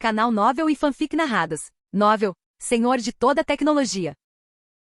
Canal Novel e Fanfic Narradas. Novel, Senhor de toda a tecnologia.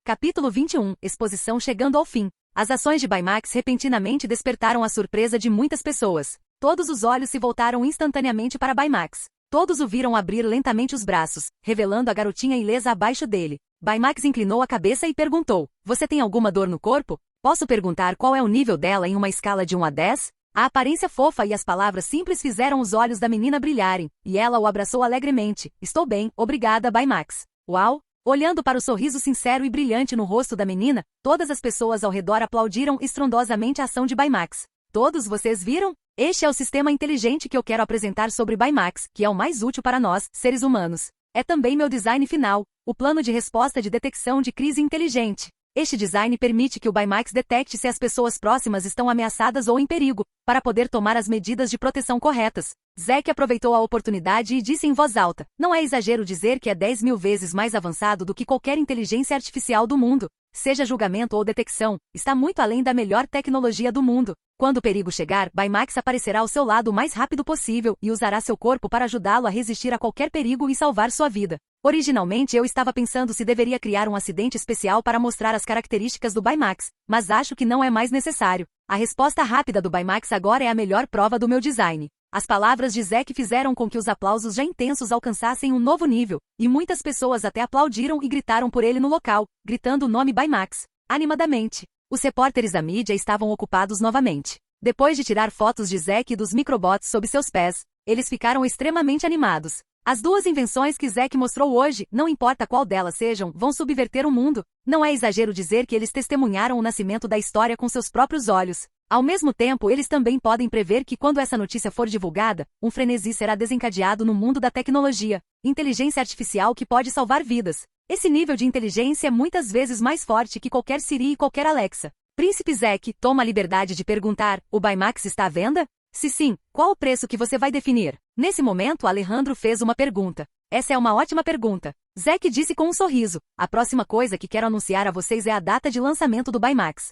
Capítulo 21. Exposição chegando ao fim. As ações de Baymax repentinamente despertaram a surpresa de muitas pessoas. Todos os olhos se voltaram instantaneamente para Baymax. Todos o viram abrir lentamente os braços, revelando a garotinha ilesa abaixo dele. Baymax inclinou a cabeça e perguntou: "Você tem alguma dor no corpo? Posso perguntar qual é o nível dela em uma escala de 1 a 10? A aparência fofa e as palavras simples fizeram os olhos da menina brilharem, e ela o abraçou alegremente. "Estou bem, obrigada, Baymax." Uau! Olhando para o sorriso sincero e brilhante no rosto da menina, todas as pessoas ao redor aplaudiram estrondosamente a ação de Baymax. "Todos vocês viram? Este é o sistema inteligente que eu quero apresentar sobre Baymax, que é o mais útil para nós, seres humanos. É também meu design final, o plano de resposta de detecção de crise inteligente. Este design permite que o Baymax detecte se as pessoas próximas estão ameaçadas ou em perigo, para poder tomar as medidas de proteção corretas." Zack aproveitou a oportunidade e disse em voz alta: "Não é exagero dizer que é 10.000 vezes mais avançado do que qualquer inteligência artificial do mundo. Seja julgamento ou detecção, está muito além da melhor tecnologia do mundo. Quando o perigo chegar, Baymax aparecerá ao seu lado o mais rápido possível e usará seu corpo para ajudá-lo a resistir a qualquer perigo e salvar sua vida. Originalmente eu estava pensando se deveria criar um acidente especial para mostrar as características do Baymax, mas acho que não é mais necessário. A resposta rápida do Baymax agora é a melhor prova do meu design." As palavras de Zack fizeram com que os aplausos já intensos alcançassem um novo nível, e muitas pessoas até aplaudiram e gritaram por ele no local, gritando o nome Baymax animadamente. Os repórteres da mídia estavam ocupados novamente. Depois de tirar fotos de Zack e dos microbots sob seus pés, eles ficaram extremamente animados. As duas invenções que Zack mostrou hoje, não importa qual delas sejam, vão subverter o mundo. Não é exagero dizer que eles testemunharam o nascimento da história com seus próprios olhos. Ao mesmo tempo, eles também podem prever que quando essa notícia for divulgada, um frenesi será desencadeado no mundo da tecnologia. Inteligência artificial que pode salvar vidas. Esse nível de inteligência é muitas vezes mais forte que qualquer Siri e qualquer Alexa. Príncipe Zack, toma a liberdade de perguntar: "O Baymax está à venda? Se sim, qual o preço que você vai definir?" Nesse momento, Alejandro fez uma pergunta. "Essa é uma ótima pergunta." Zack disse com um sorriso: "A próxima coisa que quero anunciar a vocês é a data de lançamento do Baymax."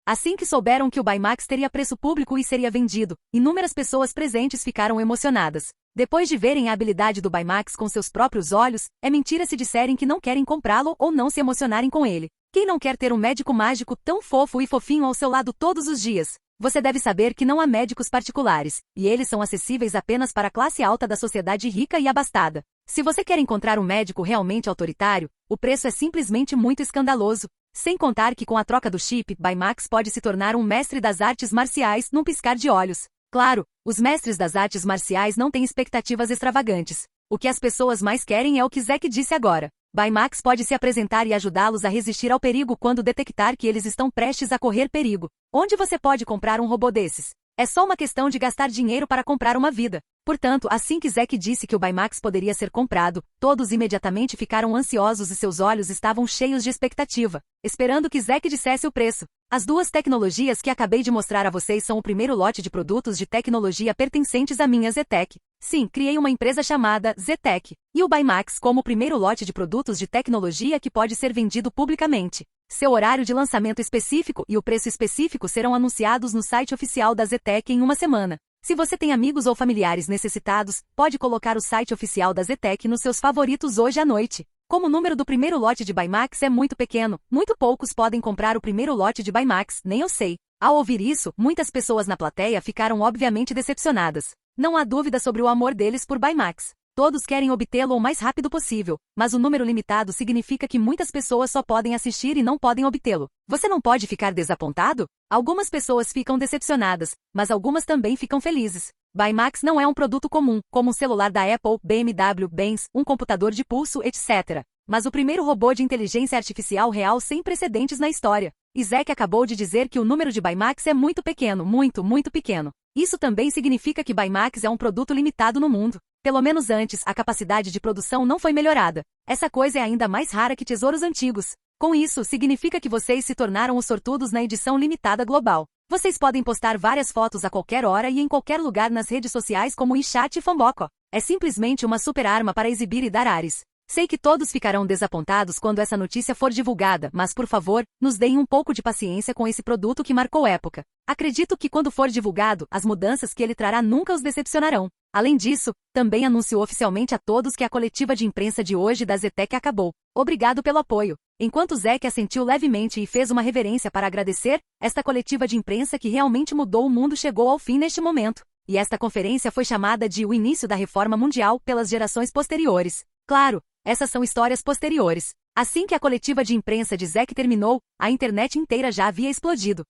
Assim que souberam que o Baymax teria preço público e seria vendido, inúmeras pessoas presentes ficaram emocionadas. Depois de verem a habilidade do Baymax com seus próprios olhos, é mentira se disserem que não querem comprá-lo ou não se emocionarem com ele. Quem não quer ter um médico mágico tão fofo e fofinho ao seu lado todos os dias? Você deve saber que não há médicos particulares, e eles são acessíveis apenas para a classe alta da sociedade rica e abastada. Se você quer encontrar um médico realmente autoritário, o preço é simplesmente muito escandaloso. Sem contar que com a troca do chip, Baymax pode se tornar um mestre das artes marciais num piscar de olhos. Claro, os mestres das artes marciais não têm expectativas extravagantes. O que as pessoas mais querem é o que Zack disse agora. Baymax pode se apresentar e ajudá-los a resistir ao perigo quando detectar que eles estão prestes a correr perigo. Onde você pode comprar um robô desses? É só uma questão de gastar dinheiro para comprar uma vida. Portanto, assim que Zack disse que o Baymax poderia ser comprado, todos imediatamente ficaram ansiosos e seus olhos estavam cheios de expectativa, esperando que Zack dissesse o preço. As duas tecnologias que acabei de mostrar a vocês são o primeiro lote de produtos de tecnologia pertencentes à minha Zetec. Sim, criei uma empresa chamada Zetec, e o Baymax como o primeiro lote de produtos de tecnologia que pode ser vendido publicamente. Seu horário de lançamento específico e o preço específico serão anunciados no site oficial da Zetec em uma semana. Se você tem amigos ou familiares necessitados, pode colocar o site oficial da Zetec nos seus favoritos hoje à noite. Como o número do primeiro lote de Baymax é muito pequeno, muito poucos podem comprar o primeiro lote de Baymax, nem eu sei. Ao ouvir isso, muitas pessoas na plateia ficaram obviamente decepcionadas. Não há dúvida sobre o amor deles por Baymax. Todos querem obtê-lo o mais rápido possível, mas o número limitado significa que muitas pessoas só podem assistir e não podem obtê-lo. Você não pode ficar desapontado? Algumas pessoas ficam decepcionadas, mas algumas também ficam felizes. Baymax não é um produto comum, como um celular da Apple, BMW, Benz, um computador de pulso, etc. Mas o primeiro robô de inteligência artificial real sem precedentes na história. E Zack acabou de dizer que o número de Baymax é muito pequeno, muito pequeno. Isso também significa que Baymax é um produto limitado no mundo. Pelo menos antes, a capacidade de produção não foi melhorada. Essa coisa é ainda mais rara que tesouros antigos. Com isso, significa que vocês se tornaram os sortudos na edição limitada global. Vocês podem postar várias fotos a qualquer hora e em qualquer lugar nas redes sociais como WeChat e Famboco. É simplesmente uma super arma para exibir e dar ares. Sei que todos ficarão desapontados quando essa notícia for divulgada, mas por favor, nos deem um pouco de paciência com esse produto que marcou época. Acredito que quando for divulgado, as mudanças que ele trará nunca os decepcionarão. Além disso, também anunciou oficialmente a todos que a coletiva de imprensa de hoje da Zetec acabou. Obrigado pelo apoio. Enquanto Zek assentiu levemente e fez uma reverência para agradecer, esta coletiva de imprensa que realmente mudou o mundo chegou ao fim neste momento. E esta conferência foi chamada de o início da reforma mundial pelas gerações posteriores. Claro, essas são histórias posteriores. Assim que a coletiva de imprensa de Zek terminou, a internet inteira já havia explodido.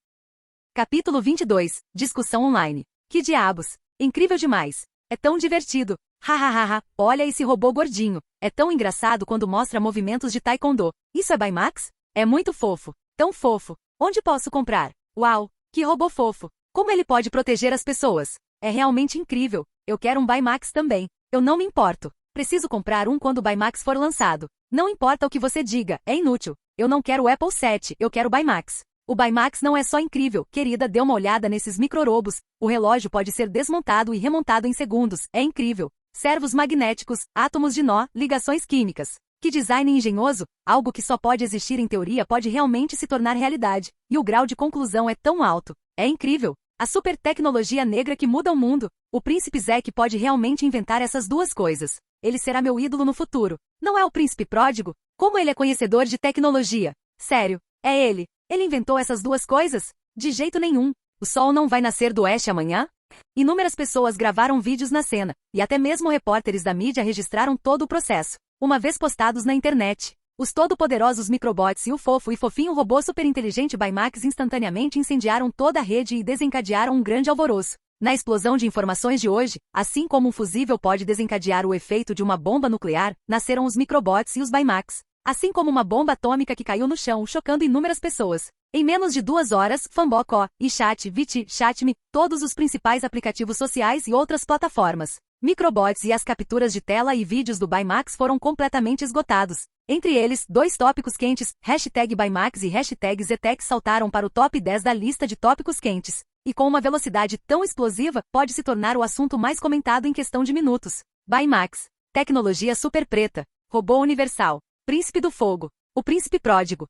Capítulo 22. Discussão online. Que diabos! Incrível demais! É tão divertido! Hahaha, olha esse robô gordinho. É tão engraçado quando mostra movimentos de taekwondo. Isso é Baymax? É muito fofo. Tão fofo. Onde posso comprar? Uau, que robô fofo. Como ele pode proteger as pessoas? É realmente incrível. Eu quero um Baymax também. Eu não me importo. Preciso comprar um quando o Baymax for lançado. Não importa o que você diga, é inútil. Eu não quero o Apple 7, eu quero o Baymax. O Baymax não é só incrível, querida, dê uma olhada nesses microrobos. O relógio pode ser desmontado e remontado em segundos, é incrível. Servos magnéticos, átomos de nó, ligações químicas. Que design engenhoso! Algo que só pode existir em teoria pode realmente se tornar realidade. E o grau de conclusão é tão alto. É incrível. A super tecnologia negra que muda o mundo. O príncipe Zek pode realmente inventar essas duas coisas. Ele será meu ídolo no futuro. Não é o príncipe pródigo? Como ele é conhecedor de tecnologia? Sério, é ele. Ele inventou essas duas coisas? De jeito nenhum. O sol não vai nascer do oeste amanhã? Inúmeras pessoas gravaram vídeos na cena, e até mesmo repórteres da mídia registraram todo o processo. Uma vez postados na internet, os todo-poderosos microbots e o fofo e fofinho robô superinteligente Baymax instantaneamente incendiaram toda a rede e desencadearam um grande alvoroço. Na explosão de informações de hoje, assim como um fusível pode desencadear o efeito de uma bomba nuclear, nasceram os microbots e os Baymax. Assim como uma bomba atômica que caiu no chão, chocando inúmeras pessoas. Em menos de 2 horas, Fanboco, iChat, Viti, Chatme, todos os principais aplicativos sociais e outras plataformas. Microbots e as capturas de tela e vídeos do Baymax foram completamente esgotados. Entre eles, 2 tópicos quentes, #Baymax e #Zetec saltaram para o top 10 da lista de tópicos quentes. E com uma velocidade tão explosiva, pode se tornar o assunto mais comentado em questão de minutos. Baymax. Tecnologia super preta. Robô universal. Príncipe do Fogo. O Príncipe Pródigo.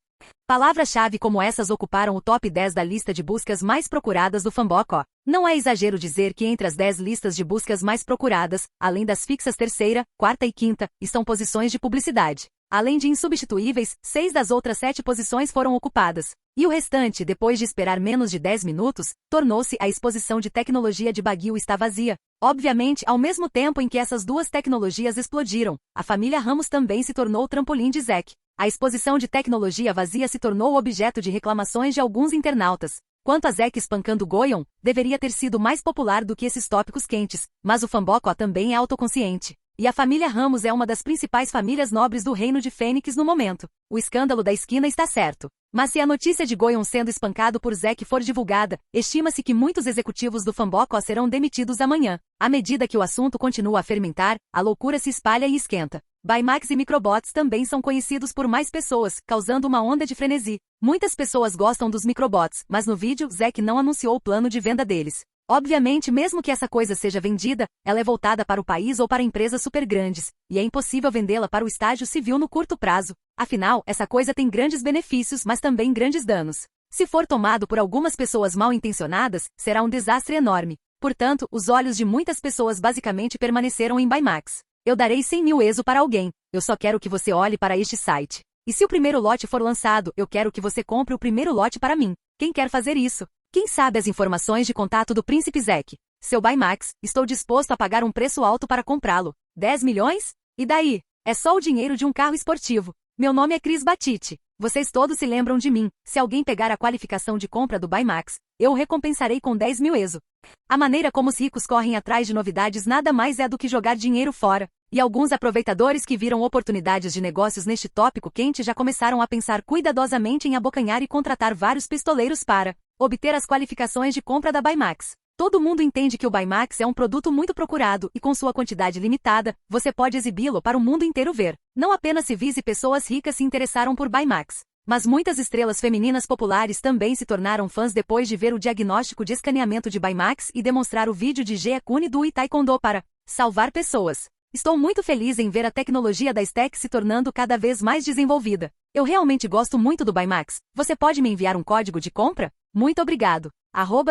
Palavras-chave como essas ocuparam o top 10 da lista de buscas mais procuradas do Fanboco. Não é exagero dizer que entre as 10 listas de buscas mais procuradas, além das fixas terceira, quarta e quinta, estão posições de publicidade. Além de insubstituíveis, 6 das outras 7 posições foram ocupadas. E o restante, depois de esperar menos de 10 minutos, tornou-se a exposição de tecnologia de Baguio está vazia. Obviamente, ao mesmo tempo em que essas duas tecnologias explodiram, a família Ramos também se tornou o trampolim de Zek. A exposição de tecnologia vazia se tornou objeto de reclamações de alguns internautas. Quanto a Zek espancando Goyon, deveria ter sido mais popular do que esses tópicos quentes, mas o Fanboco também é autoconsciente. E a família Ramos é uma das principais famílias nobres do reino de Fênix no momento. O escândalo da esquina está certo. Mas se a notícia de Goyon sendo espancado por Zek for divulgada, estima-se que muitos executivos do Fanboco serão demitidos amanhã. À medida que o assunto continua a fermentar, a loucura se espalha e esquenta. Baymax e microbots também são conhecidos por mais pessoas, causando uma onda de frenesi. Muitas pessoas gostam dos microbots, mas no vídeo, Zek não anunciou o plano de venda deles. Obviamente, mesmo que essa coisa seja vendida, ela é voltada para o país ou para empresas super grandes, e é impossível vendê-la para o estágio civil no curto prazo. Afinal, essa coisa tem grandes benefícios, mas também grandes danos. Se for tomado por algumas pessoas mal intencionadas, será um desastre enorme. Portanto, os olhos de muitas pessoas basicamente permaneceram em Baymax. Eu darei 100 mil ESO para alguém. Eu só quero que você olhe para este site. E se o primeiro lote for lançado, eu quero que você compre o primeiro lote para mim. Quem quer fazer isso? Quem sabe as informações de contato do Príncipe Zek? Seu Baymax, estou disposto a pagar um preço alto para comprá-lo. 10 milhões? E daí? É só o dinheiro de um carro esportivo. Meu nome é Cris Batite. Vocês todos se lembram de mim. Se alguém pegar a qualificação de compra do Baymax, eu o recompensarei com 10 mil ESO. A maneira como os ricos correm atrás de novidades nada mais é do que jogar dinheiro fora. E alguns aproveitadores que viram oportunidades de negócios neste tópico quente já começaram a pensar cuidadosamente em abocanhar e contratar vários pistoleiros para obter as qualificações de compra da Baymax. Todo mundo entende que o Baymax é um produto muito procurado e com sua quantidade limitada, você pode exibi-lo para o mundo inteiro ver. Não apenas civis e pessoas ricas se interessaram por Baymax, mas muitas estrelas femininas populares também se tornaram fãs depois de ver o diagnóstico de escaneamento de Baymax e demonstrar o vídeo de Ge Kune do Taekwondo para salvar pessoas. Estou muito feliz em ver a tecnologia da Stack se tornando cada vez mais desenvolvida. Eu realmente gosto muito do Baymax. Você pode me enviar um código de compra? Muito obrigado.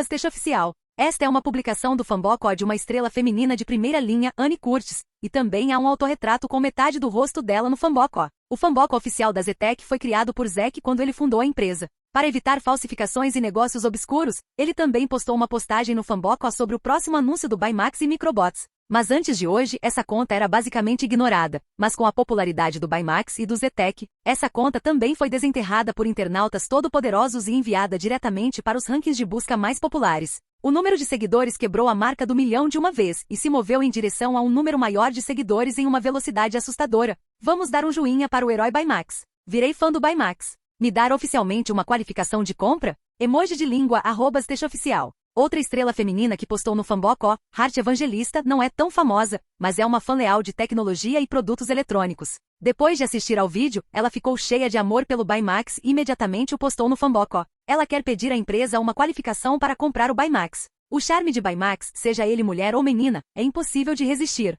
@StechOficial. Esta é uma publicação do Fambocó de uma estrela feminina de primeira linha, Anne Curtis, e também há um autorretrato com metade do rosto dela no Fambocó. O Fambocó oficial da Zetec foi criado por Zack quando ele fundou a empresa. Para evitar falsificações e negócios obscuros, ele também postou uma postagem no Fambocó sobre o próximo anúncio do Baymax e Microbots. Mas antes de hoje, essa conta era basicamente ignorada. Mas com a popularidade do Baymax e do Zetec, essa conta também foi desenterrada por internautas todo-poderosos e enviada diretamente para os rankings de busca mais populares. O número de seguidores quebrou a marca do 1.000.000 de uma vez e se moveu em direção a um número maior de seguidores em uma velocidade assustadora. Vamos dar um joinha para o herói Baymax. Virei fã do Baymax. Me dar oficialmente uma qualificação de compra? Emoji de língua @textoficial. Outra estrela feminina que postou no Fambocó, Heart Evangelista, não é tão famosa, mas é uma fã leal de tecnologia e produtos eletrônicos. Depois de assistir ao vídeo, ela ficou cheia de amor pelo Baymax e imediatamente o postou no Fambocó. Ela quer pedir à empresa uma qualificação para comprar o Baymax. O charme de Baymax, seja ele mulher ou menina, é impossível de resistir.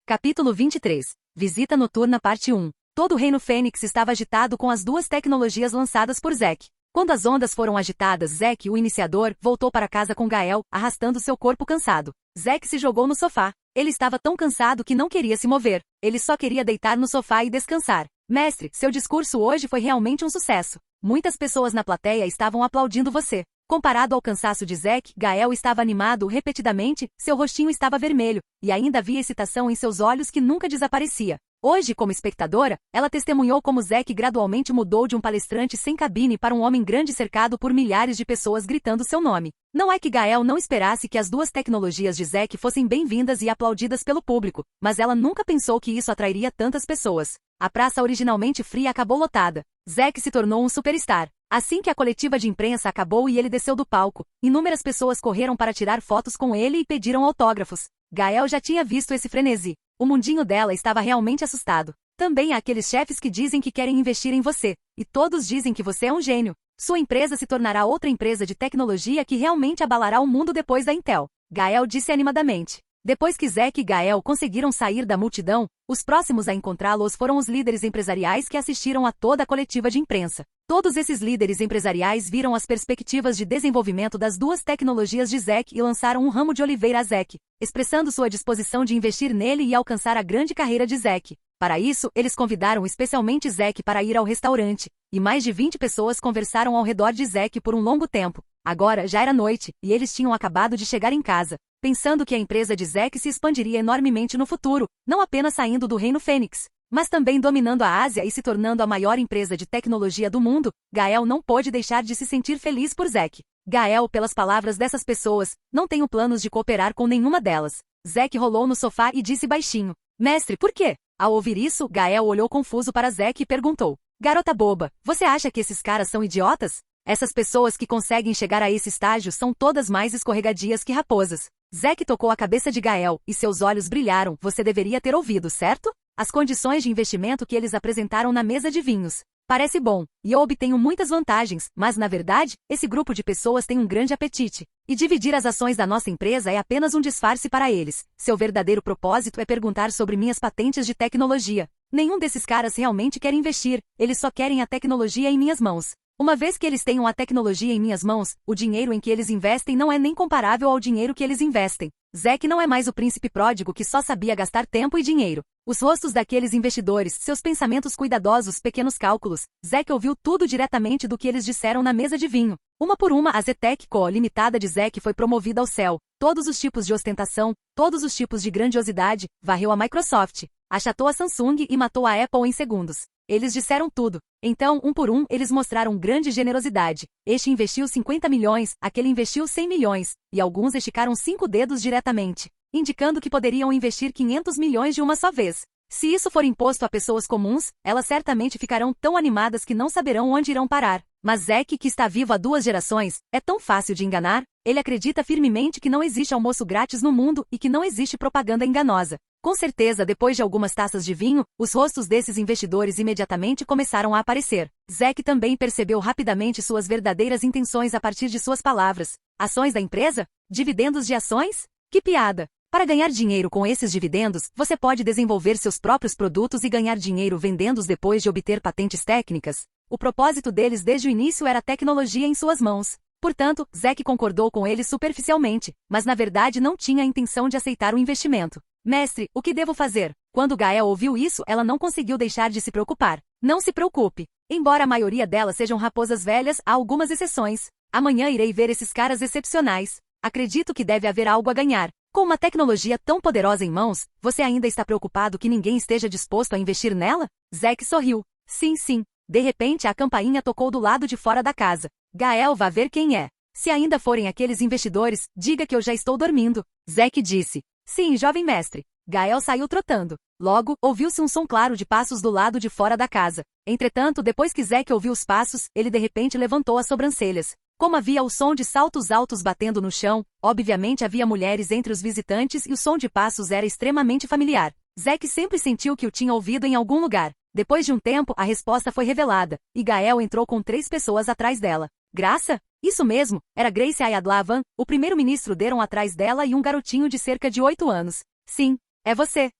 Capítulo 23. Visita Noturna Parte 1. Todo o Reino Fênix estava agitado com as duas tecnologias lançadas por Zack. Quando as ondas foram agitadas, Zack, o iniciador, voltou para casa com Gael, arrastando seu corpo cansado. Zack se jogou no sofá. Ele estava tão cansado que não queria se mover. Ele só queria deitar no sofá e descansar. Mestre, seu discurso hoje foi realmente um sucesso. Muitas pessoas na plateia estavam aplaudindo você. Comparado ao cansaço de Zack, Gael estava animado repetidamente, seu rostinho estava vermelho, e ainda havia excitação em seus olhos que nunca desaparecia. Hoje, como espectadora, ela testemunhou como Zack gradualmente mudou de um palestrante sem cabine para um homem grande cercado por milhares de pessoas gritando seu nome. Não é que Gael não esperasse que as duas tecnologias de Zack fossem bem-vindas e aplaudidas pelo público, mas ela nunca pensou que isso atrairia tantas pessoas. A praça originalmente fria acabou lotada. Zack se tornou um superstar. Assim que a coletiva de imprensa acabou e ele desceu do palco, inúmeras pessoas correram para tirar fotos com ele e pediram autógrafos. Gael já tinha visto esse frenesi. O mundinho dela estava realmente assustado. Também há aqueles chefes que dizem que querem investir em você, e todos dizem que você é um gênio. Sua empresa se tornará outra empresa de tecnologia que realmente abalará o mundo depois da Intel. Gael disse animadamente. Depois que Zack e Gael conseguiram sair da multidão, os próximos a encontrá-los foram os líderes empresariais que assistiram a toda a coletiva de imprensa. Todos esses líderes empresariais viram as perspectivas de desenvolvimento das duas tecnologias de Zack e lançaram um ramo de oliveira a Zack, expressando sua disposição de investir nele e alcançar a grande carreira de Zack. Para isso, eles convidaram especialmente Zack para ir ao restaurante, e mais de 20 pessoas conversaram ao redor de Zack por um longo tempo. Agora já era noite, e eles tinham acabado de chegar em casa, pensando que a empresa de Zack se expandiria enormemente no futuro, não apenas saindo do Reino Fênix, mas também dominando a Ásia e se tornando a maior empresa de tecnologia do mundo. Gael não pôde deixar de se sentir feliz por Zack. Gael, pelas palavras dessas pessoas, não tenho planos de cooperar com nenhuma delas. Zack rolou no sofá e disse baixinho. Mestre, por quê? Ao ouvir isso, Gael olhou confuso para Zack e perguntou. Garota boba, você acha que esses caras são idiotas? Essas pessoas que conseguem chegar a esse estágio são todas mais escorregadias que raposas. Zack tocou a cabeça de Gael, e seus olhos brilharam. Você deveria ter ouvido, certo? As condições de investimento que eles apresentaram na mesa de vinhos. Parece bom, e eu obtenho muitas vantagens, mas na verdade, esse grupo de pessoas tem um grande apetite. E dividir as ações da nossa empresa é apenas um disfarce para eles. Seu verdadeiro propósito é perguntar sobre minhas patentes de tecnologia. Nenhum desses caras realmente quer investir, eles só querem a tecnologia em minhas mãos. Uma vez que eles tenham a tecnologia em minhas mãos, o dinheiro em que eles investem não é nem comparável ao dinheiro que eles investem. Zack não é mais o príncipe pródigo que só sabia gastar tempo e dinheiro. Os rostos daqueles investidores, seus pensamentos cuidadosos, pequenos cálculos. Zack ouviu tudo diretamente do que eles disseram na mesa de vinho. Uma por uma, a Zetec Co. Limitada de Zack foi promovida ao céu. Todos os tipos de ostentação, todos os tipos de grandiosidade, varreu a Microsoft, achatou a Samsung e matou a Apple em segundos. Eles disseram tudo. Então, um por um, eles mostraram grande generosidade. Este investiu 50 milhões, aquele investiu 100 milhões, e alguns esticaram 5 dedos diretamente, indicando que poderiam investir 500 milhões de uma só vez. Se isso for imposto a pessoas comuns, elas certamente ficarão tão animadas que não saberão onde irão parar. Mas Zack, que está vivo há 2 gerações, é tão fácil de enganar. Ele acredita firmemente que não existe almoço grátis no mundo e que não existe propaganda enganosa. Com certeza, depois de algumas taças de vinho, os rostos desses investidores imediatamente começaram a aparecer. Zack também percebeu rapidamente suas verdadeiras intenções a partir de suas palavras. Ações da empresa? Dividendos de ações? Que piada! Para ganhar dinheiro com esses dividendos, você pode desenvolver seus próprios produtos e ganhar dinheiro vendendo-os depois de obter patentes técnicas. O propósito deles desde o início era a tecnologia em suas mãos. Portanto, Zack concordou com ele superficialmente, mas na verdade não tinha a intenção de aceitar o investimento. Mestre, o que devo fazer? Quando Gael ouviu isso, ela não conseguiu deixar de se preocupar. Não se preocupe. Embora a maioria delas sejam raposas velhas, há algumas exceções. Amanhã irei ver esses caras excepcionais. Acredito que deve haver algo a ganhar. Com uma tecnologia tão poderosa em mãos, você ainda está preocupado que ninguém esteja disposto a investir nela? Zack sorriu. Sim, sim. De repente a campainha tocou do lado de fora da casa. Gael, vá ver quem é. Se ainda forem aqueles investidores, diga que eu já estou dormindo. Zack disse. Sim, jovem mestre. Gael saiu trotando. Logo, ouviu-se um som claro de passos do lado de fora da casa. Entretanto, depois que Zack ouviu os passos, ele de repente levantou as sobrancelhas. Como havia o som de saltos altos batendo no chão, obviamente havia mulheres entre os visitantes e o som de passos era extremamente familiar. Zack sempre sentiu que o tinha ouvido em algum lugar. Depois de um tempo, a resposta foi revelada, e Gael entrou com 3 pessoas atrás dela. Graça? Isso mesmo, era Grace Ayadlavan, o primeiro-ministro deram atrás dela e um garotinho de cerca de 8 anos. Sim, é você,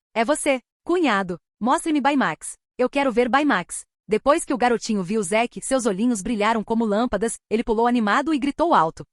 cunhado, mostre-me Baymax. Eu quero ver Baymax. Depois que o garotinho viu Zack, seus olhinhos brilharam como lâmpadas, ele pulou animado e gritou alto.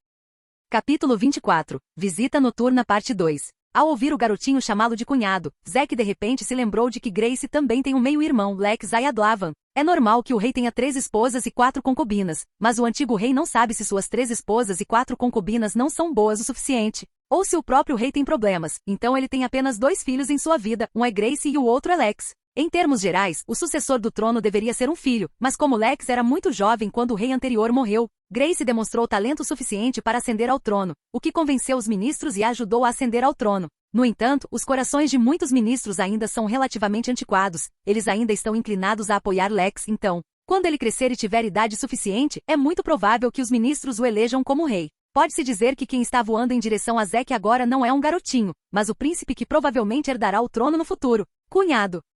Capítulo 24. Visita Noturna Parte 2. Ao ouvir o garotinho chamá-lo de cunhado, Zack de repente se lembrou de que Grace também tem um meio-irmão, Lex Ayadlavan. É normal que o rei tenha 3 esposas e 4 concubinas, mas o antigo rei não sabe se suas 3 esposas e 4 concubinas não são boas o suficiente. Ou se o próprio rei tem problemas, então ele tem apenas 2 filhos em sua vida, um é Grace e o outro é Lex. Em termos gerais, o sucessor do trono deveria ser um filho, mas como Lex era muito jovem quando o rei anterior morreu, Grace demonstrou talento suficiente para ascender ao trono, o que convenceu os ministros e a ajudou a ascender ao trono. No entanto, os corações de muitos ministros ainda são relativamente antiquados, eles ainda estão inclinados a apoiar Lex, então, quando ele crescer e tiver idade suficiente, é muito provável que os ministros o elejam como rei. Pode-se dizer que quem está voando em direção a Zack agora não é um garotinho, mas o príncipe que provavelmente herdará o trono no futuro.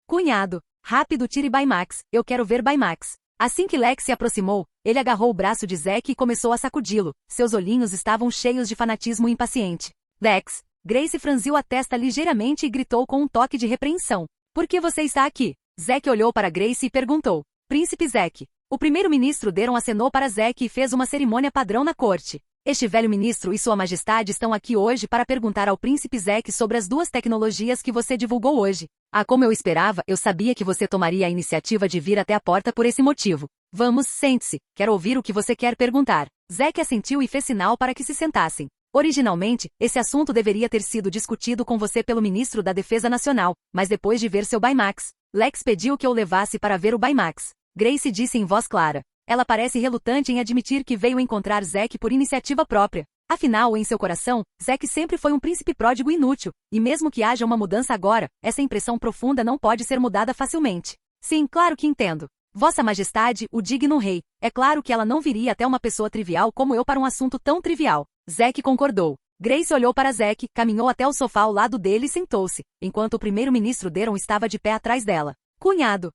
Cunhado, rápido tire Baymax, eu quero ver Baymax. Assim que Lex se aproximou, ele agarrou o braço de Zack e começou a sacudi-lo, seus olhinhos estavam cheios de fanatismo impaciente. Lex, Grace franziu a testa ligeiramente e gritou com um toque de repreensão. Por que você está aqui? Zack olhou para Grace e perguntou. Príncipe Zack. O primeiro-ministro Deron acenou para Zack e fez uma cerimônia padrão na corte. Este velho ministro e sua majestade estão aqui hoje para perguntar ao príncipe Zack sobre as 2 tecnologias que você divulgou hoje. Ah, como eu esperava, eu sabia que você tomaria a iniciativa de vir até a porta por esse motivo. Vamos, sente-se, quero ouvir o que você quer perguntar. Zack assentiu e fez sinal para que se sentassem. Originalmente, esse assunto deveria ter sido discutido com você pelo ministro da Defesa Nacional, mas depois de ver seu Baymax, Lex pediu que eu levasse para ver o Baymax. Grace disse em voz clara. Ela parece relutante em admitir que veio encontrar Zack por iniciativa própria. Afinal, em seu coração, Zack sempre foi um príncipe pródigo inútil, e mesmo que haja uma mudança agora, essa impressão profunda não pode ser mudada facilmente. Sim, claro que entendo. Vossa Majestade, o digno rei, é claro que ela não viria até uma pessoa trivial como eu para um assunto tão trivial. Zack concordou. Grace olhou para Zack, caminhou até o sofá ao lado dele e sentou-se, enquanto o primeiro-ministro Deron estava de pé atrás dela. Cunhado,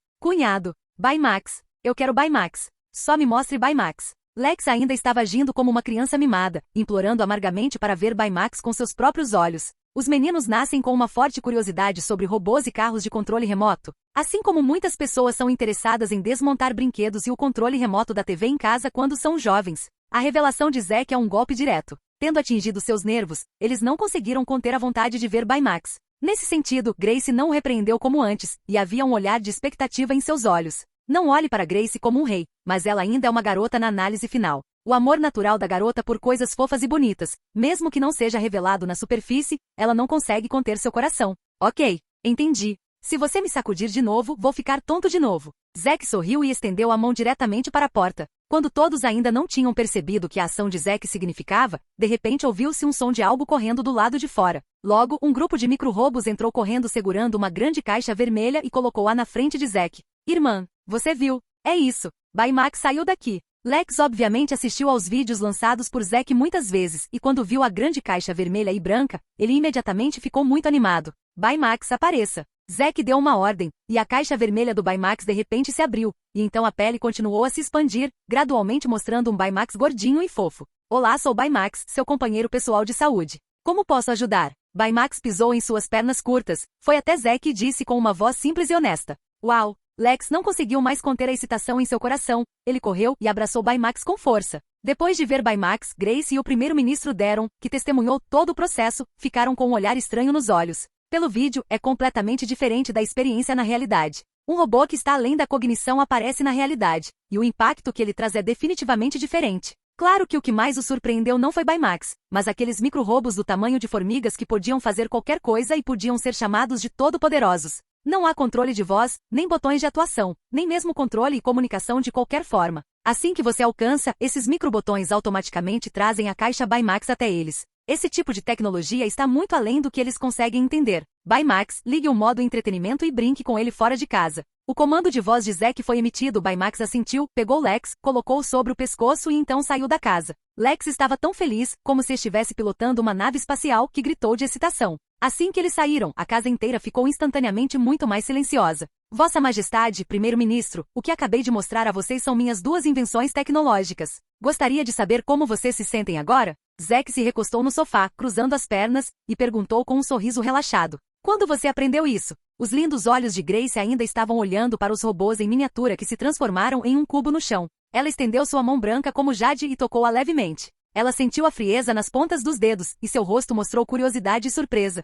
Baymax, eu quero Baymax. Só me mostre Baymax. Lex ainda estava agindo como uma criança mimada, implorando amargamente para ver Baymax com seus próprios olhos. Os meninos nascem com uma forte curiosidade sobre robôs e carros de controle remoto. Assim como muitas pessoas são interessadas em desmontar brinquedos e o controle remoto da TV em casa quando são jovens. A revelação de Zack é um golpe direto. Tendo atingido seus nervos, eles não conseguiram conter a vontade de ver Baymax. Nesse sentido, Grace não o repreendeu como antes, e havia um olhar de expectativa em seus olhos. Não olhe para Grace como um rei, mas ela ainda é uma garota na análise final. O amor natural da garota por coisas fofas e bonitas, mesmo que não seja revelado na superfície, ela não consegue conter seu coração. Ok, entendi. Se você me sacudir de novo, vou ficar tonto de novo. Zack sorriu e estendeu a mão diretamente para a porta. Quando todos ainda não tinham percebido o que a ação de Zack significava, de repente ouviu-se um som de algo correndo do lado de fora. Logo, um grupo de micro-robôs entrou correndo segurando uma grande caixa vermelha e colocou-a na frente de Zack. Irmã, você viu? É isso. Baymax saiu daqui. Lex obviamente assistiu aos vídeos lançados por Zack muitas vezes, e quando viu a grande caixa vermelha e branca, ele imediatamente ficou muito animado. Baymax, apareça. Zack deu uma ordem, e a caixa vermelha do Baymax de repente se abriu, e então a pele continuou a se expandir, gradualmente mostrando um Baymax gordinho e fofo. Olá, sou Baymax, seu companheiro pessoal de saúde. Como posso ajudar? Baymax pisou em suas pernas curtas, foi até Zack e disse com uma voz simples e honesta. Uau! Lex não conseguiu mais conter a excitação em seu coração, ele correu e abraçou Baymax com força. Depois de ver Baymax, Grace e o primeiro-ministro Daron, que testemunhou todo o processo, ficaram com um olhar estranho nos olhos. Pelo vídeo, é completamente diferente da experiência na realidade. Um robô que está além da cognição aparece na realidade, e o impacto que ele traz é definitivamente diferente. Claro que o que mais o surpreendeu não foi Baymax, mas aqueles micro-robôs do tamanho de formigas que podiam fazer qualquer coisa e podiam ser chamados de todo-poderosos. Não há controle de voz, nem botões de atuação, nem mesmo controle e comunicação de qualquer forma. Assim que você alcança, esses microbotões automaticamente trazem a caixa Baymax até eles. Esse tipo de tecnologia está muito além do que eles conseguem entender. Baymax, ligue o modo entretenimento e brinque com ele fora de casa. O comando de voz de Zack foi emitido. Baymax assentiu, pegou Lex, colocou sobre o pescoço e então saiu da casa. Lex estava tão feliz, como se estivesse pilotando uma nave espacial, que gritou de excitação. Assim que eles saíram, a casa inteira ficou instantaneamente muito mais silenciosa. Vossa Majestade, Primeiro-Ministro, o que acabei de mostrar a vocês são minhas duas invenções tecnológicas. Gostaria de saber como vocês se sentem agora? Zack se recostou no sofá, cruzando as pernas, e perguntou com um sorriso relaxado. Quando você aprendeu isso? Os lindos olhos de Grace ainda estavam olhando para os robôs em miniatura que se transformaram em um cubo no chão. Ela estendeu sua mão branca como jade e tocou-a levemente. Ela sentiu a frieza nas pontas dos dedos, e seu rosto mostrou curiosidade e surpresa.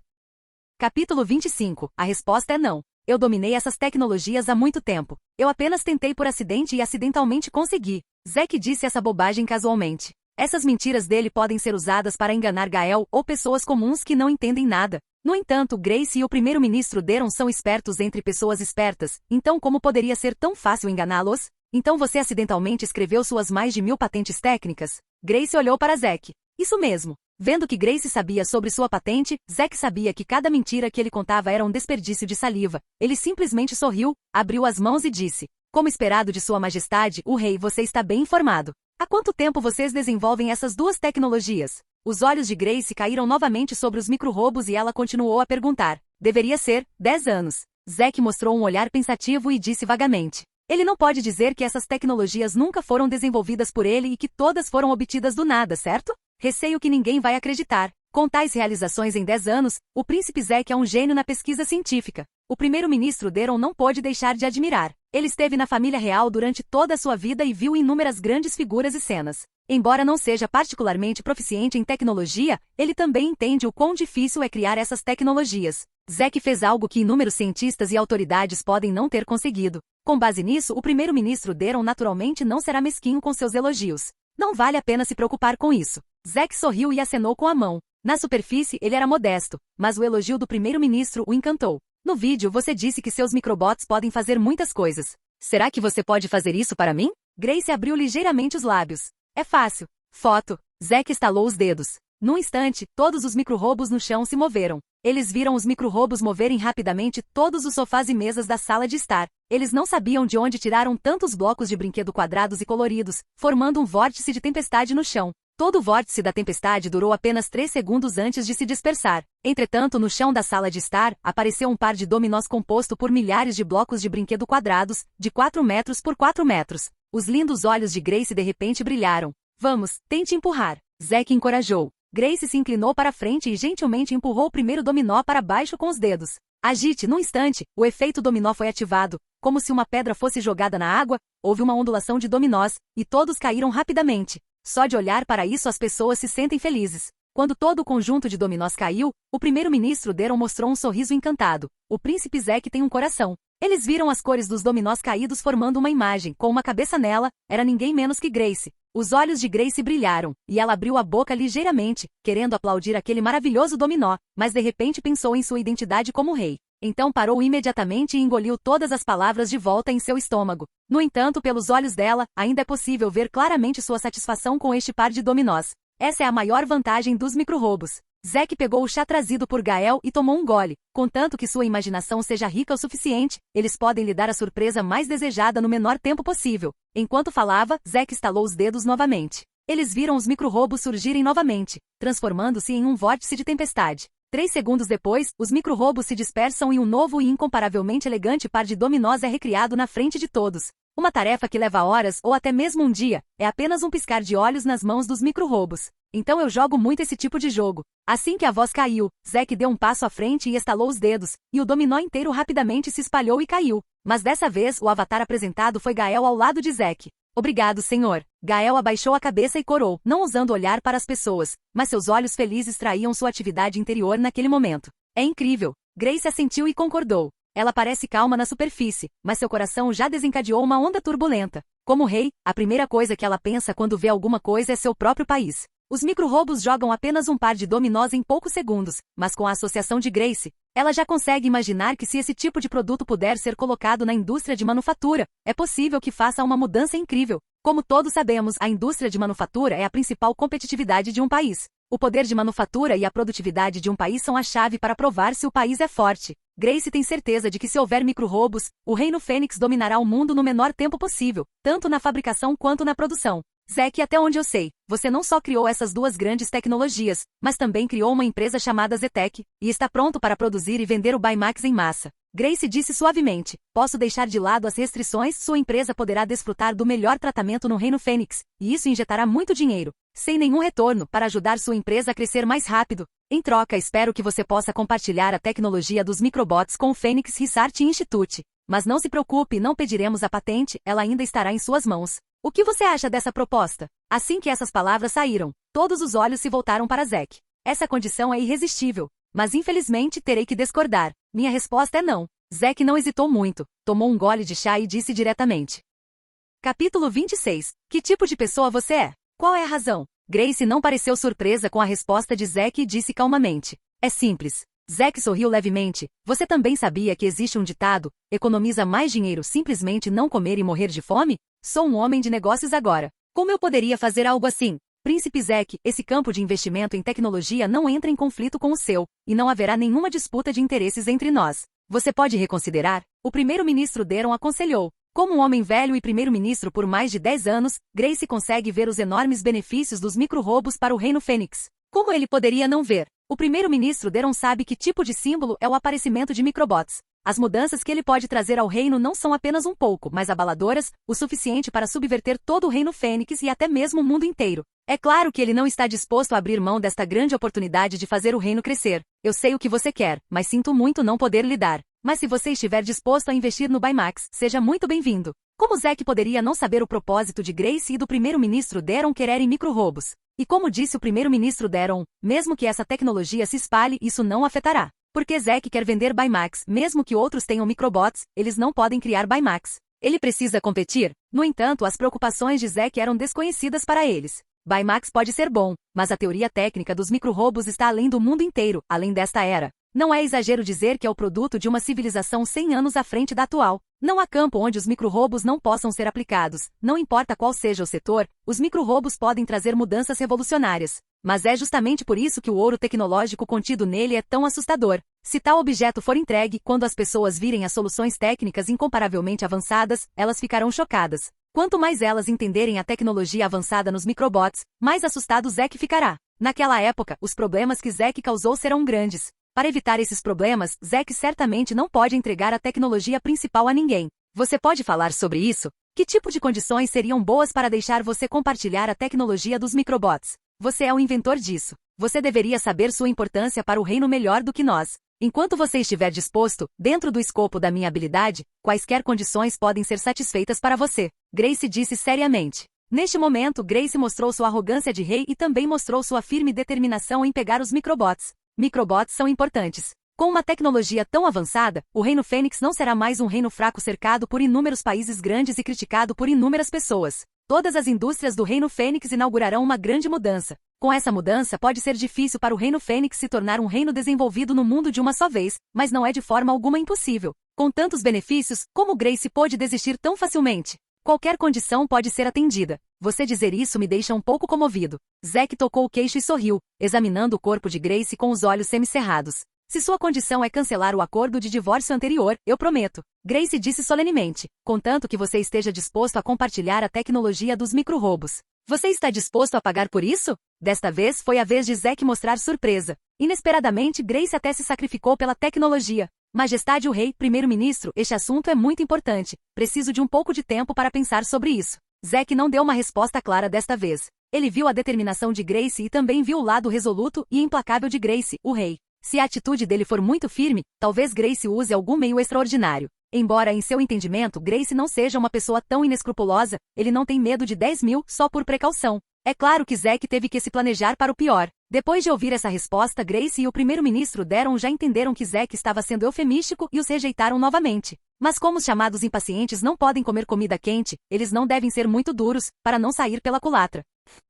Capítulo 25. A resposta é não. Eu dominei essas tecnologias há muito tempo. Eu apenas tentei por acidente e acidentalmente consegui. Zack disse essa bobagem casualmente. Essas mentiras dele podem ser usadas para enganar Gael ou pessoas comuns que não entendem nada. No entanto, Grace e o primeiro-ministro Daron são espertos entre pessoas espertas, então como poderia ser tão fácil enganá-los? Então você acidentalmente escreveu suas mais de 1000 patentes técnicas? Grace olhou para Zack. Isso mesmo. Vendo que Grace sabia sobre sua patente, Zack sabia que cada mentira que ele contava era um desperdício de saliva. Ele simplesmente sorriu, abriu as mãos e disse: como esperado de Sua Majestade, o rei, você está bem informado. Há quanto tempo vocês desenvolvem essas duas tecnologias? Os olhos de Grace caíram novamente sobre os micro-robôs e ela continuou a perguntar. Deveria ser 10 anos. Zack mostrou um olhar pensativo e disse vagamente. Ele não pode dizer que essas tecnologias nunca foram desenvolvidas por ele e que todas foram obtidas do nada, certo? Receio que ninguém vai acreditar. Com tais realizações em 10 anos, o príncipe Zack é um gênio na pesquisa científica. O primeiro-ministro Daron não pôde deixar de admirar. Ele esteve na família real durante toda a sua vida e viu inúmeras grandes figuras e cenas. Embora não seja particularmente proficiente em tecnologia, ele também entende o quão difícil é criar essas tecnologias. Zack fez algo que inúmeros cientistas e autoridades podem não ter conseguido. Com base nisso, o primeiro-ministro Daron naturalmente não será mesquinho com seus elogios. Não vale a pena se preocupar com isso. Zack sorriu e acenou com a mão. Na superfície, ele era modesto, mas o elogio do primeiro-ministro o encantou. No vídeo você disse que seus microbots podem fazer muitas coisas. Será que você pode fazer isso para mim? Grace abriu ligeiramente os lábios. É fácil. Foto. Zack estalou os dedos. Num instante, todos os micro-robôs no chão se moveram. Eles viram os micro-robôs moverem rapidamente todos os sofás e mesas da sala de estar. Eles não sabiam de onde tiraram tantos blocos de brinquedo quadrados e coloridos, formando um vórtice de tempestade no chão. Todo o vórtice da tempestade durou apenas 3 segundos antes de se dispersar. Entretanto, no chão da sala de estar, apareceu um par de dominós composto por milhares de blocos de brinquedo quadrados, de 4 metros por 4 metros. Os lindos olhos de Grace de repente brilharam. Vamos, tente empurrar. Zack encorajou. Grace se inclinou para frente e gentilmente empurrou o primeiro dominó para baixo com os dedos. Agite, num instante, o efeito dominó foi ativado. Como se uma pedra fosse jogada na água, houve uma ondulação de dominós, e todos caíram rapidamente. Só de olhar para isso as pessoas se sentem felizes. Quando todo o conjunto de dominós caiu, o primeiro-ministro Daron mostrou um sorriso encantado. O príncipe Zack tem um coração. Eles viram as cores dos dominós caídos formando uma imagem, com uma cabeça nela, era ninguém menos que Grace. Os olhos de Grace brilharam, e ela abriu a boca ligeiramente, querendo aplaudir aquele maravilhoso dominó, mas de repente pensou em sua identidade como rei. Então parou imediatamente e engoliu todas as palavras de volta em seu estômago. No entanto, pelos olhos dela, ainda é possível ver claramente sua satisfação com este par de dominós. Essa é a maior vantagem dos micro-robôs. Zack pegou o chá trazido por Gael e tomou um gole. Contanto que sua imaginação seja rica o suficiente, eles podem lhe dar a surpresa mais desejada no menor tempo possível. Enquanto falava, Zack estalou os dedos novamente. Eles viram os micro-robôs surgirem novamente, transformando-se em um vórtice de tempestade. 3 segundos depois, os micro-robôs se dispersam e um novo e incomparavelmente elegante par de dominós é recriado na frente de todos. Uma tarefa que leva horas ou até mesmo um dia, é apenas um piscar de olhos nas mãos dos micro-robôs. Então eu jogo muito esse tipo de jogo. Assim que a voz caiu, Zack deu um passo à frente e estalou os dedos, e o dominó inteiro rapidamente se espalhou e caiu. Mas dessa vez o avatar apresentado foi Gael ao lado de Zack. Obrigado, senhor. Gael abaixou a cabeça e corou, não ousando olhar para as pessoas, mas seus olhos felizes traíam sua atividade interior naquele momento. É incrível. Grace assentiu e concordou. Ela parece calma na superfície, mas seu coração já desencadeou uma onda turbulenta. Como rei, a primeira coisa que ela pensa quando vê alguma coisa é seu próprio país. Os micro-robôs jogam apenas um par de dominós em poucos segundos, mas com a associação de Grace, ela já consegue imaginar que se esse tipo de produto puder ser colocado na indústria de manufatura, é possível que faça uma mudança incrível. Como todos sabemos, a indústria de manufatura é a principal competitividade de um país. O poder de manufatura e a produtividade de um país são a chave para provar se o país é forte. Grace tem certeza de que se houver micro-robôs, o Reino Fênix dominará o mundo no menor tempo possível, tanto na fabricação quanto na produção. Zack, até onde eu sei, você não só criou essas duas grandes tecnologias, mas também criou uma empresa chamada Zetec, e está pronto para produzir e vender o Baymax em massa. Grace disse suavemente, posso deixar de lado as restrições, sua empresa poderá desfrutar do melhor tratamento no Reino Fênix, e isso injetará muito dinheiro, sem nenhum retorno, para ajudar sua empresa a crescer mais rápido. Em troca, espero que você possa compartilhar a tecnologia dos microbots com o Phoenix Research Institute. Mas não se preocupe, não pediremos a patente, ela ainda estará em suas mãos. O que você acha dessa proposta? Assim que essas palavras saíram, todos os olhos se voltaram para Zack. Essa condição é irresistível, mas infelizmente terei que discordar. Minha resposta é não. Zack não hesitou muito, tomou um gole de chá e disse diretamente. Capítulo 26. Que tipo de pessoa você é? Qual é a razão? Grace não pareceu surpresa com a resposta de Zack e disse calmamente. É simples. Zack sorriu levemente. Você também sabia que existe um ditado, economiza mais dinheiro simplesmente não comer e morrer de fome? Sou um homem de negócios agora. Como eu poderia fazer algo assim? Príncipe Zack, esse campo de investimento em tecnologia não entra em conflito com o seu, e não haverá nenhuma disputa de interesses entre nós. Você pode reconsiderar? O primeiro-ministro Deron aconselhou. Como um homem velho e primeiro-ministro por mais de 10 anos, Grace consegue ver os enormes benefícios dos micro-robôs para o Reino Fênix. Como ele poderia não ver? O primeiro-ministro Deron sabe que tipo de símbolo é o aparecimento de microbots. As mudanças que ele pode trazer ao reino não são apenas um pouco, mas abaladoras, o suficiente para subverter todo o Reino Fênix e até mesmo o mundo inteiro. É claro que ele não está disposto a abrir mão desta grande oportunidade de fazer o reino crescer. Eu sei o que você quer, mas sinto muito não poder lhe dar. Mas se você estiver disposto a investir no Baymax, seja muito bem-vindo. Como Zack poderia não saber o propósito de Grace e do primeiro-ministro Deron quererem micro-robôs? E como disse o primeiro-ministro Deron, mesmo que essa tecnologia se espalhe, isso não afetará. Porque Zack quer vender Baymax, mesmo que outros tenham microbots, eles não podem criar Baymax. Ele precisa competir. No entanto, as preocupações de Zack eram desconhecidas para eles. Baymax pode ser bom, mas a teoria técnica dos micro-robôs está além do mundo inteiro, além desta era. Não é exagero dizer que é o produto de uma civilização 100 anos à frente da atual. Não há campo onde os micro-robôs não possam ser aplicados. Não importa qual seja o setor, os micro-robôs podem trazer mudanças revolucionárias. Mas é justamente por isso que o ouro tecnológico contido nele é tão assustador. Se tal objeto for entregue, quando as pessoas virem as soluções técnicas incomparavelmente avançadas, elas ficarão chocadas. Quanto mais elas entenderem a tecnologia avançada nos microbots, mais assustado Zack ficará. Naquela época, os problemas que Zack causou serão grandes. Para evitar esses problemas, Zack certamente não pode entregar a tecnologia principal a ninguém. Você pode falar sobre isso? Que tipo de condições seriam boas para deixar você compartilhar a tecnologia dos microbots? Você é o inventor disso. Você deveria saber sua importância para o reino melhor do que nós. Enquanto você estiver disposto, dentro do escopo da minha habilidade, quaisquer condições podem ser satisfeitas para você. Grace disse seriamente. Neste momento, Grace mostrou sua arrogância de rei e também mostrou sua firme determinação em pegar os microbots. Microbots são importantes. Com uma tecnologia tão avançada, o Reino Fênix não será mais um reino fraco cercado por inúmeros países grandes e criticado por inúmeras pessoas. Todas as indústrias do Reino Fênix inaugurarão uma grande mudança. Com essa mudança pode ser difícil para o Reino Fênix se tornar um reino desenvolvido no mundo de uma só vez, mas não é de forma alguma impossível. Com tantos benefícios, como Grace pôde desistir tão facilmente? Qualquer condição pode ser atendida. Você dizer isso me deixa um pouco comovido. Zack tocou o queixo e sorriu, examinando o corpo de Grace com os olhos semicerrados. Se sua condição é cancelar o acordo de divórcio anterior, eu prometo. Grace disse solenemente, contanto que você esteja disposto a compartilhar a tecnologia dos micro-robôs. Você está disposto a pagar por isso? Desta vez foi a vez de Zack mostrar surpresa. Inesperadamente, Grace até se sacrificou pela tecnologia. Majestade o Rei, primeiro-ministro, este assunto é muito importante. Preciso de um pouco de tempo para pensar sobre isso. Zack não deu uma resposta clara desta vez. Ele viu a determinação de Grace e também viu o lado resoluto e implacável de Grace, o rei. Se a atitude dele for muito firme, talvez Grace use algum meio extraordinário. Embora em seu entendimento Grace não seja uma pessoa tão inescrupulosa, ele não tem medo de 10 mil só por precaução. É claro que Zack teve que se planejar para o pior. Depois de ouvir essa resposta, Grace e o primeiro-ministro Daron já entenderam que Zack estava sendo eufemístico e os rejeitaram novamente. Mas como os chamados impacientes não podem comer comida quente, eles não devem ser muito duros, para não sair pela culatra.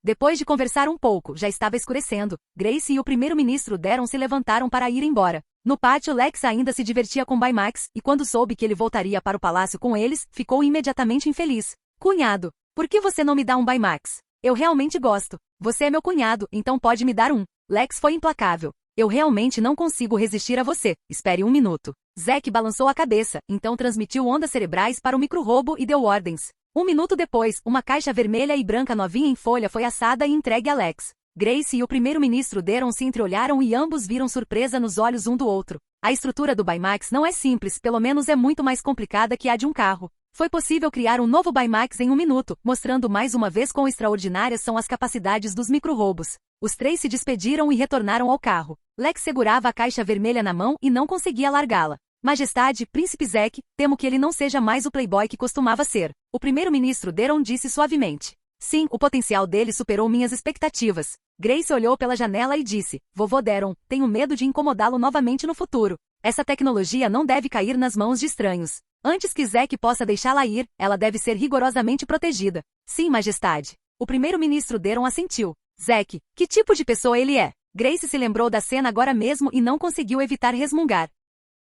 Depois de conversar um pouco, já estava escurecendo. Grace e o primeiro-ministro Daron se levantaram para ir embora. No pátio, Lex ainda se divertia com Baymax, e quando soube que ele voltaria para o palácio com eles, ficou imediatamente infeliz. Cunhado, por que você não me dá um Baymax? Eu realmente gosto. Você é meu cunhado, então pode me dar um. Lex foi implacável. Eu realmente não consigo resistir a você. Espere um minuto. Zack balançou a cabeça, então transmitiu ondas cerebrais para o micro-robo e deu ordens. Um minuto depois, uma caixa vermelha e branca novinha em folha foi assada e entregue a Lex. Grace e o primeiro-ministro Daron se entreolharam e ambos viram surpresa nos olhos um do outro. A estrutura do Baymax não é simples, pelo menos é muito mais complicada que a de um carro. Foi possível criar um novo Baymax em um minuto, mostrando mais uma vez quão extraordinárias são as capacidades dos micro-robos. Os três se despediram e retornaram ao carro. Lex segurava a caixa vermelha na mão e não conseguia largá-la. Majestade, Príncipe Zack, temo que ele não seja mais o playboy que costumava ser. O primeiro-ministro Daron disse suavemente. Sim, o potencial dele superou minhas expectativas. Grace olhou pela janela e disse, Vovô Daron, tenho medo de incomodá-lo novamente no futuro. Essa tecnologia não deve cair nas mãos de estranhos. Antes que Zack possa deixá-la ir, ela deve ser rigorosamente protegida. Sim, Majestade. O primeiro-ministro Daron assentiu. Zack, que tipo de pessoa ele é? Grace se lembrou da cena agora mesmo e não conseguiu evitar resmungar.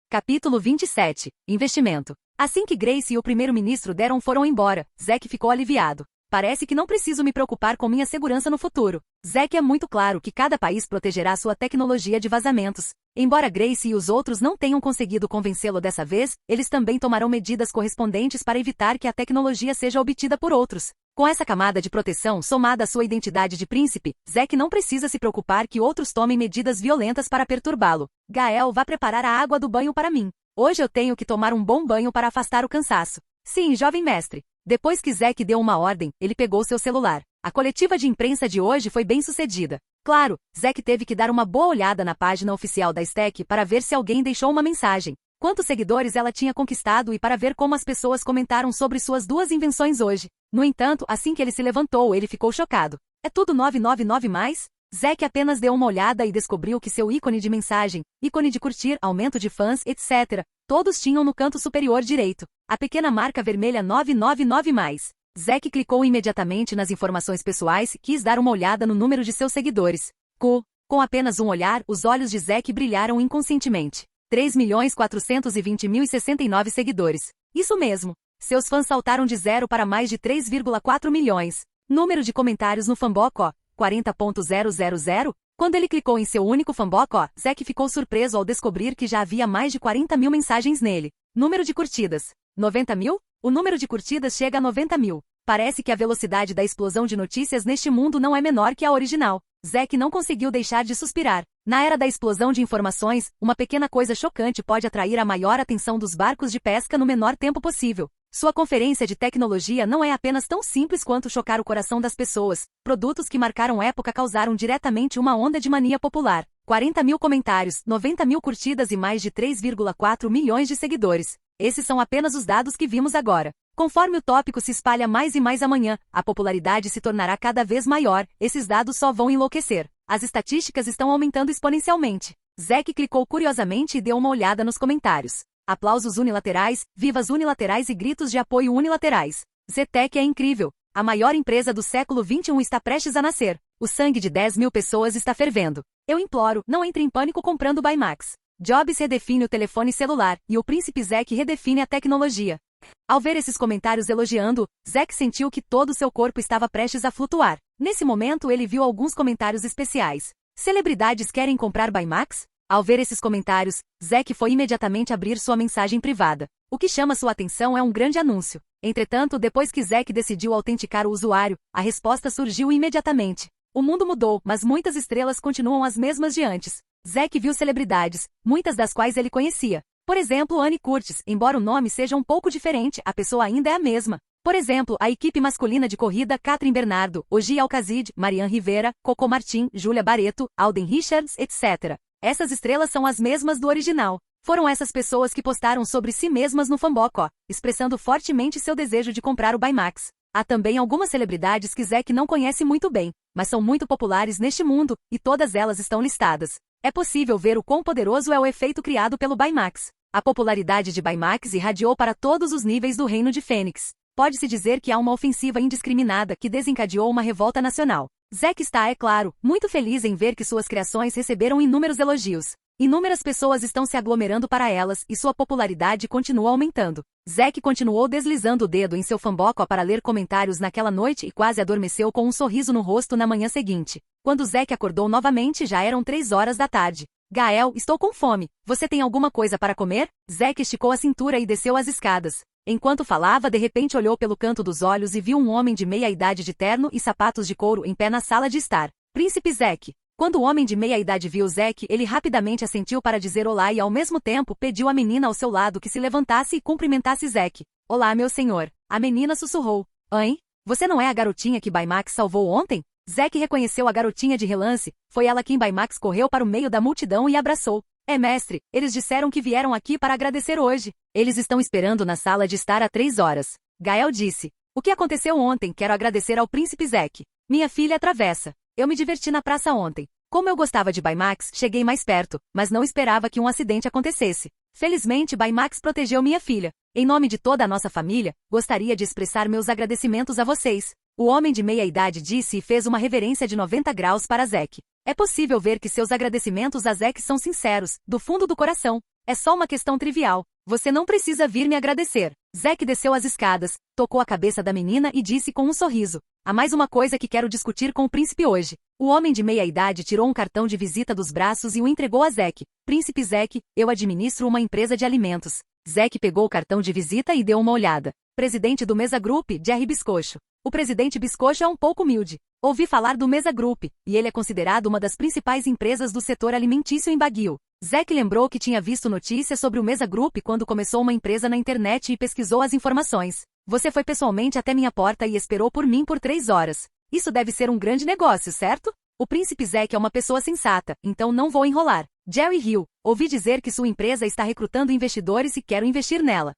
Capítulo 27. Investimento. Assim que Grace e o primeiro-ministro Daron foram embora, Zack ficou aliviado. Parece que não preciso me preocupar com minha segurança no futuro. Zack é muito claro que cada país protegerá sua tecnologia de vazamentos. Embora Grace e os outros não tenham conseguido convencê-lo dessa vez, eles também tomarão medidas correspondentes para evitar que a tecnologia seja obtida por outros. Com essa camada de proteção somada à sua identidade de príncipe, Zack não precisa se preocupar que outros tomem medidas violentas para perturbá-lo. Gael, vá preparar a água do banho para mim. Hoje eu tenho que tomar um bom banho para afastar o cansaço. Sim, jovem mestre. Depois que Zack deu uma ordem, ele pegou seu celular. A coletiva de imprensa de hoje foi bem sucedida. Claro, Zack teve que dar uma boa olhada na página oficial da Stack para ver se alguém deixou uma mensagem, quantos seguidores ela tinha conquistado e para ver como as pessoas comentaram sobre suas duas invenções hoje. No entanto, assim que ele se levantou, ele ficou chocado. É tudo 999 mais? Zack apenas deu uma olhada e descobriu que seu ícone de mensagem, ícone de curtir, aumento de fãs, etc., todos tinham no canto superior direito a pequena marca vermelha 999 mais. Zack clicou imediatamente nas informações pessoais e quis dar uma olhada no número de seus seguidores. Com apenas um olhar, os olhos de Zack brilharam inconscientemente. 3.420.069 seguidores. Isso mesmo. Seus fãs saltaram de 0 para mais de 3,4 milhões. Número de comentários no Fanboco, 40.000. Quando ele clicou em seu único Fanboco, Zack ficou surpreso ao descobrir que já havia mais de 40 mil mensagens nele. Número de curtidas, 90 mil? O número de curtidas chega a 90 mil. Parece que a velocidade da explosão de notícias neste mundo não é menor que a original. Zack não conseguiu deixar de suspirar. Na era da explosão de informações, uma pequena coisa chocante pode atrair a maior atenção dos barcos de pesca no menor tempo possível. Sua conferência de tecnologia não é apenas tão simples quanto chocar o coração das pessoas. Produtos que marcaram época causaram diretamente uma onda de mania popular. 40 mil comentários, 90 mil curtidas e mais de 3,4 milhões de seguidores. Esses são apenas os dados que vimos agora. Conforme o tópico se espalha mais e mais amanhã, a popularidade se tornará cada vez maior, esses dados só vão enlouquecer. As estatísticas estão aumentando exponencialmente. Zack clicou curiosamente e deu uma olhada nos comentários. Aplausos unilaterais, vivas unilaterais e gritos de apoio unilaterais. Zetec é incrível. A maior empresa do século XXI está prestes a nascer. O sangue de 10 mil pessoas está fervendo. Eu imploro, não entre em pânico comprando Baymax. Jobs redefine o telefone celular, e o príncipe Zack redefine a tecnologia. Ao ver esses comentários elogiando-o, Zack sentiu que todo o seu corpo estava prestes a flutuar. Nesse momento ele viu alguns comentários especiais. Celebridades querem comprar Baymax? Ao ver esses comentários, Zack foi imediatamente abrir sua mensagem privada. O que chama sua atenção é um grande anúncio. Entretanto, depois que Zack decidiu autenticar o usuário, a resposta surgiu imediatamente. O mundo mudou, mas muitas estrelas continuam as mesmas de antes. Zack viu celebridades, muitas das quais ele conhecia. Por exemplo, Annie Curtis, embora o nome seja um pouco diferente, a pessoa ainda é a mesma. Por exemplo, a equipe masculina de corrida Catherine Bernardo, Ogi Alcazid, Marianne Rivera, Coco Martin, Julia Barreto, Alden Richards, etc. Essas estrelas são as mesmas do original. Foram essas pessoas que postaram sobre si mesmas no Fanboco, expressando fortemente seu desejo de comprar o Baymax. Há também algumas celebridades que Zack não conhece muito bem, mas são muito populares neste mundo, e todas elas estão listadas. É possível ver o quão poderoso é o efeito criado pelo Baymax. A popularidade de Baymax irradiou para todos os níveis do Reino de Fênix. Pode-se dizer que há uma ofensiva indiscriminada que desencadeou uma revolta nacional. Zack está, é claro, muito feliz em ver que suas criações receberam inúmeros elogios. Inúmeras pessoas estão se aglomerando para elas e sua popularidade continua aumentando. Zack continuou deslizando o dedo em seu Fanboco para ler comentários naquela noite e quase adormeceu com um sorriso no rosto na manhã seguinte. Quando Zack acordou novamente já eram 3 horas da tarde. Gael, estou com fome. Você tem alguma coisa para comer? Zack esticou a cintura e desceu as escadas. Enquanto falava, de repente olhou pelo canto dos olhos e viu um homem de meia-idade de terno e sapatos de couro em pé na sala de estar. Príncipe Zack. Quando o homem de meia-idade viu Zack, ele rapidamente assentiu para dizer olá e ao mesmo tempo pediu à menina ao seu lado que se levantasse e cumprimentasse Zack. Olá, meu senhor. A menina sussurrou. Hein? Você não é a garotinha que Baymax salvou ontem? Zack reconheceu a garotinha de relance, foi ela quem Baymax correu para o meio da multidão e abraçou. É mestre, eles disseram que vieram aqui para agradecer hoje. Eles estão esperando na sala de estar há 3 horas. Gael disse. O que aconteceu ontem? Quero agradecer ao príncipe Zack. Minha filha atravessa. Eu me diverti na praça ontem. Como eu gostava de Baymax, cheguei mais perto, mas não esperava que um acidente acontecesse. Felizmente Baymax protegeu minha filha. Em nome de toda a nossa família, gostaria de expressar meus agradecimentos a vocês. O homem de meia-idade disse e fez uma reverência de 90 graus para Zack. É possível ver que seus agradecimentos a Zack são sinceros, do fundo do coração. É só uma questão trivial. Você não precisa vir me agradecer. Zack desceu as escadas, tocou a cabeça da menina e disse com um sorriso. Há mais uma coisa que quero discutir com o príncipe hoje. O homem de meia-idade tirou um cartão de visita dos braços e o entregou a Zack. Príncipe Zack, eu administro uma empresa de alimentos. Zack pegou o cartão de visita e deu uma olhada. Presidente do Mesa Group, Jerry Biscocho. O presidente Biscocho é um pouco humilde. Ouvi falar do Mesa Group, e ele é considerado uma das principais empresas do setor alimentício em Baguio. Zack lembrou que tinha visto notícias sobre o Mesa Group quando começou uma empresa na internet e pesquisou as informações. Você foi pessoalmente até minha porta e esperou por mim por 3 horas. Isso deve ser um grande negócio, certo? O príncipe Zack é uma pessoa sensata, então não vou enrolar. Jerry Hill, ouvi dizer que sua empresa está recrutando investidores e quero investir nela.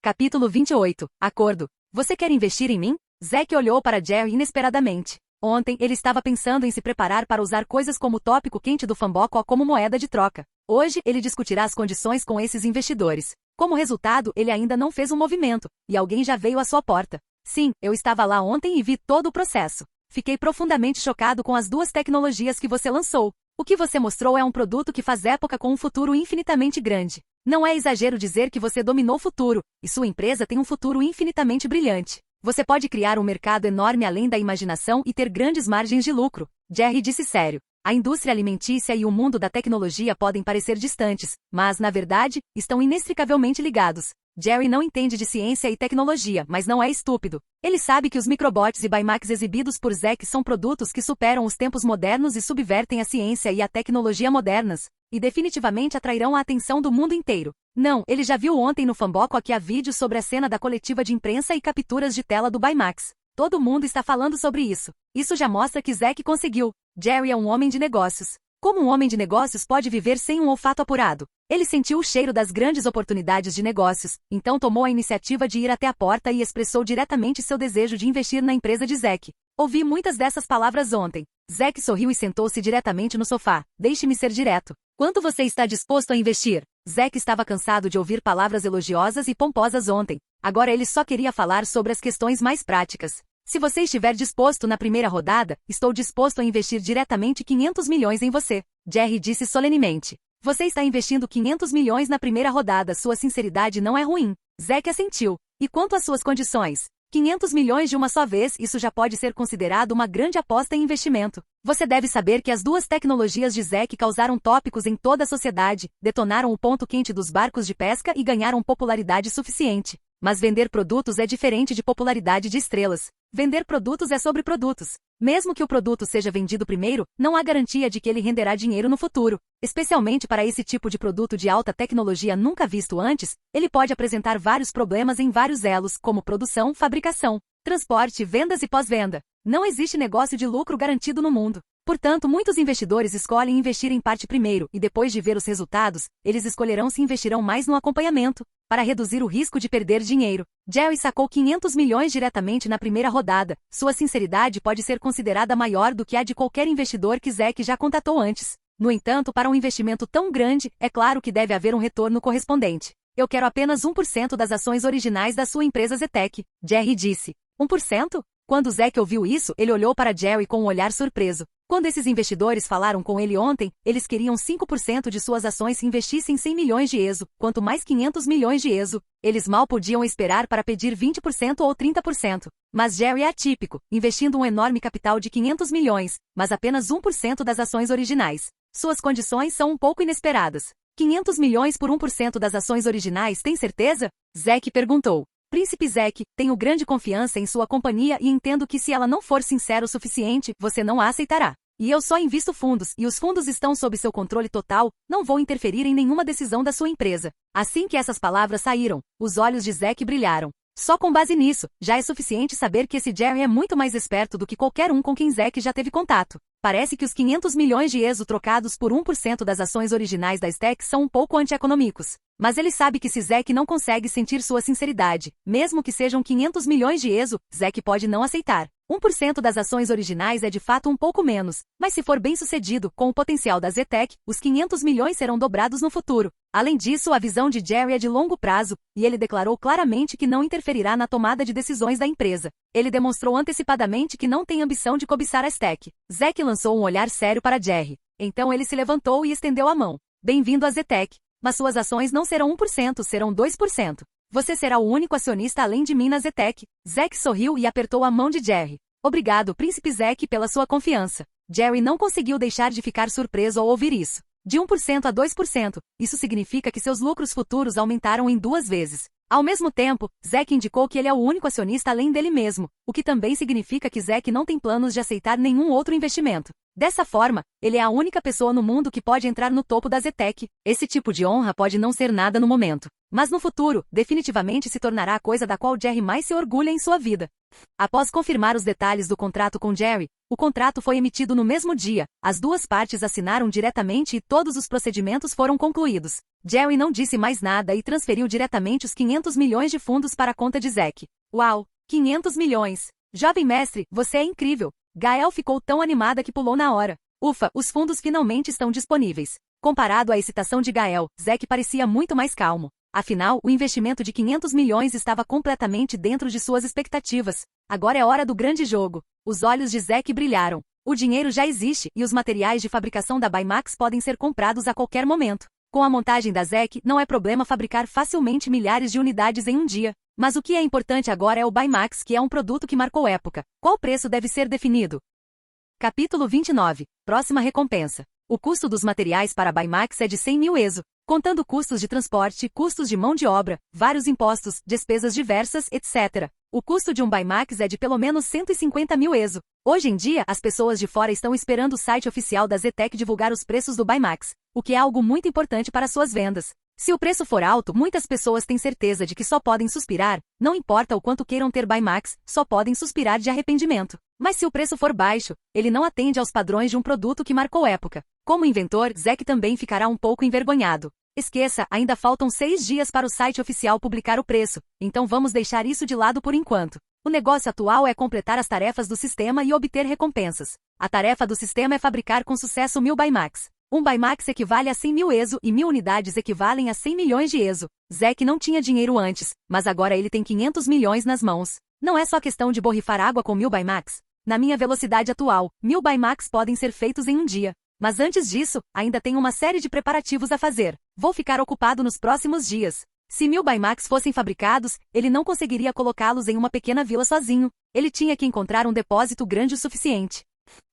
Capítulo 28. Acordo. Você quer investir em mim? Zack olhou para Jerry inesperadamente. Ontem ele estava pensando em se preparar para usar coisas como o tópico quente do Fanboco como moeda de troca. Hoje ele discutirá as condições com esses investidores. Como resultado, ele ainda não fez um movimento, e alguém já veio à sua porta. Sim, eu estava lá ontem e vi todo o processo. Fiquei profundamente chocado com as 2 tecnologias que você lançou. O que você mostrou é um produto que faz época com um futuro infinitamente grande. Não é exagero dizer que você dominou o futuro, e sua empresa tem um futuro infinitamente brilhante. Você pode criar um mercado enorme além da imaginação e ter grandes margens de lucro. Jerry disse sério. A indústria alimentícia e o mundo da tecnologia podem parecer distantes, mas, na verdade, estão inextricavelmente ligados. Jerry não entende de ciência e tecnologia, mas não é estúpido. Ele sabe que os microbots e Baymax exibidos por Zack são produtos que superam os tempos modernos e subvertem a ciência e a tecnologia modernas, e definitivamente atrairão a atenção do mundo inteiro. Não, ele já viu ontem no Fanboco que há vídeos sobre a cena da coletiva de imprensa e capturas de tela do Baymax. Todo mundo está falando sobre isso. Isso já mostra que Zack conseguiu. Jerry é um homem de negócios. Como um homem de negócios pode viver sem um olfato apurado? Ele sentiu o cheiro das grandes oportunidades de negócios, então tomou a iniciativa de ir até a porta e expressou diretamente seu desejo de investir na empresa de Zack. Ouvi muitas dessas palavras ontem. Zack sorriu e sentou-se diretamente no sofá. Deixe-me ser direto. Quanto você está disposto a investir? Zack estava cansado de ouvir palavras elogiosas e pomposas ontem. Agora ele só queria falar sobre as questões mais práticas. Se você estiver disposto na primeira rodada, estou disposto a investir diretamente 500 milhões em você. Jerry disse solenemente. Você está investindo 500 milhões na primeira rodada, sua sinceridade não é ruim. Zack assentiu. E quanto às suas condições? 500 milhões de uma só vez, isso já pode ser considerado uma grande aposta em investimento. Você deve saber que as 2 tecnologias de Zack causaram tópicos em toda a sociedade, detonaram o ponto quente dos barcos de pesca e ganharam popularidade suficiente. Mas vender produtos é diferente de popularidade de estrelas. Vender produtos é sobre produtos. Mesmo que o produto seja vendido primeiro, não há garantia de que ele renderá dinheiro no futuro. Especialmente para esse tipo de produto de alta tecnologia nunca visto antes, ele pode apresentar vários problemas em vários elos, como produção, fabricação, transporte, vendas e pós-venda. Não existe negócio de lucro garantido no mundo. Portanto, muitos investidores escolhem investir em parte primeiro e depois de ver os resultados, eles escolherão se investirão mais no acompanhamento, para reduzir o risco de perder dinheiro. Jerry sacou 500 milhões diretamente na primeira rodada. Sua sinceridade pode ser considerada maior do que a de qualquer investidor que Zack já contatou antes. No entanto, para um investimento tão grande, é claro que deve haver um retorno correspondente. Eu quero apenas 1% das ações originais da sua empresa Zetec, Jerry disse. 1%? Quando Zack ouviu isso, ele olhou para Jerry com um olhar surpreso. Quando esses investidores falaram com ele ontem, eles queriam 5% de suas ações se investissem 100 milhões de ESO, quanto mais 500 milhões de ESO. Eles mal podiam esperar para pedir 20% ou 30%. Mas Jerry é atípico, investindo um enorme capital de 500 milhões, mas apenas 1% das ações originais. Suas condições são um pouco inesperadas. 500 milhões por 1% das ações originais, tem certeza? Zack perguntou. Príncipe Zack, tenho grande confiança em sua companhia e entendo que se ela não for sincera o suficiente, você não a aceitará. E eu só invisto fundos, e os fundos estão sob seu controle total, não vou interferir em nenhuma decisão da sua empresa. Assim que essas palavras saíram, os olhos de Zack brilharam. Só com base nisso, já é suficiente saber que esse Jerry é muito mais esperto do que qualquer um com quem Zack já teve contato. Parece que os 500 milhões de ESO trocados por 1% das ações originais da Stack são um pouco antieconômicos. Mas ele sabe que se Zack não consegue sentir sua sinceridade, mesmo que sejam 500 milhões de ESO, Zack pode não aceitar. 1% das ações originais é de fato um pouco menos, mas se for bem sucedido, com o potencial da Zetec, os 500 milhões serão dobrados no futuro. Além disso, a visão de Jerry é de longo prazo, e ele declarou claramente que não interferirá na tomada de decisões da empresa. Ele demonstrou antecipadamente que não tem ambição de cobiçar a Stack. Zack lançou um olhar sério para Jerry. Então ele se levantou e estendeu a mão. Bem-vindo à Zetec. Mas suas ações não serão 1%, serão 2%. Você será o único acionista além de mim na Zetec. Zack sorriu e apertou a mão de Jerry. Obrigado, Príncipe Zack, pela sua confiança. Jerry não conseguiu deixar de ficar surpreso ao ouvir isso. De 1% a 2%, isso significa que seus lucros futuros aumentaram em 2 vezes. Ao mesmo tempo, Zack indicou que ele é o único acionista além dele mesmo, o que também significa que Zack não tem planos de aceitar nenhum outro investimento. Dessa forma, ele é a única pessoa no mundo que pode entrar no topo da Zetec. Esse tipo de honra pode não ser nada no momento, mas no futuro, definitivamente se tornará a coisa da qual Jerry mais se orgulha em sua vida. Após confirmar os detalhes do contrato com Jerry, o contrato foi emitido no mesmo dia, as duas partes assinaram diretamente e todos os procedimentos foram concluídos. Jerry não disse mais nada e transferiu diretamente os 500 milhões de fundos para a conta de Zack. Uau! 500 milhões! Jovem mestre, você é incrível! Gael ficou tão animada que pulou na hora. Ufa, os fundos finalmente estão disponíveis. Comparado à excitação de Gael, Zack parecia muito mais calmo. Afinal, o investimento de 500 milhões estava completamente dentro de suas expectativas. Agora é hora do grande jogo. Os olhos de Zack brilharam. O dinheiro já existe e os materiais de fabricação da Baymax podem ser comprados a qualquer momento. Com a montagem da Zack, não é problema fabricar facilmente milhares de unidades em um dia. Mas o que é importante agora é o Baymax, que é um produto que marcou época. Qual preço deve ser definido? Capítulo 29. Próxima recompensa. O custo dos materiais para a Baymax é de 100 mil ESO, contando custos de transporte, custos de mão de obra, vários impostos, despesas diversas, etc. O custo de um Baymax é de pelo menos 150 mil ESO. Hoje em dia, as pessoas de fora estão esperando o site oficial da Zetec divulgar os preços do Baymax, o que é algo muito importante para suas vendas. Se o preço for alto, muitas pessoas têm certeza de que só podem suspirar, não importa o quanto queiram ter Baymax, só podem suspirar de arrependimento. Mas se o preço for baixo, ele não atende aos padrões de um produto que marcou época. Como inventor, Zack também ficará um pouco envergonhado. Esqueça, ainda faltam 6 dias para o site oficial publicar o preço, então vamos deixar isso de lado por enquanto. O negócio atual é completar as tarefas do sistema e obter recompensas. A tarefa do sistema é fabricar com sucesso 1000 Baymax. Um Baymax equivale a 100 mil ESO e 1000 unidades equivalem a 100 milhões de ESO. Zack não tinha dinheiro antes, mas agora ele tem 500 milhões nas mãos. Não é só questão de borrifar água com 1000 Baymax. Na minha velocidade atual, 1000 Baymax podem ser feitos em um dia. Mas antes disso, ainda tenho uma série de preparativos a fazer. Vou ficar ocupado nos próximos dias. Se 1000 Baymax fossem fabricados, ele não conseguiria colocá-los em uma pequena vila sozinho. Ele tinha que encontrar um depósito grande o suficiente.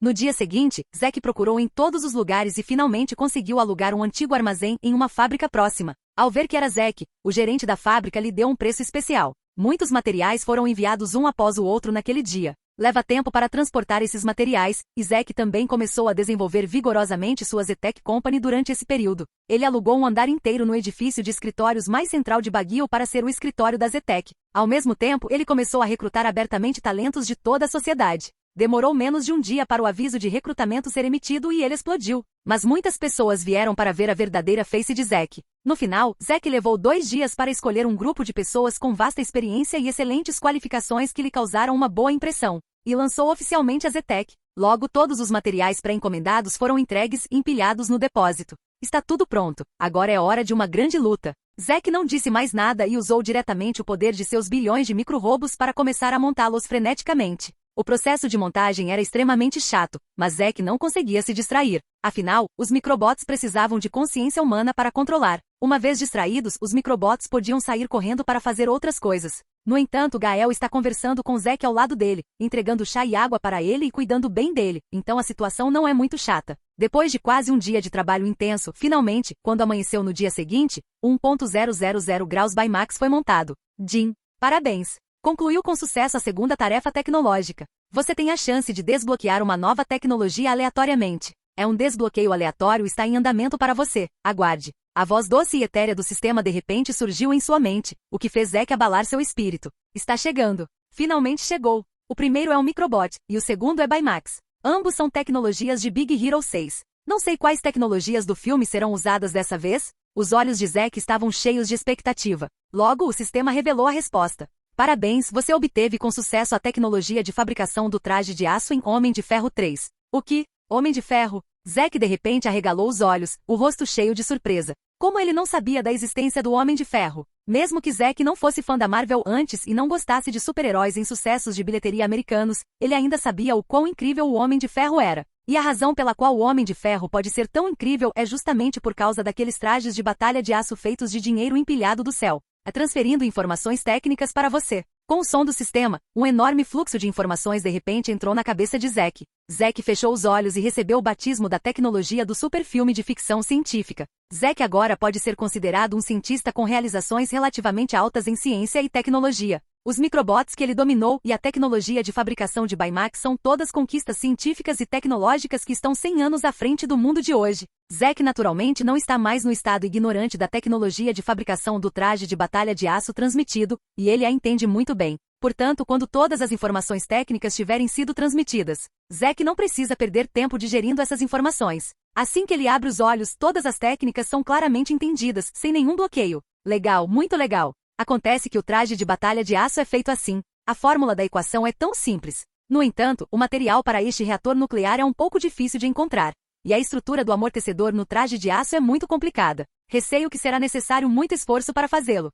No dia seguinte, Zack procurou em todos os lugares e finalmente conseguiu alugar um antigo armazém em uma fábrica próxima. Ao ver que era Zack, o gerente da fábrica lhe deu um preço especial. Muitos materiais foram enviados um após o outro naquele dia. Leva tempo para transportar esses materiais, e Zack também começou a desenvolver vigorosamente sua Zetec Company durante esse período. Ele alugou um andar inteiro no edifício de escritórios mais central de Baguio para ser o escritório da Zetec. Ao mesmo tempo, ele começou a recrutar abertamente talentos de toda a sociedade. Demorou menos de um dia para o aviso de recrutamento ser emitido e ele explodiu. Mas muitas pessoas vieram para ver a verdadeira face de Zack. No final, Zack levou 2 dias para escolher um grupo de pessoas com vasta experiência e excelentes qualificações que lhe causaram uma boa impressão. E lançou oficialmente a Zetec. Logo todos os materiais pré-encomendados foram entregues e empilhados no depósito. Está tudo pronto, agora é hora de uma grande luta. Zack não disse mais nada e usou diretamente o poder de seus bilhões de micro-robos para começar a montá-los freneticamente. O processo de montagem era extremamente chato, mas Zack não conseguia se distrair. Afinal, os microbots precisavam de consciência humana para controlar. Uma vez distraídos, os microbots podiam sair correndo para fazer outras coisas. No entanto, Gael está conversando com Zack ao lado dele, entregando chá e água para ele e cuidando bem dele, então a situação não é muito chata. Depois de quase um dia de trabalho intenso, finalmente, quando amanheceu no dia seguinte, 1.000 graus Baymax foi montado. Jim, parabéns! Concluiu com sucesso a segunda tarefa tecnológica. Você tem a chance de desbloquear uma nova tecnologia aleatoriamente. É um desbloqueio aleatório está em andamento para você. Aguarde. A voz doce e etérea do sistema de repente surgiu em sua mente, o que fez Zack abalar seu espírito. Está chegando. Finalmente chegou. O primeiro é um microbot, e o segundo é Baymax. Ambos são tecnologias de Big Hero 6. Não sei quais tecnologias do filme serão usadas dessa vez. Os olhos de Zack estavam cheios de expectativa. Logo, o sistema revelou a resposta. Parabéns, você obteve com sucesso a tecnologia de fabricação do traje de aço em Homem de Ferro 3. O que? Homem de Ferro? Zack de repente arregalou os olhos, o rosto cheio de surpresa. Como ele não sabia da existência do Homem de Ferro? Mesmo que Zack não fosse fã da Marvel antes e não gostasse de super-heróis em sucessos de bilheteria americanos, ele ainda sabia o quão incrível o Homem de Ferro era. E a razão pela qual o Homem de Ferro pode ser tão incrível é justamente por causa daqueles trajes de batalha de aço feitos de dinheiro empilhado do céu. Transferindo informações técnicas para você. Com o som do sistema, um enorme fluxo de informações de repente entrou na cabeça de Zack. Zack fechou os olhos e recebeu o batismo da tecnologia do superfilme de ficção científica. Zack agora pode ser considerado um cientista com realizações relativamente altas em ciência e tecnologia. Os microbots que ele dominou e a tecnologia de fabricação de Baymax são todas conquistas científicas e tecnológicas que estão 100 anos à frente do mundo de hoje. Zack naturalmente não está mais no estado ignorante da tecnologia de fabricação do traje de batalha de aço transmitido, e ele a entende muito bem. Portanto, quando todas as informações técnicas tiverem sido transmitidas, Zack não precisa perder tempo digerindo essas informações. Assim que ele abre os olhos, todas as técnicas são claramente entendidas, sem nenhum bloqueio. Legal, muito legal. Acontece que o traje de batalha de aço é feito assim. A fórmula da equação é tão simples. No entanto, o material para este reator nuclear é um pouco difícil de encontrar. E a estrutura do amortecedor no traje de aço é muito complicada. Receio que será necessário muito esforço para fazê-lo.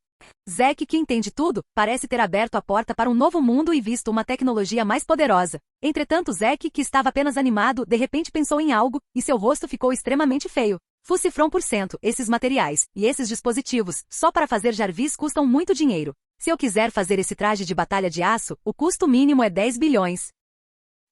Zack, que entende tudo, parece ter aberto a porta para um novo mundo e visto uma tecnologia mais poderosa. Entretanto, Zack, que estava apenas animado, de repente pensou em algo, e seu rosto ficou extremamente feio. Fucifron por cento, esses materiais, e esses dispositivos, só para fazer Jarvis custam muito dinheiro. Se eu quiser fazer esse traje de batalha de aço, o custo mínimo é 10 bilhões.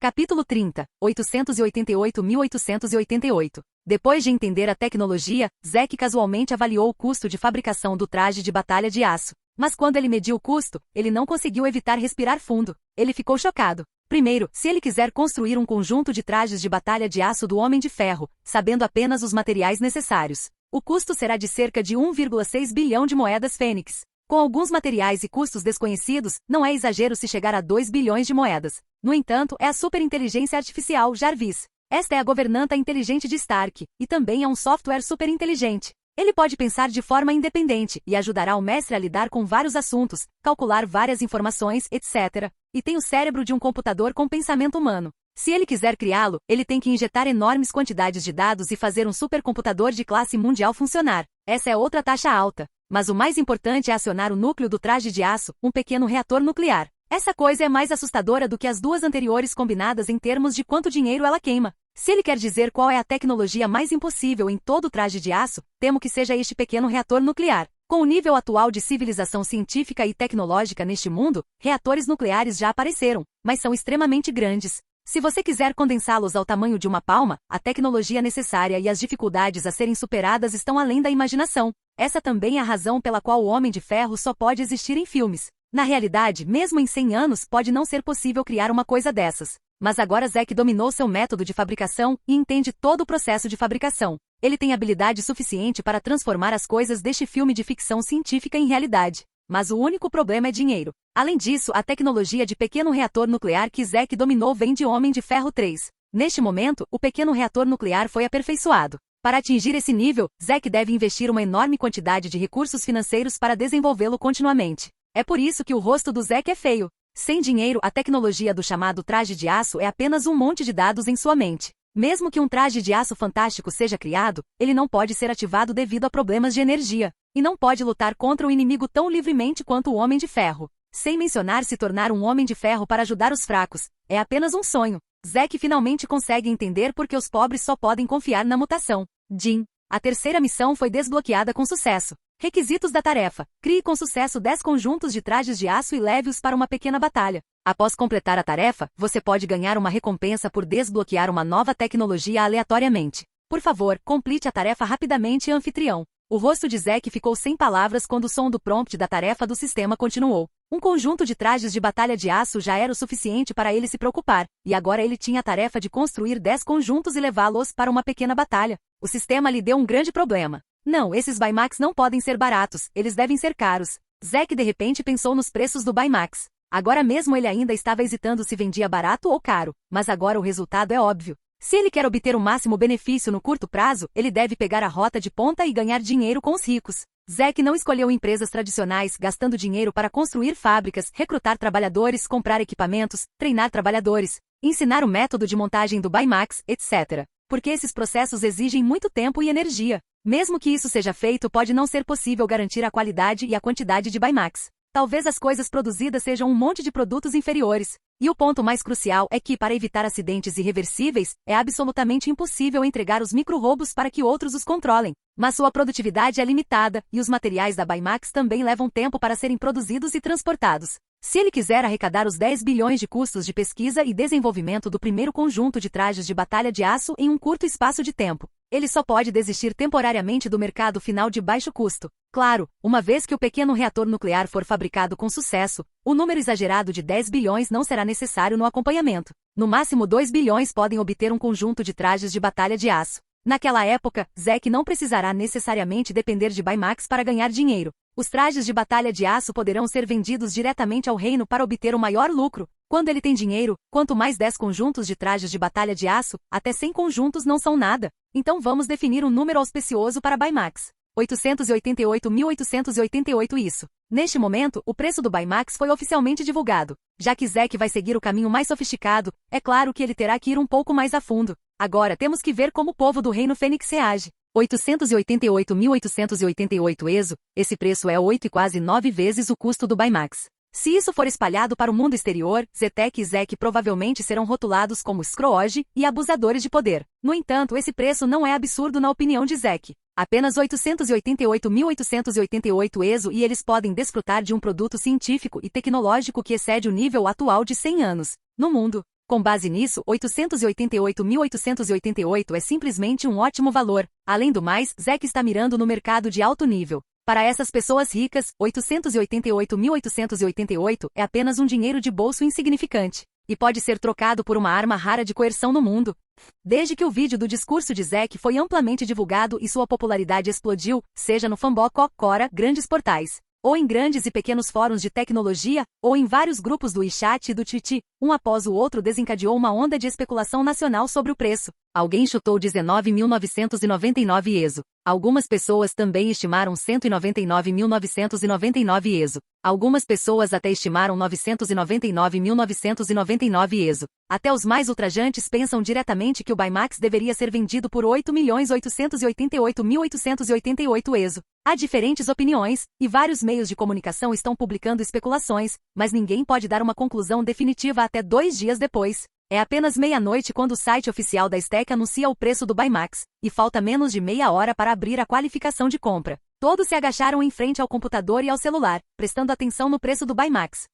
Capítulo 30, 888.888. Depois de entender a tecnologia, Zack casualmente avaliou o custo de fabricação do traje de batalha de aço. Mas quando ele mediu o custo, ele não conseguiu evitar respirar fundo. Ele ficou chocado. Primeiro, se ele quiser construir um conjunto de trajes de batalha de aço do Homem de Ferro, sabendo apenas os materiais necessários, o custo será de cerca de 1,6 bilhão de moedas fênix. Com alguns materiais e custos desconhecidos, não é exagero se chegar a 2 bilhões de moedas. No entanto, é a superinteligência artificial Jarvis. Esta é a governanta inteligente de Stark, e também é um software superinteligente. Ele pode pensar de forma independente e ajudará o mestre a lidar com vários assuntos, calcular várias informações, etc. E tem o cérebro de um computador com pensamento humano. Se ele quiser criá-lo, ele tem que injetar enormes quantidades de dados e fazer um supercomputador de classe mundial funcionar. Essa é outra taxa alta. Mas o mais importante é acionar o núcleo do traje de aço, um pequeno reator nuclear. Essa coisa é mais assustadora do que as duas anteriores combinadas em termos de quanto dinheiro ela queima. Se ele quer dizer qual é a tecnologia mais impossível em todo o traje de aço, temo que seja este pequeno reator nuclear. Com o nível atual de civilização científica e tecnológica neste mundo, reatores nucleares já apareceram, mas são extremamente grandes. Se você quiser condensá-los ao tamanho de uma palma, a tecnologia necessária e as dificuldades a serem superadas estão além da imaginação. Essa também é a razão pela qual o Homem de Ferro só pode existir em filmes. Na realidade, mesmo em 100 anos pode não ser possível criar uma coisa dessas. Mas agora Zack dominou seu método de fabricação e entende todo o processo de fabricação. Ele tem habilidade suficiente para transformar as coisas deste filme de ficção científica em realidade. Mas o único problema é dinheiro. Além disso, a tecnologia de pequeno reator nuclear que Zack dominou vem de Homem de Ferro 3. Neste momento, o pequeno reator nuclear foi aperfeiçoado. Para atingir esse nível, Zack deve investir uma enorme quantidade de recursos financeiros para desenvolvê-lo continuamente. É por isso que o rosto do Zack é feio. Sem dinheiro, a tecnologia do chamado traje de aço é apenas um monte de dados em sua mente. Mesmo que um traje de aço fantástico seja criado, ele não pode ser ativado devido a problemas de energia. E não pode lutar contra o inimigo tão livremente quanto o Homem de Ferro. Sem mencionar se tornar um Homem de Ferro para ajudar os fracos. É apenas um sonho. Zack finalmente consegue entender por que os pobres só podem confiar na mutação. Jin. A terceira missão foi desbloqueada com sucesso. Requisitos da tarefa. Crie com sucesso 10 conjuntos de trajes de aço e leve-os para uma pequena batalha. Após completar a tarefa, você pode ganhar uma recompensa por desbloquear uma nova tecnologia aleatoriamente. Por favor, complete a tarefa rapidamente, anfitrião. O rosto de Zack ficou sem palavras quando o som do prompt da tarefa do sistema continuou. Um conjunto de trajes de batalha de aço já era o suficiente para ele se preocupar, e agora ele tinha a tarefa de construir 10 conjuntos e levá-los para uma pequena batalha. O sistema lhe deu um grande problema. Não, esses Baymax não podem ser baratos, eles devem ser caros. Zack de repente pensou nos preços do Baymax. Agora mesmo ele ainda estava hesitando se vendia barato ou caro, mas agora o resultado é óbvio. Se ele quer obter o máximo benefício no curto prazo, ele deve pegar a rota de ponta e ganhar dinheiro com os ricos. Zack não escolheu empresas tradicionais, gastando dinheiro para construir fábricas, recrutar trabalhadores, comprar equipamentos, treinar trabalhadores, ensinar o método de montagem do Baymax, etc. Porque esses processos exigem muito tempo e energia. Mesmo que isso seja feito, pode não ser possível garantir a qualidade e a quantidade de Baymax. Talvez as coisas produzidas sejam um monte de produtos inferiores. E o ponto mais crucial é que, para evitar acidentes irreversíveis, é absolutamente impossível entregar os micro-robos para que outros os controlem. Mas sua produtividade é limitada, e os materiais da Baymax também levam tempo para serem produzidos e transportados. Se ele quiser arrecadar os 10 bilhões de custos de pesquisa e desenvolvimento do primeiro conjunto de trajes de batalha de aço em um curto espaço de tempo, ele só pode desistir temporariamente do mercado final de baixo custo. Claro, uma vez que o pequeno reator nuclear for fabricado com sucesso, o número exagerado de 10 bilhões não será necessário no acompanhamento. No máximo 2 bilhões podem obter um conjunto de trajes de batalha de aço. Naquela época, Zack não precisará necessariamente depender de Baymax para ganhar dinheiro. Os trajes de batalha de aço poderão ser vendidos diretamente ao reino para obter o maior lucro. Quando ele tem dinheiro, quanto mais 10 conjuntos de trajes de batalha de aço, até 100 conjuntos não são nada. Então vamos definir um número auspicioso para Baymax. 888.888 isso. Neste momento, o preço do Baymax foi oficialmente divulgado. Já que Zack vai seguir o caminho mais sofisticado, é claro que ele terá que ir um pouco mais a fundo. Agora temos que ver como o povo do Reino Fênix reage. 888.888 ESO, esse preço é 8 e quase 9 vezes o custo do Baymax. Se isso for espalhado para o mundo exterior, Zetek e Zack provavelmente serão rotulados como escroage e abusadores de poder. No entanto, esse preço não é absurdo na opinião de Zack. Apenas 888.888 ESO e eles podem desfrutar de um produto científico e tecnológico que excede o nível atual de 100 anos. No mundo, com base nisso, 888.888 é simplesmente um ótimo valor. Além do mais, Zack está mirando no mercado de alto nível. Para essas pessoas ricas, 888.888 é apenas um dinheiro de bolso insignificante. E pode ser trocado por uma arma rara de coerção no mundo. Desde que o vídeo do discurso de Zack foi amplamente divulgado e sua popularidade explodiu, seja no Fanboco, Quora, grandes portais, ou em grandes e pequenos fóruns de tecnologia, ou em vários grupos do WeChat e do Twitter, um após o outro desencadeou uma onda de especulação nacional sobre o preço. Alguém chutou 19.999 ESO. Algumas pessoas também estimaram 199.999 ESO. Algumas pessoas até estimaram 999.999 ESO. Até os mais ultrajantes pensam diretamente que o Baymax deveria ser vendido por 8.888.888 ESO. Há diferentes opiniões, e vários meios de comunicação estão publicando especulações, mas ninguém pode dar uma conclusão definitiva até 2 dias depois. É apenas meia-noite quando o site oficial da Stack anuncia o preço do Baymax, e falta menos de meia hora para abrir a qualificação de compra. Todos se agacharam em frente ao computador e ao celular, prestando atenção no preço do Baymax.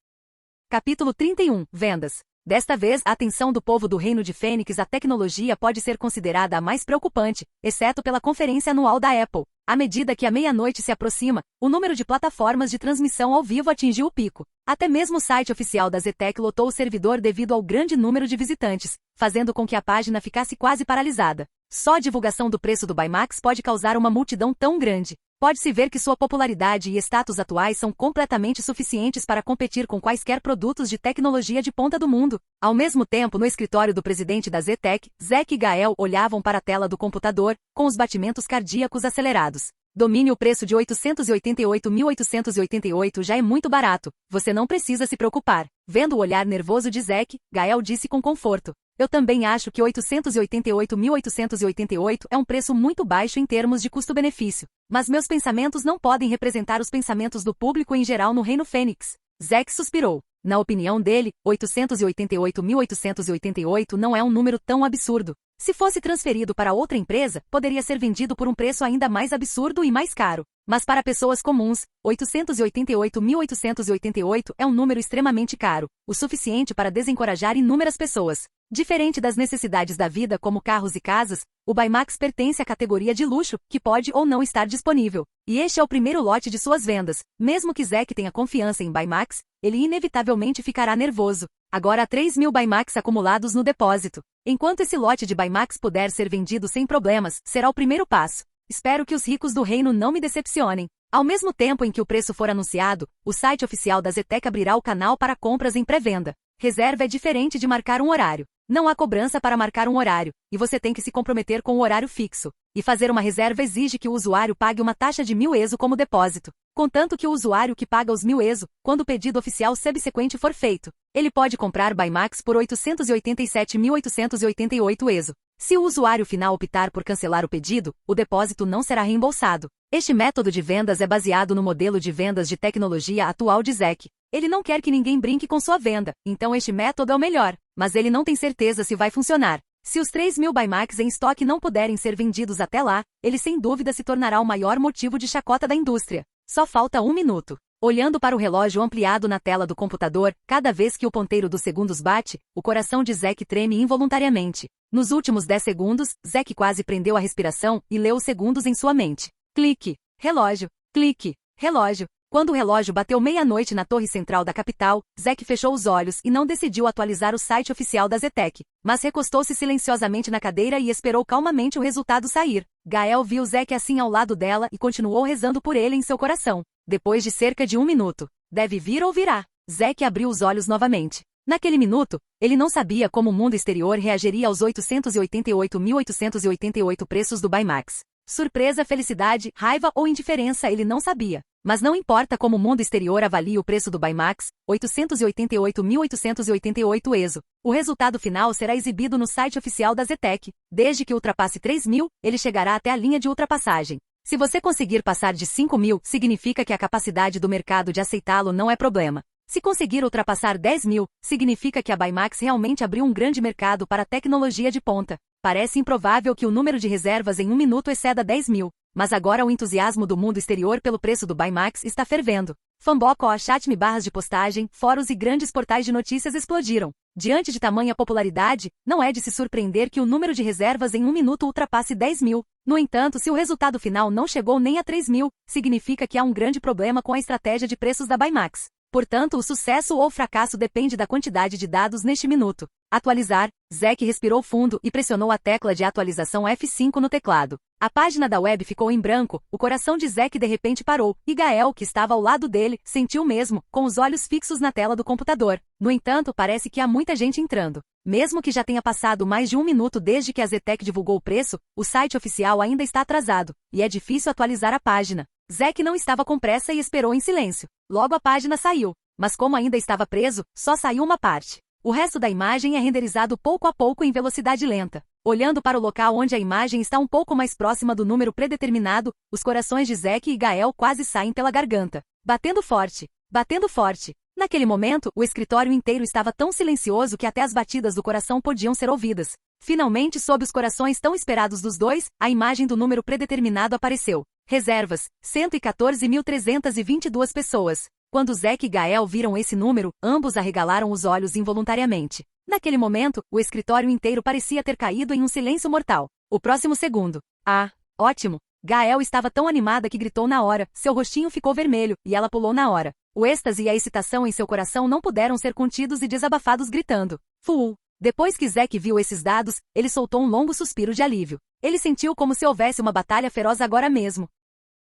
Capítulo 31. Vendas. Desta vez, a atenção do povo do Reino de Fênix à tecnologia pode ser considerada a mais preocupante, exceto pela conferência anual da Apple. À medida que a meia-noite se aproxima, o número de plataformas de transmissão ao vivo atingiu o pico. Até mesmo o site oficial da Zetec lotou o servidor devido ao grande número de visitantes, fazendo com que a página ficasse quase paralisada. Só a divulgação do preço do Baymax pode causar uma multidão tão grande. Pode-se ver que sua popularidade e status atuais são completamente suficientes para competir com quaisquer produtos de tecnologia de ponta do mundo. Ao mesmo tempo, no escritório do presidente da ZTEC, Zack e Gael olhavam para a tela do computador, com os batimentos cardíacos acelerados. Domine o preço de 888.888 já é muito barato, você não precisa se preocupar. Vendo o olhar nervoso de Zack, Gael disse com conforto. Eu também acho que 888.888 é um preço muito baixo em termos de custo-benefício. Mas meus pensamentos não podem representar os pensamentos do público em geral no Reino Fênix. Zack suspirou. Na opinião dele, 888.888 não é um número tão absurdo. Se fosse transferido para outra empresa, poderia ser vendido por um preço ainda mais absurdo e mais caro. Mas para pessoas comuns, 888.888 é um número extremamente caro, o suficiente para desencorajar inúmeras pessoas. Diferente das necessidades da vida como carros e casas, o Baymax pertence à categoria de luxo, que pode ou não estar disponível. E este é o primeiro lote de suas vendas. Mesmo que Zack tenha confiança em Baymax, ele inevitavelmente ficará nervoso. Agora há 3.000 Baymax acumulados no depósito. Enquanto esse lote de Baymax puder ser vendido sem problemas, será o primeiro passo. Espero que os ricos do reino não me decepcionem. Ao mesmo tempo em que o preço for anunciado, o site oficial da ZTEC abrirá o canal para compras em pré-venda. Reserva é diferente de marcar um horário. Não há cobrança para marcar um horário, e você tem que se comprometer com o horário fixo. E fazer uma reserva exige que o usuário pague uma taxa de 1.000 ESO como depósito. Contanto que o usuário que paga os 1.000 ESO, quando o pedido oficial subsequente for feito, ele pode comprar Baymax por 887.888 ESO. Se o usuário final optar por cancelar o pedido, o depósito não será reembolsado. Este método de vendas é baseado no modelo de vendas de tecnologia atual de Zack. Ele não quer que ninguém brinque com sua venda, então este método é o melhor, mas ele não tem certeza se vai funcionar. Se os 3.000 Baymax em estoque não puderem ser vendidos até lá, ele sem dúvida se tornará o maior motivo de chacota da indústria. Só falta 1 minuto. Olhando para o relógio ampliado na tela do computador, cada vez que o ponteiro dos segundos bate, o coração de Zack treme involuntariamente. Nos últimos 10 segundos, Zack quase prendeu a respiração e leu os segundos em sua mente. Clique. Relógio. Clique. Relógio. Quando o relógio bateu meia-noite na torre central da capital, Zack fechou os olhos e não decidiu atualizar o site oficial da ZTEC, mas recostou-se silenciosamente na cadeira e esperou calmamente o resultado sair. Gael viu Zack assim ao lado dela e continuou rezando por ele em seu coração. Depois de cerca de 1 minuto, deve vir ou virá. Zack abriu os olhos novamente. Naquele minuto, ele não sabia como o mundo exterior reagiria aos 888.888 preços do Baymax. Surpresa, felicidade, raiva ou indiferença ele não sabia. Mas não importa como o mundo exterior avalie o preço do Baymax, 888.888 ESO. O resultado final será exibido no site oficial da ZTEC. Desde que ultrapasse 3.000, ele chegará até a linha de ultrapassagem. Se você conseguir passar de 5.000, significa que a capacidade do mercado de aceitá-lo não é problema. Se conseguir ultrapassar 10.000, significa que a Baymax realmente abriu um grande mercado para tecnologia de ponta. Parece improvável que o número de reservas em 1 minuto exceda 10.000, mas agora o entusiasmo do mundo exterior pelo preço do Baymax está fervendo. Fanboco, chatme, barras de postagem, fóruns e grandes portais de notícias explodiram. Diante de tamanha popularidade, não é de se surpreender que o número de reservas em 1 minuto ultrapasse 10.000. No entanto, se o resultado final não chegou nem a 3.000, significa que há um grande problema com a estratégia de preços da Baymax. Portanto, o sucesso ou fracasso depende da quantidade de dados neste minuto. Atualizar. Zack respirou fundo e pressionou a tecla de atualização F5 no teclado. A página da web ficou em branco, o coração de Zack de repente parou, e Gael, que estava ao lado dele, sentiu o mesmo, com os olhos fixos na tela do computador. No entanto, parece que há muita gente entrando. Mesmo que já tenha passado mais de 1 minuto desde que a ZTEC divulgou o preço, o site oficial ainda está atrasado, e é difícil atualizar a página. Zack não estava com pressa e esperou em silêncio. Logo a página saiu, mas como ainda estava preso, só saiu uma parte. O resto da imagem é renderizado pouco a pouco em velocidade lenta. Olhando para o local onde a imagem está um pouco mais próxima do número predeterminado, os corações de Zack e Gael quase saem pela garganta. Batendo forte. Batendo forte. Naquele momento, o escritório inteiro estava tão silencioso que até as batidas do coração podiam ser ouvidas. Finalmente, sob os corações tão esperados dos dois, a imagem do número predeterminado apareceu. Reservas, 114.322 pessoas. Quando Zack e Gael viram esse número, ambos arregalaram os olhos involuntariamente. Naquele momento, o escritório inteiro parecia ter caído em um silêncio mortal. O próximo segundo. Ah, ótimo! Gael estava tão animada que gritou na hora, seu rostinho ficou vermelho, e ela pulou na hora. O êxtase e a excitação em seu coração não puderam ser contidos e desabafados gritando. Full! Depois que Zack viu esses dados, ele soltou um longo suspiro de alívio. Ele sentiu como se houvesse uma batalha feroz agora mesmo.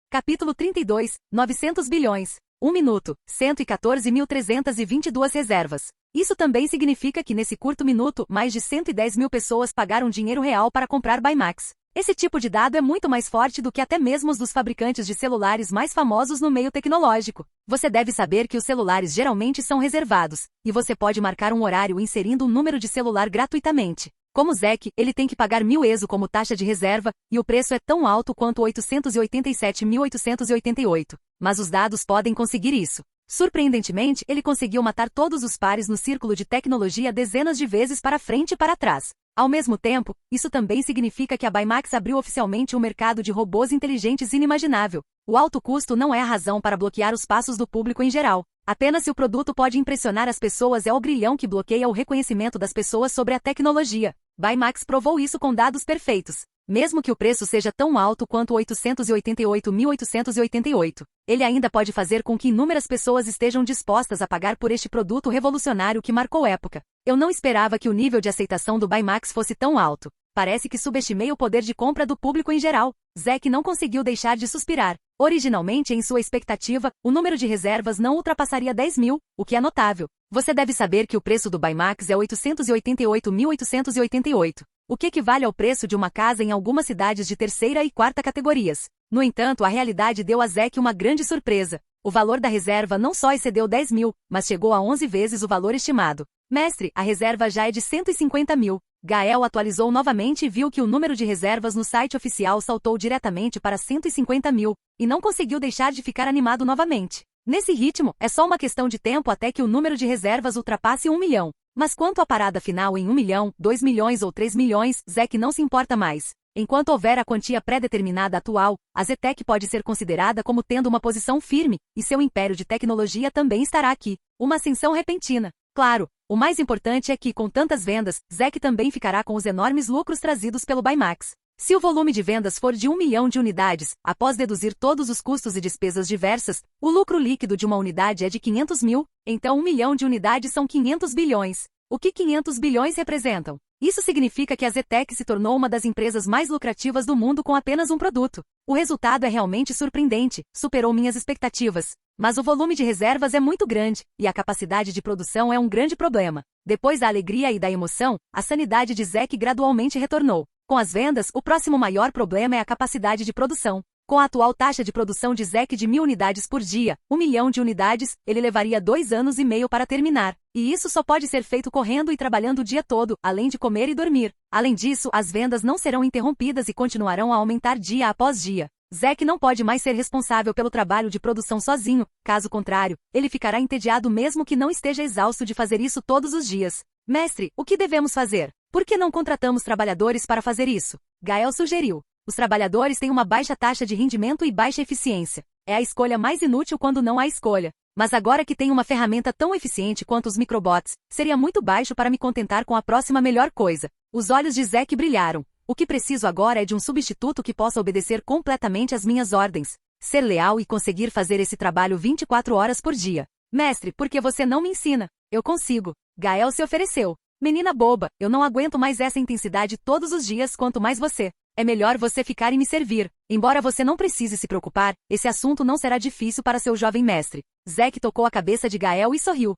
Capítulo 32, 900 bilhões. 1 minuto, 114.322 reservas. Isso também significa que nesse curto minuto, mais de 110 mil pessoas pagaram dinheiro real para comprar Baymax. Esse tipo de dado é muito mais forte do que até mesmo os dos fabricantes de celulares mais famosos no meio tecnológico. Você deve saber que os celulares geralmente são reservados, e você pode marcar um horário inserindo um número de celular gratuitamente. Como Zack, ele tem que pagar 1.000 ESO como taxa de reserva, e o preço é tão alto quanto 887.888. Mas os dados podem conseguir isso. Surpreendentemente, ele conseguiu matar todos os pares no círculo de tecnologia dezenas de vezes para frente e para trás. Ao mesmo tempo, isso também significa que a Baymax abriu oficialmente um mercado de robôs inteligentes inimaginável. O alto custo não é a razão para bloquear os passos do público em geral. Apenas se o produto pode impressionar as pessoas é o grilhão que bloqueia o reconhecimento das pessoas sobre a tecnologia. Baymax provou isso com dados perfeitos. Mesmo que o preço seja tão alto quanto 888.888, ele ainda pode fazer com que inúmeras pessoas estejam dispostas a pagar por este produto revolucionário que marcou época. Eu não esperava que o nível de aceitação do Baymax fosse tão alto. Parece que subestimei o poder de compra do público em geral. Zack não conseguiu deixar de suspirar. Originalmente, em sua expectativa, o número de reservas não ultrapassaria 10 mil, o que é notável. Você deve saber que o preço do Baymax é 888.888, o que equivale ao preço de uma casa em algumas cidades de terceira e quarta categorias. No entanto, a realidade deu a Zack uma grande surpresa. O valor da reserva não só excedeu 10 mil, mas chegou a 11 vezes o valor estimado. Mestre, a reserva já é de 150 mil. Gael atualizou novamente e viu que o número de reservas no site oficial saltou diretamente para 150 mil, e não conseguiu deixar de ficar animado novamente. Nesse ritmo, é só uma questão de tempo até que o número de reservas ultrapasse 1 milhão. Mas quanto à parada final em 1 milhão, 2 milhões ou 3 milhões, Zack não se importa mais. Enquanto houver a quantia pré-determinada atual, a Zetec pode ser considerada como tendo uma posição firme, e seu império de tecnologia também estará aqui. Uma ascensão repentina. Claro, o mais importante é que, com tantas vendas, Zack também ficará com os enormes lucros trazidos pelo Baymax. Se o volume de vendas for de 1 milhão de unidades, após deduzir todos os custos e despesas diversas, o lucro líquido de uma unidade é de 500 mil, então 1 milhão de unidades são 500 bilhões. O que 500 bilhões representam? Isso significa que a Zetec se tornou uma das empresas mais lucrativas do mundo com apenas um produto. O resultado é realmente surpreendente, superou minhas expectativas. Mas o volume de reservas é muito grande, e a capacidade de produção é um grande problema. Depois da alegria e da emoção, a sanidade de Zack gradualmente retornou. Com as vendas, o próximo maior problema é a capacidade de produção. Com a atual taxa de produção de Zack de 1.000 unidades por dia, 1 milhão de unidades, ele levaria 2 anos e meio para terminar. E isso só pode ser feito correndo e trabalhando o dia todo, além de comer e dormir. Além disso, as vendas não serão interrompidas e continuarão a aumentar dia após dia. Zack não pode mais ser responsável pelo trabalho de produção sozinho, caso contrário, ele ficará entediado mesmo que não esteja exausto de fazer isso todos os dias. Mestre, o que devemos fazer? Por que não contratamos trabalhadores para fazer isso? Gael sugeriu. Os trabalhadores têm uma baixa taxa de rendimento e baixa eficiência. É a escolha mais inútil quando não há escolha. Mas agora que tenho uma ferramenta tão eficiente quanto os microbots, seria muito baixo para me contentar com a próxima melhor coisa. Os olhos de Zack brilharam. O que preciso agora é de um substituto que possa obedecer completamente às minhas ordens, ser leal e conseguir fazer esse trabalho 24 horas por dia. Mestre, por que você não me ensina? Eu consigo. Gael se ofereceu. Menina boba, eu não aguento mais essa intensidade todos os dias quanto mais você. É melhor você ficar e me servir. Embora você não precise se preocupar, esse assunto não será difícil para seu jovem mestre. Zack tocou a cabeça de Gael e sorriu.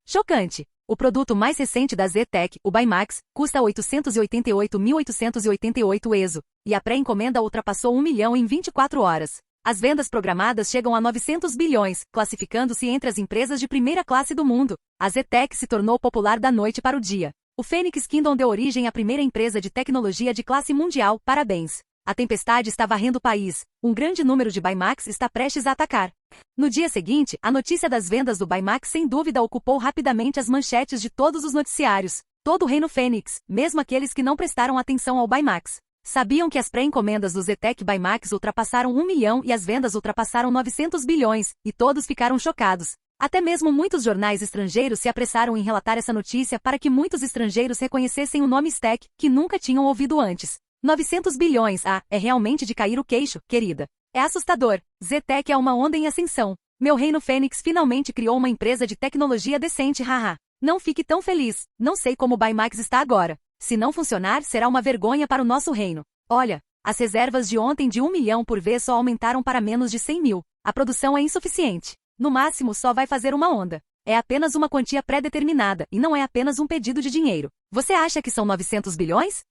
Chocante. O produto mais recente da Zetec, o Baymax, custa 888.888 ESO, e a pré-encomenda ultrapassou 1 milhão em 24 horas. As vendas programadas chegam a 900 bilhões, classificando-se entre as empresas de primeira classe do mundo. A Zetec se tornou popular da noite para o dia. O Phoenix Kingdom deu origem à primeira empresa de tecnologia de classe mundial, parabéns. A tempestade está varrendo o país, um grande número de Baymax está prestes a atacar. No dia seguinte, a notícia das vendas do Baymax sem dúvida ocupou rapidamente as manchetes de todos os noticiários. Todo o reino Fênix, mesmo aqueles que não prestaram atenção ao Baymax, sabiam que as pré-encomendas do Zetec Baymax ultrapassaram 1 milhão e as vendas ultrapassaram 900 bilhões, e todos ficaram chocados. Até mesmo muitos jornais estrangeiros se apressaram em relatar essa notícia para que muitos estrangeiros reconhecessem o nome Zetec, que nunca tinham ouvido antes. 900 bilhões, é realmente de cair o queixo, querida. É assustador. Zetec é uma onda em ascensão. Meu reino Fênix finalmente criou uma empresa de tecnologia decente, haha. Não fique tão feliz. Não sei como o Baymax está agora. Se não funcionar, será uma vergonha para o nosso reino. Olha, As reservas de ontem de 1 milhão por vez só aumentaram para menos de 100 mil. A produção é insuficiente. No máximo só vai fazer uma onda. É apenas uma quantia pré-determinada e não é apenas um pedido de dinheiro. Você acha que são 900 bilhões?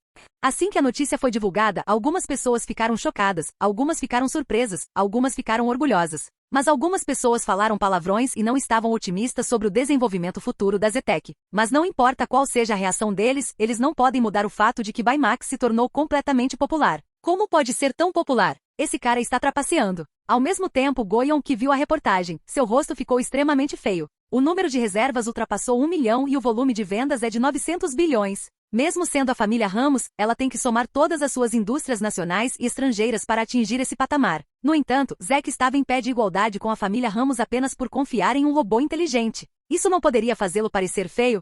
Assim que a notícia foi divulgada, algumas pessoas ficaram chocadas, algumas ficaram surpresas, algumas ficaram orgulhosas. Mas algumas pessoas falaram palavrões e não estavam otimistas sobre o desenvolvimento futuro da Zetec. Mas não importa qual seja a reação deles, eles não podem mudar o fato de que Baymax se tornou completamente popular. Como pode ser tão popular? Esse cara está trapaceando. Ao mesmo tempo, Goyon, que viu a reportagem, seu rosto ficou extremamente feio. O número de reservas ultrapassou 1 milhão e o volume de vendas é de 900 bilhões. Mesmo sendo a família Ramos, ela tem que somar todas as suas indústrias nacionais e estrangeiras para atingir esse patamar. No entanto, Zack estava em pé de igualdade com a família Ramos apenas por confiar em um robô inteligente. Isso não poderia fazê-lo parecer feio?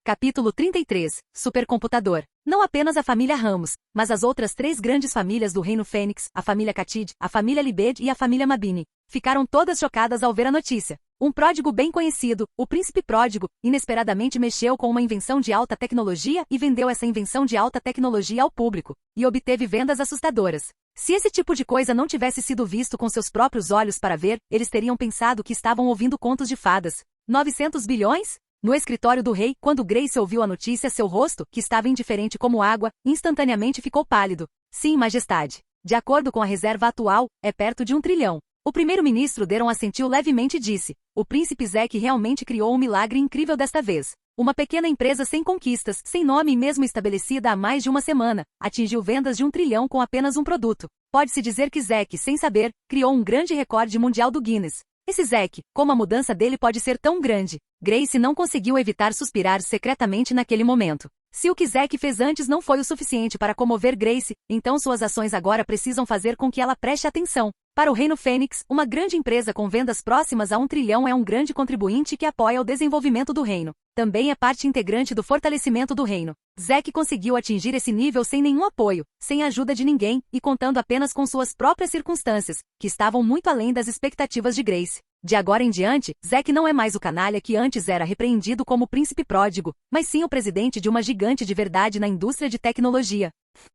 Capítulo 33. Supercomputador. Não apenas a família Ramos, mas as outras 3 grandes famílias do Reino Fênix, a família Katid, a família Libed e a família Mabini, ficaram todas chocadas ao ver a notícia. Um pródigo bem conhecido, o príncipe pródigo, inesperadamente mexeu com uma invenção de alta tecnologia e vendeu essa invenção de alta tecnologia ao público, e obteve vendas assustadoras. Se esse tipo de coisa não tivesse sido visto com seus próprios olhos para ver, eles teriam pensado que estavam ouvindo contos de fadas. 900 bilhões? No escritório do rei, quando Grace ouviu a notícia, seu rosto, que estava indiferente como água, instantaneamente ficou pálido. Sim, majestade. De acordo com a reserva atual, é perto de 1 trilhão. O primeiro-ministro Deron assentiu levemente e disse: o príncipe Zack realmente criou um milagre incrível desta vez. Uma pequena empresa sem conquistas, sem nome e mesmo estabelecida há mais de uma semana, atingiu vendas de 1 trilhão com apenas um produto. Pode-se dizer que Zack, sem saber, criou um grande recorde mundial do Guinness. Esse Zack, como a mudança dele pode ser tão grande? Grace não conseguiu evitar suspirar secretamente naquele momento. Se o que Zack fez antes não foi o suficiente para comover Grace, então suas ações agora precisam fazer com que ela preste atenção. Para o Reino Fênix, uma grande empresa com vendas próximas a 1 trilhão é um grande contribuinte que apoia o desenvolvimento do reino. Também é parte integrante do fortalecimento do reino. Zack conseguiu atingir esse nível sem nenhum apoio, sem a ajuda de ninguém, e contando apenas com suas próprias circunstâncias, que estavam muito além das expectativas de Grace. De agora em diante, Zack não é mais o canalha que antes era repreendido como príncipe pródigo, mas sim o presidente de uma gigante de verdade na indústria de tecnologia.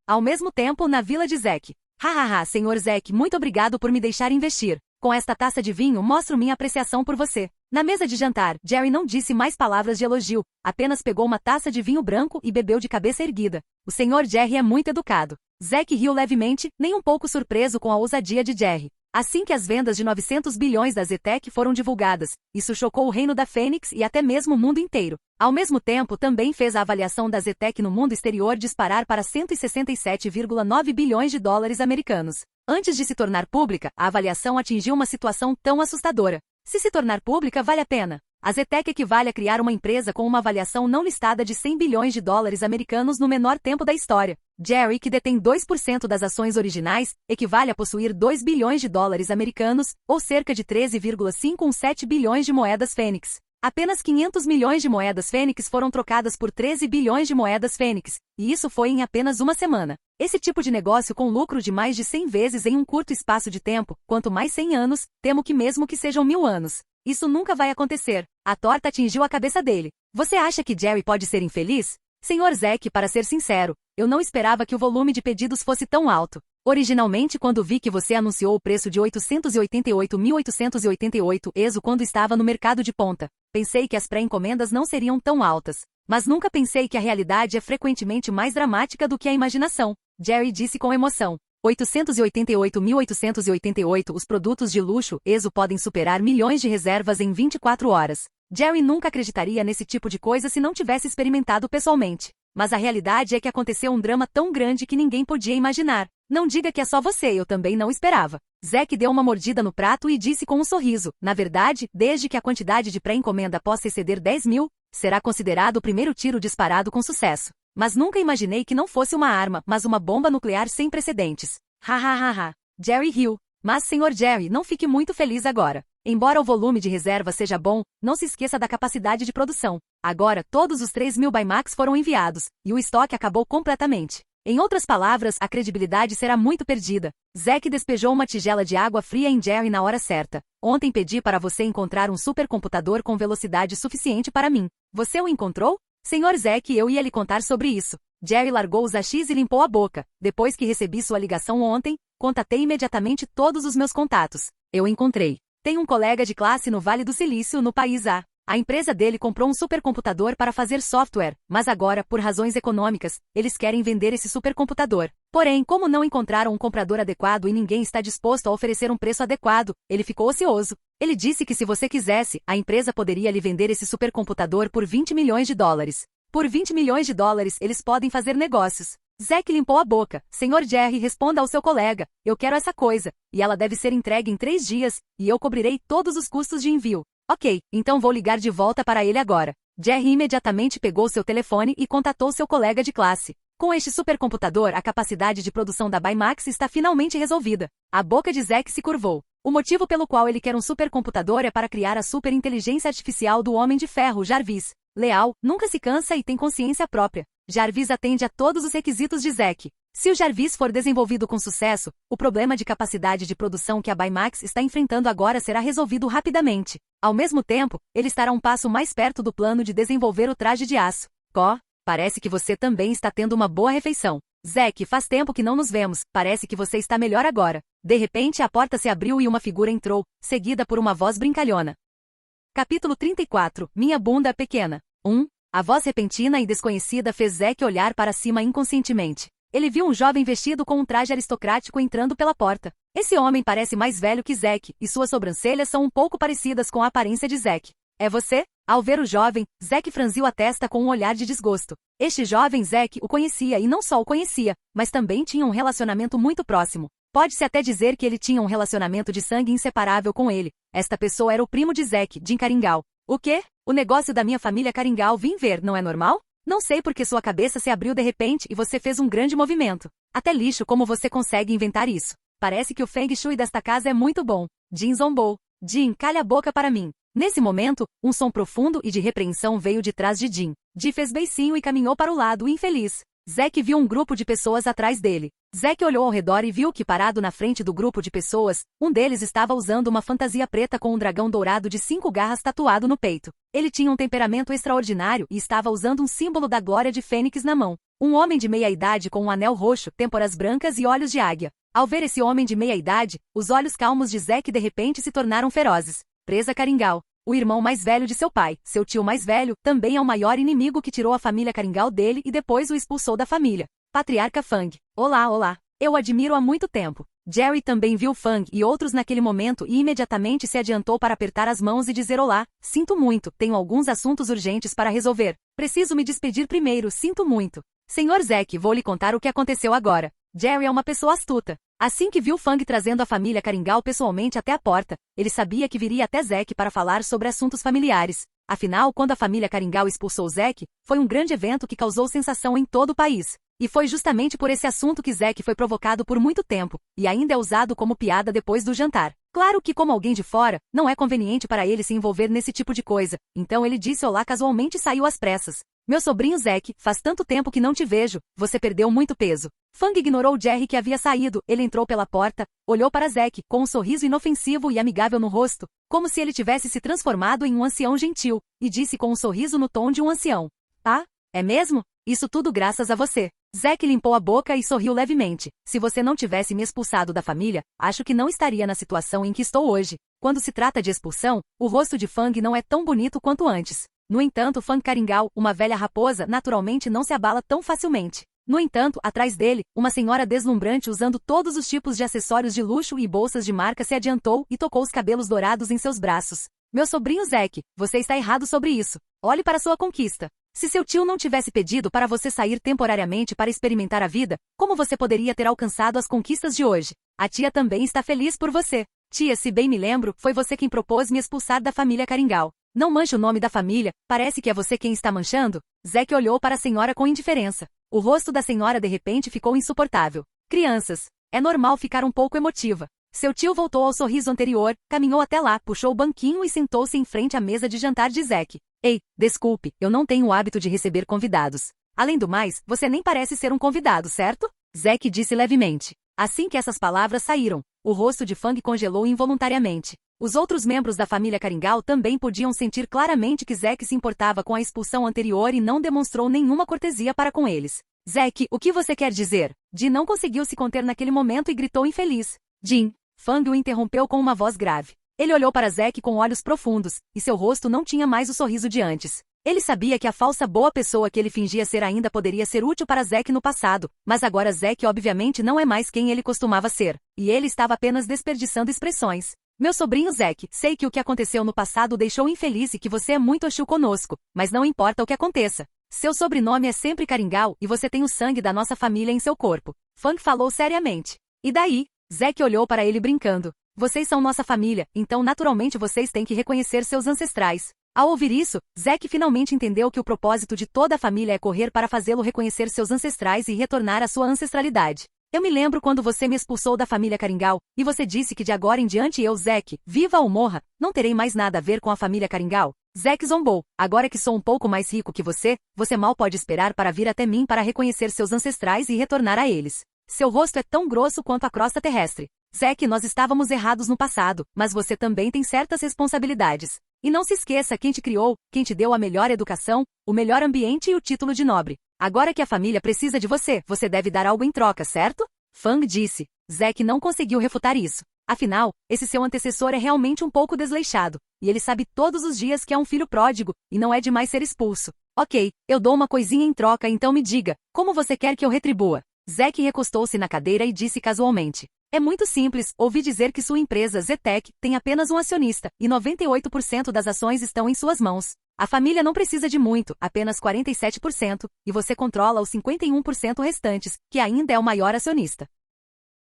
Ao mesmo tempo, na vila de Zack. Hahaha, senhor Zack, muito obrigado por me deixar investir. Com esta taça de vinho mostro minha apreciação por você. Na mesa de jantar, Jerry não disse mais palavras de elogio, apenas pegou uma taça de vinho branco e bebeu de cabeça erguida. O senhor Jerry é muito educado. Zack riu levemente, nem um pouco surpreso com a ousadia de Jerry. Assim que as vendas de 900 bilhões da Zetec foram divulgadas, isso chocou o reino da Fênix e até mesmo o mundo inteiro. Ao mesmo tempo, também fez a avaliação da Zetec no mundo exterior disparar para 167,9 bilhões de dólares americanos. Antes de se tornar pública, a avaliação atingiu uma situação tão assustadora. Se tornar pública, vale a pena. A Zetec equivale a criar uma empresa com uma avaliação não listada de 100 bilhões de dólares americanos no menor tempo da história. Jerry, que detém 2% das ações originais, equivale a possuir 2 bilhões de dólares americanos, ou cerca de 13,517 bilhões de moedas Fênix. Apenas 500 milhões de moedas Fênix foram trocadas por 13 bilhões de moedas Fênix, e isso foi em apenas uma semana. Esse tipo de negócio com lucro de mais de 100 vezes em um curto espaço de tempo, quanto mais 100 anos, temo que mesmo que sejam 1000 anos. Isso nunca vai acontecer. A torta atingiu a cabeça dele. Você acha que Jerry pode ser infeliz? Senhor Zack, para ser sincero, eu não esperava que o volume de pedidos fosse tão alto. Originalmente, quando vi que você anunciou o preço de 888.888 ESO quando estava no mercado de ponta, pensei que as pré-encomendas não seriam tão altas. Mas nunca pensei que a realidade é frequentemente mais dramática do que a imaginação. Jerry disse com emoção. 888.888 Os produtos de luxo, ESO podem superar milhões de reservas em 24 horas. Jerry nunca acreditaria nesse tipo de coisa se não tivesse experimentado pessoalmente. Mas a realidade é que aconteceu um drama tão grande que ninguém podia imaginar. Não diga que é só você, eu também não esperava. Zack deu uma mordida no prato e disse com um sorriso. Na verdade, desde que a quantidade de pré-encomenda possa exceder 10 mil, será considerado o primeiro tiro disparado com sucesso. Mas nunca imaginei que não fosse uma arma, mas uma bomba nuclear sem precedentes. Hahaha. Jerry riu. Mas, senhor Jerry, não fique muito feliz agora. Embora o volume de reserva seja bom, não se esqueça da capacidade de produção. Agora, todos os 3.000 Baymax foram enviados, e o estoque acabou completamente. Em outras palavras, a credibilidade será muito perdida. Zack despejou uma tigela de água fria em Jerry na hora certa. Ontem pedi para você encontrar um supercomputador com velocidade suficiente para mim. Você o encontrou? Senhor Zack, eu ia lhe contar sobre isso. Jerry largou os AX e limpou a boca. Depois que recebi sua ligação ontem, contatei imediatamente todos os meus contatos. Eu encontrei. Tem um colega de classe no Vale do Silício, no país A. A empresa dele comprou um supercomputador para fazer software, mas agora, por razões econômicas, eles querem vender esse supercomputador. Porém, como não encontraram um comprador adequado e ninguém está disposto a oferecer um preço adequado, ele ficou ocioso. Ele disse que se você quisesse, a empresa poderia lhe vender esse supercomputador por 20 milhões de dólares. Por 20 milhões de dólares, eles podem fazer negócios. Zack limpou a boca. Senhor Jerry, responda ao seu colega. Eu quero essa coisa, e ela deve ser entregue em 3 dias, e eu cobrirei todos os custos de envio. Ok, então vou ligar de volta para ele agora. Jerry imediatamente pegou seu telefone e contatou seu colega de classe. Com este supercomputador, a capacidade de produção da Baymax está finalmente resolvida. A boca de Zack se curvou. O motivo pelo qual ele quer um supercomputador é para criar a superinteligência artificial do Homem de Ferro, Jarvis. Leal, nunca se cansa e tem consciência própria. Jarvis atende a todos os requisitos de Zack. Se o Jarvis for desenvolvido com sucesso, o problema de capacidade de produção que a Baymax está enfrentando agora será resolvido rapidamente. Ao mesmo tempo, ele estará um passo mais perto do plano de desenvolver o traje de aço. Parece que você também está tendo uma boa refeição. Zack, faz tempo que não nos vemos, parece que você está melhor agora. De repente a porta se abriu e uma figura entrou, seguida por uma voz brincalhona. Capítulo 34, Minha bunda pequena. 1. A voz repentina e desconhecida fez Zack olhar para cima inconscientemente. Ele viu um jovem vestido com um traje aristocrático entrando pela porta. Esse homem parece mais velho que Zack, e suas sobrancelhas são um pouco parecidas com a aparência de Zack. É você? Ao ver o jovem, Zack franziu a testa com um olhar de desgosto. Este jovem Zack o conhecia e não só o conhecia, mas também tinha um relacionamento muito próximo. Pode-se até dizer que ele tinha um relacionamento de sangue inseparável com ele. Esta pessoa era o primo de Zack, Jim Caringal. O quê? O negócio da minha família Caringal vim ver, não é normal? Não sei porque sua cabeça se abriu de repente e você fez um grande movimento. Até lixo como você consegue inventar isso. Parece que o Feng Shui desta casa é muito bom. Jim zombou. Jim, calha a boca para mim. Nesse momento, um som profundo e de repreensão veio de trás de Jim. Jim fez beicinho e caminhou para o lado infeliz. Zack viu um grupo de pessoas atrás dele. Zack olhou ao redor e viu que, parado na frente do grupo de pessoas, um deles estava usando uma fantasia preta com um dragão dourado de 5 garras tatuado no peito. Ele tinha um temperamento extraordinário e estava usando um símbolo da glória de Fênix na mão. Um homem de meia-idade com um anel roxo, têmporas brancas e olhos de águia. Ao ver esse homem de meia-idade, os olhos calmos de Zack de repente se tornaram ferozes. Presa Caringal. O irmão mais velho de seu pai, seu tio mais velho, também é o maior inimigo que tirou a família Caringal dele e depois o expulsou da família. Patriarca Fang. Olá, olá. Eu admiro há muito tempo. Jerry também viu Fang e outros naquele momento e imediatamente se adiantou para apertar as mãos e dizer olá. Sinto muito, tenho alguns assuntos urgentes para resolver. Preciso me despedir primeiro, sinto muito. Senhor Zack, vou lhe contar o que aconteceu agora. Jerry é uma pessoa astuta. Assim que viu Fang trazendo a família Caringal pessoalmente até a porta, ele sabia que viria até Zack para falar sobre assuntos familiares. Afinal, quando a família Caringal expulsou Zack, foi um grande evento que causou sensação em todo o país. E foi justamente por esse assunto que Zack foi provocado por muito tempo, e ainda é usado como piada depois do jantar. Claro que, como alguém de fora, não é conveniente para ele se envolver nesse tipo de coisa, então ele disse olá casualmente e saiu às pressas. Meu sobrinho Zack, faz tanto tempo que não te vejo, você perdeu muito peso. Fang ignorou Jerry que havia saído, ele entrou pela porta, olhou para Zack, com um sorriso inofensivo e amigável no rosto, como se ele tivesse se transformado em um ancião gentil, e disse com um sorriso no tom de um ancião. Ah, é mesmo? Isso tudo graças a você. Zack limpou a boca e sorriu levemente. Se você não tivesse me expulsado da família, acho que não estaria na situação em que estou hoje. Quando se trata de expulsão, o rosto de Fang não é tão bonito quanto antes. No entanto, Fang Caringal, uma velha raposa, naturalmente não se abala tão facilmente. No entanto, atrás dele, uma senhora deslumbrante usando todos os tipos de acessórios de luxo e bolsas de marca se adiantou e tocou os cabelos dourados em seus braços. Meu sobrinho Zack, você está errado sobre isso. Olhe para sua conquista. Se seu tio não tivesse pedido para você sair temporariamente para experimentar a vida, como você poderia ter alcançado as conquistas de hoje? A tia também está feliz por você. Tia, se bem me lembro, foi você quem propôs me expulsar da família Caringal. Não manche o nome da família, parece que é você quem está manchando? Zack olhou para a senhora com indiferença. O rosto da senhora de repente ficou insuportável. Crianças, é normal ficar um pouco emotiva. Seu tio voltou ao sorriso anterior, caminhou até lá, puxou o banquinho e sentou-se em frente à mesa de jantar de Zack. Ei, desculpe, eu não tenho o hábito de receber convidados. Além do mais, você nem parece ser um convidado, certo? Zack disse levemente. Assim que essas palavras saíram, o rosto de Fang congelou involuntariamente. Os outros membros da família Caringal também podiam sentir claramente que Zack se importava com a expulsão anterior e não demonstrou nenhuma cortesia para com eles. Zack, o que você quer dizer? Jin não conseguiu se conter naquele momento e gritou infeliz. Jin. Fang o interrompeu com uma voz grave. Ele olhou para Zack com olhos profundos, e seu rosto não tinha mais o sorriso de antes. Ele sabia que a falsa boa pessoa que ele fingia ser ainda poderia ser útil para Zack no passado, mas agora Zack obviamente não é mais quem ele costumava ser, e ele estava apenas desperdiçando expressões. Meu sobrinho Zack, sei que o que aconteceu no passado o deixou infeliz e que você é muito hostil conosco, mas não importa o que aconteça. Seu sobrenome é sempre Caringal e você tem o sangue da nossa família em seu corpo. Fang falou seriamente. E daí? Zack olhou para ele brincando. Vocês são nossa família, então naturalmente vocês têm que reconhecer seus ancestrais. Ao ouvir isso, Zack finalmente entendeu que o propósito de toda a família é correr para fazê-lo reconhecer seus ancestrais e retornar à sua ancestralidade. Eu me lembro quando você me expulsou da família Caringal, e você disse que de agora em diante eu, Zack, viva ou morra, não terei mais nada a ver com a família Caringal. Zack zombou. Agora que sou um pouco mais rico que você mal pode esperar para vir até mim para reconhecer seus ancestrais e retornar a eles. Seu rosto é tão grosso quanto a crosta terrestre. Zack, nós estávamos errados no passado, mas você também tem certas responsabilidades. E não se esqueça quem te criou, quem te deu a melhor educação, o melhor ambiente e o título de nobre. Agora que a família precisa de você, você deve dar algo em troca, certo? Fang disse. Zack não conseguiu refutar isso. Afinal, esse seu antecessor é realmente um pouco desleixado, e ele sabe todos os dias que é um filho pródigo, e não é demais ser expulso. Ok, eu dou uma coisinha em troca, então me diga, como você quer que eu retribua? Zack recostou-se na cadeira e disse casualmente. É muito simples, ouvi dizer que sua empresa Zetec tem apenas um acionista, e 98% das ações estão em suas mãos. A família não precisa de muito, apenas 47%, e você controla os 51% restantes, que ainda é o maior acionista.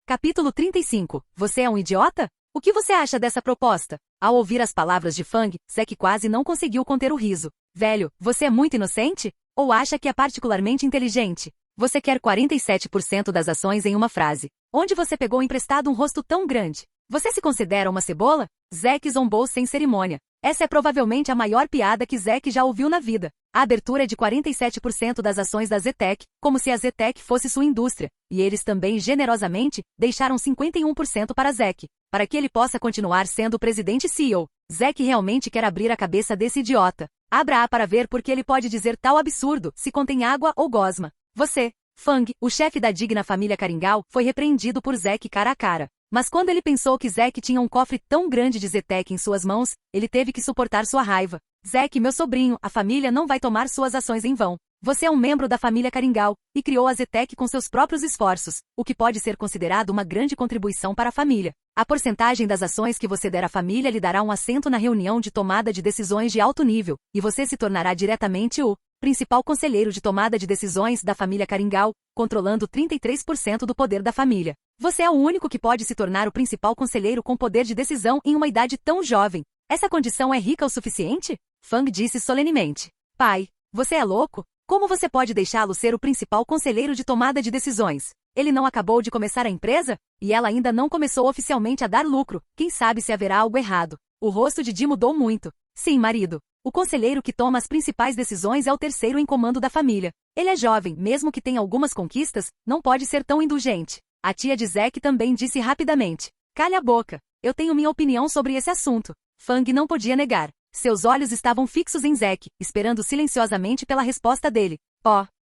Capítulo 35. Você é um idiota? O que você acha dessa proposta? Ao ouvir as palavras de Fang, Zack quase não conseguiu conter o riso. Velho, você é muito inocente? Ou acha que é particularmente inteligente? Você quer 47% das ações em uma frase. Onde você pegou emprestado um rosto tão grande? Você se considera uma cebola? Zack zombou sem cerimônia. Essa é provavelmente a maior piada que Zack já ouviu na vida. A abertura é de 47% das ações da Zetec, como se a Zetec fosse sua indústria, e eles também, generosamente, deixaram 51% para Zack, para que ele possa continuar sendo o presidente CEO. Zack realmente quer abrir a cabeça desse idiota. Abra-a para ver porque ele pode dizer tal absurdo, se contém água ou gosma. Você, Fang, o chefe da digna família Caringal, foi repreendido por Zack cara a cara. Mas quando ele pensou que Zack tinha um cofre tão grande de Zetec em suas mãos, ele teve que suportar sua raiva. Zack, meu sobrinho, a família não vai tomar suas ações em vão. Você é um membro da família Caringal, e criou a Zetec com seus próprios esforços, o que pode ser considerado uma grande contribuição para a família. A porcentagem das ações que você der à família lhe dará um assento na reunião de tomada de decisões de alto nível, e você se tornará diretamente o principal conselheiro de tomada de decisões da família Caringal, controlando 33% do poder da família. Você é o único que pode se tornar o principal conselheiro com poder de decisão em uma idade tão jovem. Essa condição é rica o suficiente? Fang disse solenemente. Pai, você é louco? Como você pode deixá-lo ser o principal conselheiro de tomada de decisões? Ele não acabou de começar a empresa? E ela ainda não começou oficialmente a dar lucro. Quem sabe se haverá algo errado? O rosto de Jin mudou muito. Sim, marido. O conselheiro que toma as principais decisões é o terceiro em comando da família. Ele é jovem, mesmo que tenha algumas conquistas, não pode ser tão indulgente. A tia de Zack também disse rapidamente. Calha a boca. Eu tenho minha opinião sobre esse assunto. Fang não podia negar. Seus olhos estavam fixos em Zack, esperando silenciosamente pela resposta dele.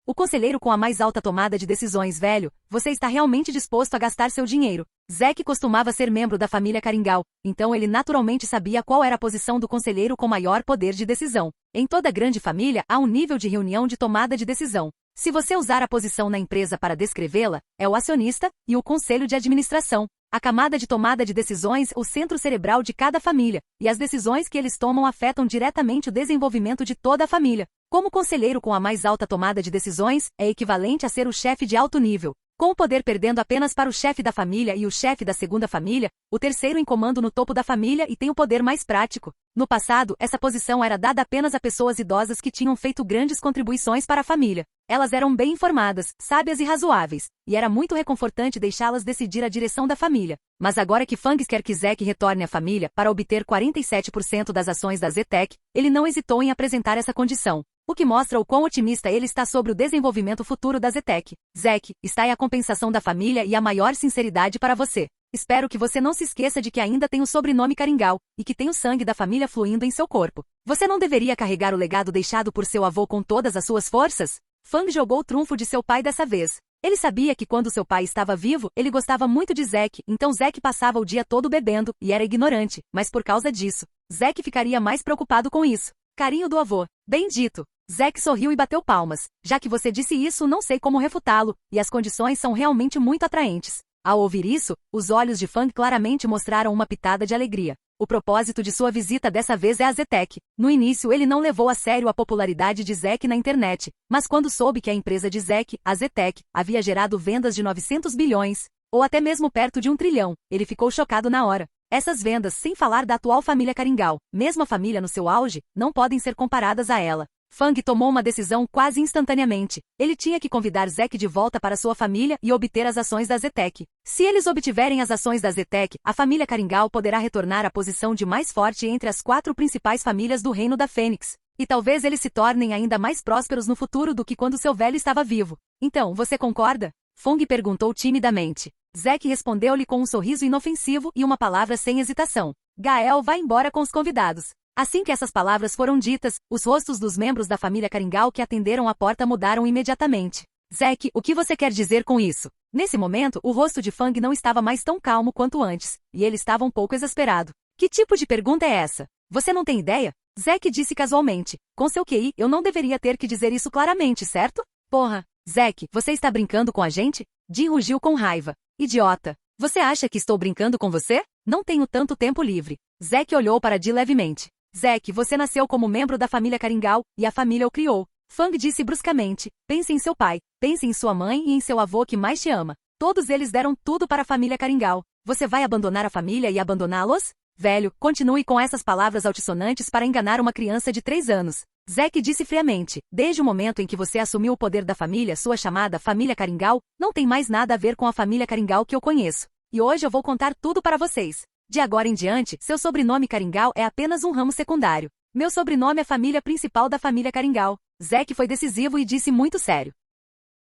O conselheiro com a mais alta tomada de decisões, velho, você está realmente disposto a gastar seu dinheiro. Zack costumava ser membro da família Caringal, então ele naturalmente sabia qual era a posição do conselheiro com maior poder de decisão. Em toda grande família há um nível de reunião de tomada de decisão. Se você usar a posição na empresa para descrevê-la, é o acionista e o conselho de administração. A camada de tomada de decisões é o centro cerebral de cada família, e as decisões que eles tomam afetam diretamente o desenvolvimento de toda a família. Como conselheiro com a mais alta tomada de decisões, é equivalente a ser o chefe de alto nível. Com o poder perdendo apenas para o chefe da família e o chefe da segunda família, o terceiro em comando no topo da família e tem o poder mais prático. No passado, essa posição era dada apenas a pessoas idosas que tinham feito grandes contribuições para a família. Elas eram bem informadas, sábias e razoáveis, e era muito reconfortante deixá-las decidir a direção da família. Mas agora que Fang quer que Zack retorne à família para obter 47% das ações da Zetec, ele não hesitou em apresentar essa condição. O que mostra o quão otimista ele está sobre o desenvolvimento futuro da Zetec. Zack, está aí a compensação da família e a maior sinceridade para você. Espero que você não se esqueça de que ainda tem o sobrenome Caringal, e que tem o sangue da família fluindo em seu corpo. Você não deveria carregar o legado deixado por seu avô com todas as suas forças? Fang jogou o trunfo de seu pai dessa vez. Ele sabia que quando seu pai estava vivo, ele gostava muito de Zack, então Zack passava o dia todo bebendo, e era ignorante, mas por causa disso, Zack ficaria mais preocupado com isso. Carinho do avô. Bem dito. Zack sorriu e bateu palmas. Já que você disse isso, não sei como refutá-lo, e as condições são realmente muito atraentes. Ao ouvir isso, os olhos de Fang claramente mostraram uma pitada de alegria. O propósito de sua visita dessa vez é a Zetec. No início ele não levou a sério a popularidade de Zack na internet, mas quando soube que a empresa de Zack, a Zetec, havia gerado vendas de 900 bilhões, ou até mesmo perto de 1 trilhão, ele ficou chocado na hora. Essas vendas, sem falar da atual família Caringal, mesmo a família no seu auge, não podem ser comparadas a ela. Fang tomou uma decisão quase instantaneamente. Ele tinha que convidar Zack de volta para sua família e obter as ações da Zetec. Se eles obtiverem as ações da Zetec, a família Caringal poderá retornar à posição de mais forte entre as 4 principais famílias do Reino da Fênix. E talvez eles se tornem ainda mais prósperos no futuro do que quando seu velho estava vivo. Então, você concorda? Fong perguntou timidamente. Zack respondeu-lhe com um sorriso inofensivo e uma palavra sem hesitação. Gael vai embora com os convidados. Assim que essas palavras foram ditas, os rostos dos membros da família Caringal que atenderam a porta mudaram imediatamente. Zack, o que você quer dizer com isso? Nesse momento, o rosto de Fang não estava mais tão calmo quanto antes, e ele estava um pouco exasperado. Que tipo de pergunta é essa? Você não tem ideia? Zack disse casualmente. Com seu QI, eu não deveria ter que dizer isso claramente, certo? Porra! Zack, você está brincando com a gente? Jin rugiu com raiva. Idiota! Você acha que estou brincando com você? Não tenho tanto tempo livre. Zack olhou para Ji levemente. Zack, você nasceu como membro da família Caringal, e a família o criou. Fang disse bruscamente. Pense em seu pai, pense em sua mãe e em seu avô que mais te ama. Todos eles deram tudo para a família Caringal. Você vai abandonar a família e abandoná-los? Velho, continue com essas palavras altissonantes para enganar uma criança de 3 anos. Zack disse friamente. Desde o momento em que você assumiu o poder da família, sua chamada família Caringal, não tem mais nada a ver com a família Caringal que eu conheço. E hoje eu vou contar tudo para vocês. De agora em diante, seu sobrenome Caringal é apenas um ramo secundário. Meu sobrenome é família principal da família Caringal. Zack foi decisivo e disse muito sério.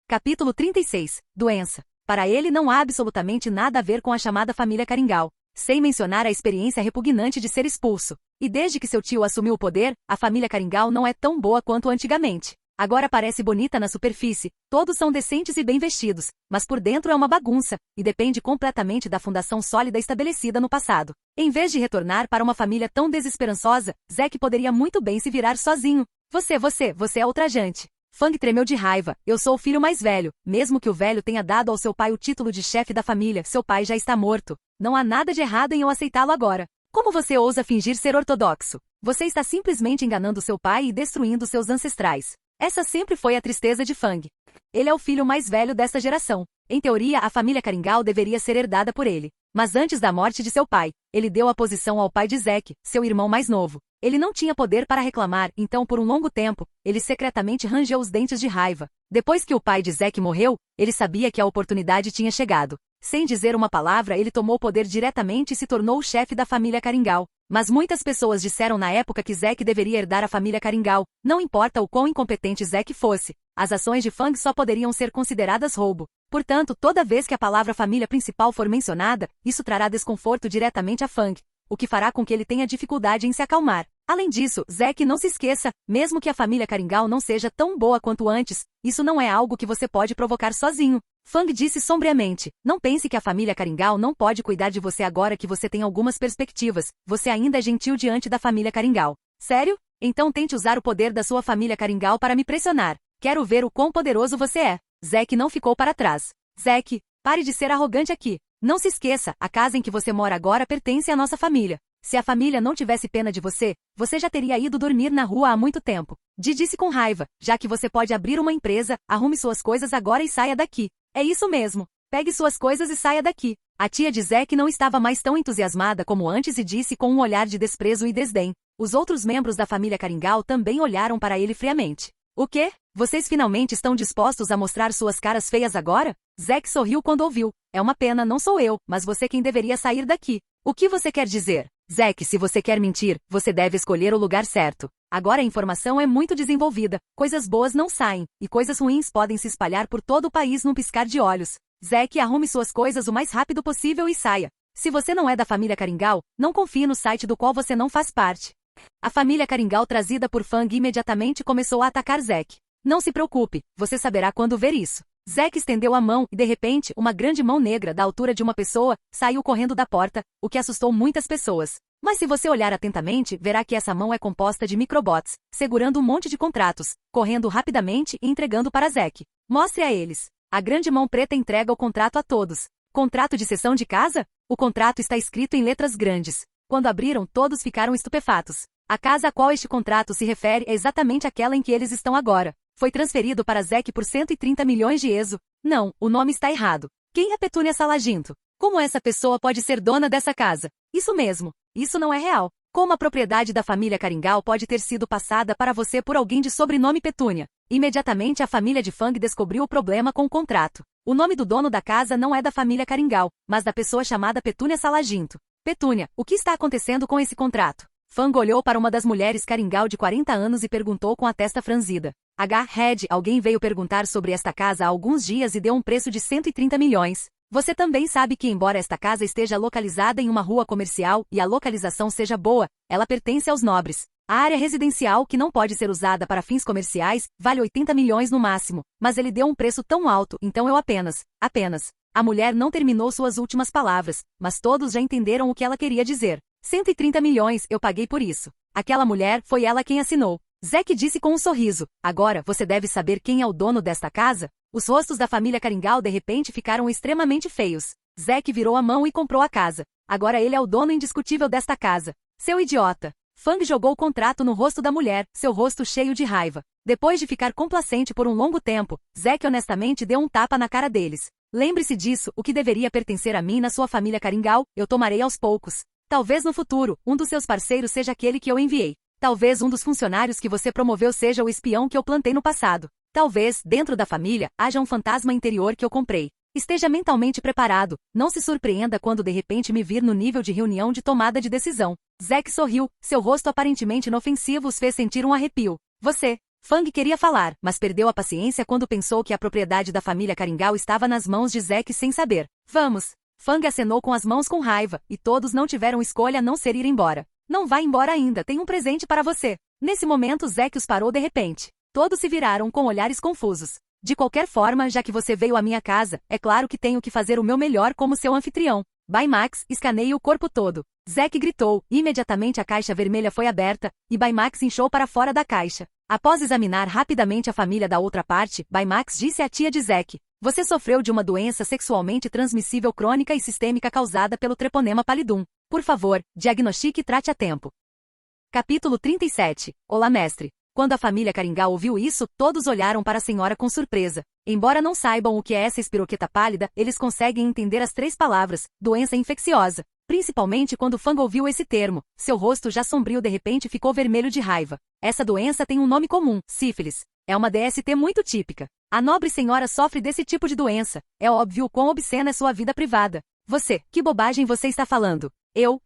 Capítulo 36. Doença. Para ele não há absolutamente nada a ver com a chamada família Caringal, sem mencionar a experiência repugnante de ser expulso. E desde que seu tio assumiu o poder, a família Caringal não é tão boa quanto antigamente. Agora parece bonita na superfície, todos são decentes e bem vestidos, mas por dentro é uma bagunça, e depende completamente da fundação sólida estabelecida no passado. Em vez de retornar para uma família tão desesperançosa, Zack poderia muito bem se virar sozinho. Você é ultrajante. Fang tremeu de raiva. Eu sou o filho mais velho. Mesmo que o velho tenha dado ao seu pai o título de chefe da família, seu pai já está morto. Não há nada de errado em eu aceitá-lo agora. Como você ousa fingir ser ortodoxo? Você está simplesmente enganando seu pai e destruindo seus ancestrais. Essa sempre foi a tristeza de Fang. Ele é o filho mais velho desta geração. Em teoria, a família Caringal deveria ser herdada por ele. Mas antes da morte de seu pai, ele deu a posição ao pai de Zack, seu irmão mais novo. Ele não tinha poder para reclamar, então por um longo tempo, ele secretamente rangeu os dentes de raiva. Depois que o pai de Zack morreu, ele sabia que a oportunidade tinha chegado. Sem dizer uma palavra, ele tomou o poder diretamente e se tornou o chefe da família Caringal. Mas muitas pessoas disseram na época que Zack deveria herdar a família Caringal, não importa o quão incompetente Zack fosse. As ações de Fang só poderiam ser consideradas roubo. Portanto, toda vez que a palavra família principal for mencionada, isso trará desconforto diretamente a Fang, o que fará com que ele tenha dificuldade em se acalmar. Além disso, Zack, não se esqueça, mesmo que a família Caringal não seja tão boa quanto antes, isso não é algo que você pode provocar sozinho. Fang disse sombriamente. Não pense que a família Caringal não pode cuidar de você agora que você tem algumas perspectivas. Você ainda é gentil diante da família Caringal. Sério? Então tente usar o poder da sua família Caringal para me pressionar. Quero ver o quão poderoso você é. Zack não ficou para trás. Zack, pare de ser arrogante aqui. Não se esqueça, a casa em que você mora agora pertence à nossa família. Se a família não tivesse pena de você, você já teria ido dormir na rua há muito tempo. Ji disse com raiva. Já que você pode abrir uma empresa, arrume suas coisas agora e saia daqui. É isso mesmo. Pegue suas coisas e saia daqui. A tia de Zack não estava mais tão entusiasmada como antes e disse com um olhar de desprezo e desdém. Os outros membros da família Caringal também olharam para ele friamente. O quê? Vocês finalmente estão dispostos a mostrar suas caras feias agora? Zack sorriu quando ouviu. É uma pena, não sou eu, mas você quem deveria sair daqui. O que você quer dizer? Zack, se você quer mentir, você deve escolher o lugar certo. Agora a informação é muito desenvolvida, coisas boas não saem, e coisas ruins podem se espalhar por todo o país num piscar de olhos. Zack, arrume suas coisas o mais rápido possível e saia. Se você não é da família Caringal, não confie no site do qual você não faz parte. A família Caringal trazida por Fang imediatamente começou a atacar Zack. Não se preocupe, você saberá quando ver isso. Zack estendeu a mão e de repente, uma grande mão negra da altura de uma pessoa, saiu correndo da porta, o que assustou muitas pessoas. Mas se você olhar atentamente, verá que essa mão é composta de microbots, segurando um monte de contratos, correndo rapidamente e entregando para Zack. Mostre a eles. A grande mão preta entrega o contrato a todos. Contrato de cessão de casa? O contrato está escrito em letras grandes. Quando abriram, todos ficaram estupefatos. A casa a qual este contrato se refere é exatamente aquela em que eles estão agora. Foi transferido para Zack por 130 milhões de ESO. Não, o nome está errado. Quem é Petúnia Salaginto? Como essa pessoa pode ser dona dessa casa? Isso mesmo. Isso não é real. Como a propriedade da família Caringal pode ter sido passada para você por alguém de sobrenome Petúnia? Imediatamente a família de Fang descobriu o problema com o contrato. O nome do dono da casa não é da família Caringal, mas da pessoa chamada Petúnia Salaginto. Petúnia, o que está acontecendo com esse contrato? Fang olhou para uma das mulheres Caringal de 40 anos e perguntou com a testa franzida. Red, alguém veio perguntar sobre esta casa há alguns dias e deu um preço de 130 milhões. Você também sabe que embora esta casa esteja localizada em uma rua comercial e a localização seja boa, ela pertence aos nobres. A área residencial, que não pode ser usada para fins comerciais, vale 80 milhões no máximo, mas ele deu um preço tão alto, então eu apenas. A mulher não terminou suas últimas palavras, mas todos já entenderam o que ela queria dizer. 130 milhões, eu paguei por isso. Aquela mulher, foi ela quem assinou. Zack disse com um sorriso. Agora, você deve saber quem é o dono desta casa? Os rostos da família Caringal de repente ficaram extremamente feios. Zack virou a mão e comprou a casa. Agora ele é o dono indiscutível desta casa. Seu idiota. Fang jogou o contrato no rosto da mulher, seu rosto cheio de raiva. Depois de ficar complacente por um longo tempo, Zack honestamente deu um tapa na cara deles. Lembre-se disso, o que deveria pertencer a mim na sua família Caringal, eu tomarei aos poucos. Talvez no futuro, um dos seus parceiros seja aquele que eu enviei. Talvez um dos funcionários que você promoveu seja o espião que eu plantei no passado. Talvez, dentro da família, haja um fantasma interior que eu comprei. Esteja mentalmente preparado, não se surpreenda quando de repente me vir no nível de reunião de tomada de decisão. Zack sorriu, seu rosto aparentemente inofensivo os fez sentir um arrepio. Você. Fang queria falar, mas perdeu a paciência quando pensou que a propriedade da família Caringal estava nas mãos de Zack sem saber. Vamos. Fang acenou com as mãos com raiva, e todos não tiveram escolha a não ser ir embora. Não vá embora ainda, tem um presente para você. Nesse momento Zack os parou de repente. Todos se viraram com olhares confusos. De qualquer forma, já que você veio à minha casa, é claro que tenho que fazer o meu melhor como seu anfitrião. Baymax, escaneie o corpo todo. Zack gritou, e imediatamente a caixa vermelha foi aberta, e Baymax inchou para fora da caixa. Após examinar rapidamente a família da outra parte, Baymax disse à tia de Zack. Você sofreu de uma doença sexualmente transmissível crônica e sistêmica causada pelo treponema pallidum. Por favor, diagnostique e trate a tempo. Capítulo 37. Olá, mestre. Quando a família Caringal ouviu isso, todos olharam para a senhora com surpresa. Embora não saibam o que é essa espiroqueta pálida, eles conseguem entender as 3 palavras, doença infecciosa. Principalmente quando Fang ouviu esse termo, seu rosto já sombrio de repente ficou vermelho de raiva. Essa doença tem um nome comum, sífilis. É uma DST muito típica. A nobre senhora sofre desse tipo de doença. É óbvio o quão obscena é sua vida privada. Você, que bobagem você está falando? Eu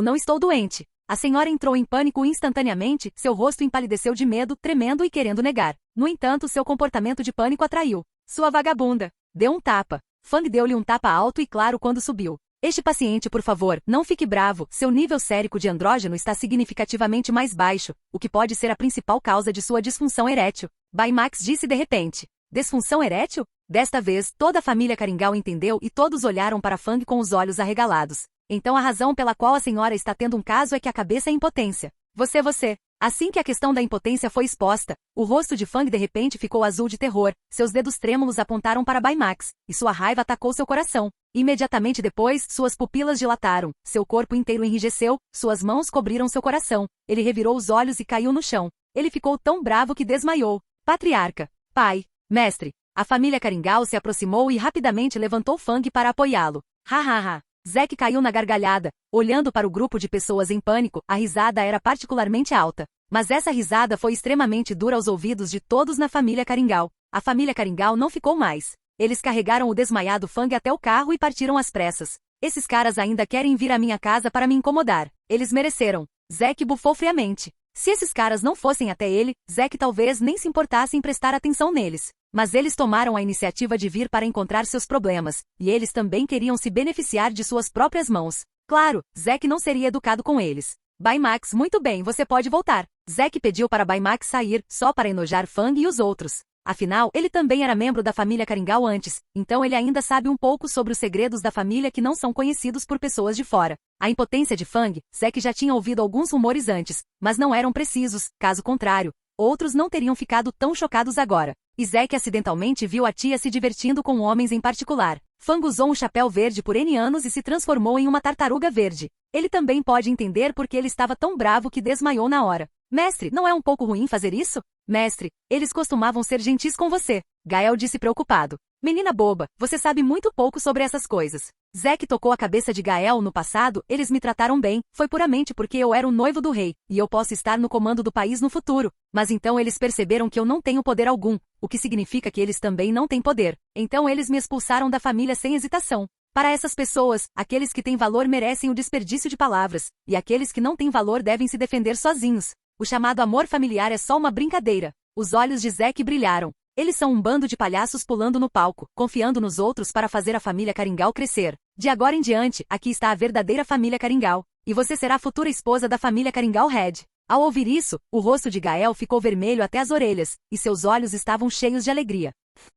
não estou doente. A senhora entrou em pânico instantaneamente, seu rosto empalideceu de medo, tremendo e querendo negar. No entanto, seu comportamento de pânico atraiu. Sua vagabunda. Deu um tapa. Fang deu-lhe um tapa alto e claro quando subiu. Este paciente, por favor, não fique bravo, seu nível sérico de andrógeno está significativamente mais baixo, o que pode ser a principal causa de sua disfunção erétil. Baymax disse de repente. Disfunção erétil? Desta vez, toda a família Caringal entendeu e todos olharam para Fang com os olhos arregalados. Então a razão pela qual a senhora está tendo um caso é que a cabeça é impotência. Você. Assim que a questão da impotência foi exposta, o rosto de Fang de repente ficou azul de terror, seus dedos trêmulos apontaram para Baymax, e sua raiva atacou seu coração. Imediatamente depois, suas pupilas dilataram, seu corpo inteiro enrijeceu, suas mãos cobriram seu coração. Ele revirou os olhos e caiu no chão. Ele ficou tão bravo que desmaiou. Patriarca. Pai. Mestre. A família Caringal se aproximou e rapidamente levantou Fang para apoiá-lo. Ha. Zack caiu na gargalhada. Olhando para o grupo de pessoas em pânico, a risada era particularmente alta. Mas essa risada foi extremamente dura aos ouvidos de todos na família Caringal. A família Caringal não ficou mais. Eles carregaram o desmaiado Fang até o carro e partiram às pressas. Esses caras ainda querem vir à minha casa para me incomodar. Eles mereceram. Zack bufou friamente. Se esses caras não fossem até ele, Zack talvez nem se importasse em prestar atenção neles. Mas eles tomaram a iniciativa de vir para encontrar seus problemas, e eles também queriam se beneficiar de suas próprias mãos. Claro, Zack não seria educado com eles. Baymax, muito bem, você pode voltar. Zack pediu para Baymax sair, só para enojar Fang e os outros. Afinal, ele também era membro da família Caringal antes, então ele ainda sabe um pouco sobre os segredos da família que não são conhecidos por pessoas de fora. A impotência de Fang, Zack já tinha ouvido alguns rumores antes, mas não eram precisos, caso contrário, outros não teriam ficado tão chocados agora. E Zack acidentalmente viu a tia se divertindo com homens em particular. Fang usou um chapéu verde por N anos e se transformou em uma tartaruga verde. Ele também pode entender porque ele estava tão bravo que desmaiou na hora. Mestre, não é um pouco ruim fazer isso? Mestre, eles costumavam ser gentis com você, Gael disse preocupado. Menina boba, você sabe muito pouco sobre essas coisas. Zack tocou a cabeça de Gael no passado, eles me trataram bem, foi puramente porque eu era o noivo do rei, e eu posso estar no comando do país no futuro. Mas então eles perceberam que eu não tenho poder algum, o que significa que eles também não têm poder. Então eles me expulsaram da família sem hesitação. Para essas pessoas, aqueles que têm valor merecem o desperdício de palavras, e aqueles que não têm valor devem se defender sozinhos. O chamado amor familiar é só uma brincadeira. Os olhos de Zack brilharam. Eles são um bando de palhaços pulando no palco, confiando nos outros para fazer a família Caringal crescer. De agora em diante, aqui está a verdadeira família Caringal. E você será a futura esposa da família Caringal Red. Ao ouvir isso, o rosto de Gael ficou vermelho até as orelhas, e seus olhos estavam cheios de alegria.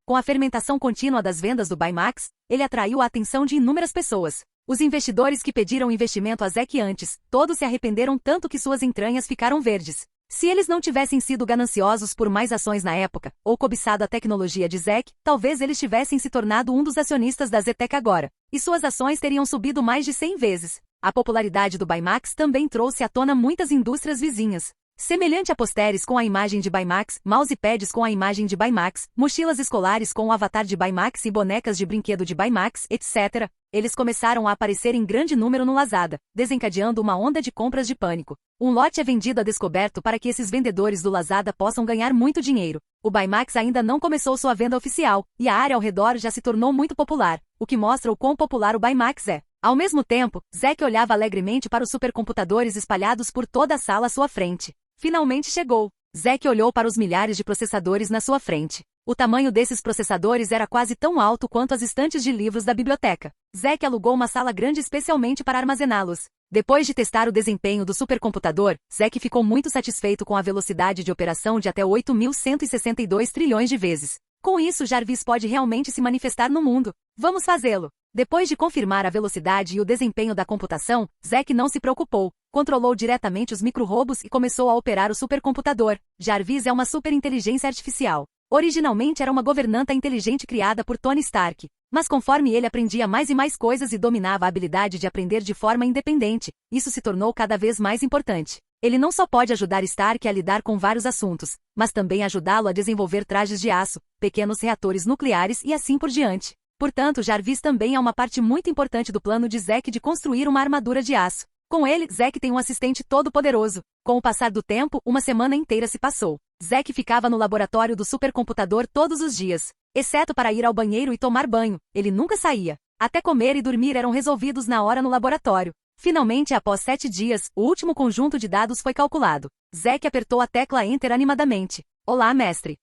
Com a fermentação contínua das vendas do Baymax, ele atraiu a atenção de inúmeras pessoas. Os investidores que pediram investimento a Zack antes, todos se arrependeram tanto que suas entranhas ficaram verdes. Se eles não tivessem sido gananciosos por mais ações na época, ou cobiçado a tecnologia de Zack, talvez eles tivessem se tornado um dos acionistas da Zetec agora. E suas ações teriam subido mais de 100 vezes. A popularidade do Baymax também trouxe à tona muitas indústrias vizinhas. Semelhante a posteres com a imagem de Baymax, mousepads com a imagem de Baymax, mochilas escolares com o avatar de Baymax e bonecas de brinquedo de Baymax, etc., eles começaram a aparecer em grande número no Lazada, desencadeando uma onda de compras de pânico. Um lote é vendido a descoberto para que esses vendedores do Lazada possam ganhar muito dinheiro. O Baymax ainda não começou sua venda oficial, e a área ao redor já se tornou muito popular, o que mostra o quão popular o Baymax é. Ao mesmo tempo, Zack olhava alegremente para os supercomputadores espalhados por toda a sala à sua frente. Finalmente chegou. Zack olhou para os milhares de processadores na sua frente. O tamanho desses processadores era quase tão alto quanto as estantes de livros da biblioteca. Zack alugou uma sala grande especialmente para armazená-los. Depois de testar o desempenho do supercomputador, Zack ficou muito satisfeito com a velocidade de operação de até 8.162 trilhões de vezes. Com isso, Jarvis pode realmente se manifestar no mundo. Vamos fazê-lo. Depois de confirmar a velocidade e o desempenho da computação, Zack não se preocupou. Controlou diretamente os micro-robos e começou a operar o supercomputador. Jarvis é uma superinteligência artificial. Originalmente era uma governanta inteligente criada por Tony Stark. Mas conforme ele aprendia mais e mais coisas e dominava a habilidade de aprender de forma independente, isso se tornou cada vez mais importante. Ele não só pode ajudar Stark a lidar com vários assuntos, mas também ajudá-lo a desenvolver trajes de aço, pequenos reatores nucleares e assim por diante. Portanto, Jarvis também é uma parte muito importante do plano de Zack de construir uma armadura de aço. Com ele, Zack tem um assistente todo-poderoso. Com o passar do tempo, uma semana inteira se passou. Zack ficava no laboratório do supercomputador todos os dias. Exceto para ir ao banheiro e tomar banho, ele nunca saía. Até comer e dormir eram resolvidos na hora no laboratório. Finalmente, após 7 dias, o último conjunto de dados foi calculado. Zack apertou a tecla Enter animadamente. Olá, mestre.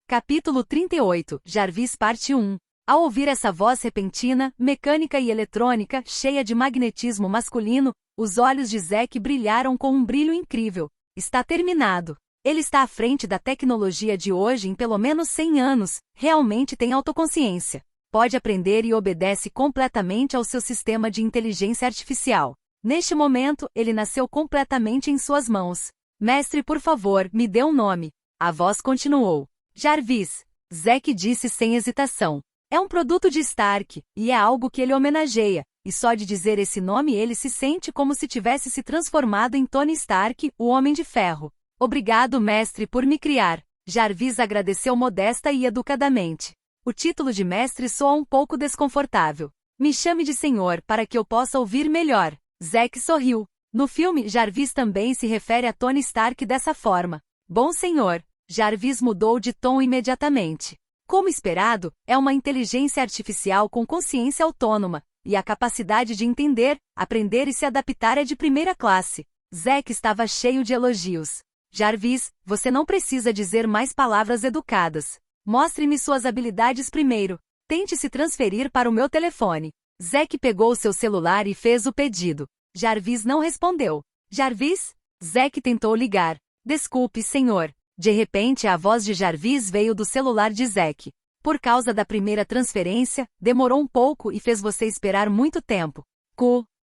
Capítulo 38, Jarvis Parte 1. Ao ouvir essa voz repentina, mecânica e eletrônica, cheia de magnetismo masculino, os olhos de Zack brilharam com um brilho incrível. Está terminado. Ele está à frente da tecnologia de hoje em pelo menos 100 anos, realmente tem autoconsciência. Pode aprender e obedece completamente ao seu sistema de inteligência artificial. Neste momento, ele nasceu completamente em suas mãos. Mestre, por favor, me dê um nome. A voz continuou. Jarvis. Zack disse sem hesitação. É um produto de Stark, e é algo que ele homenageia, e só de dizer esse nome ele se sente como se tivesse se transformado em Tony Stark, o Homem de Ferro. Obrigado, mestre, por me criar. Jarvis agradeceu modesta e educadamente. O título de mestre soa um pouco desconfortável. Me chame de senhor para que eu possa ouvir melhor. Zack sorriu. No filme, Jarvis também se refere a Tony Stark dessa forma. Bom senhor. Jarvis mudou de tom imediatamente. Como esperado, é uma inteligência artificial com consciência autônoma, e a capacidade de entender, aprender e se adaptar é de primeira classe. Zack estava cheio de elogios. Jarvis, você não precisa dizer mais palavras educadas. Mostre-me suas habilidades primeiro. Tente se transferir para o meu telefone. Zack pegou seu celular e fez o pedido. Jarvis não respondeu. Jarvis? Zack tentou ligar. Desculpe, senhor. De repente a voz de Jarvis veio do celular de Zack. Por causa da primeira transferência, demorou um pouco e fez você esperar muito tempo.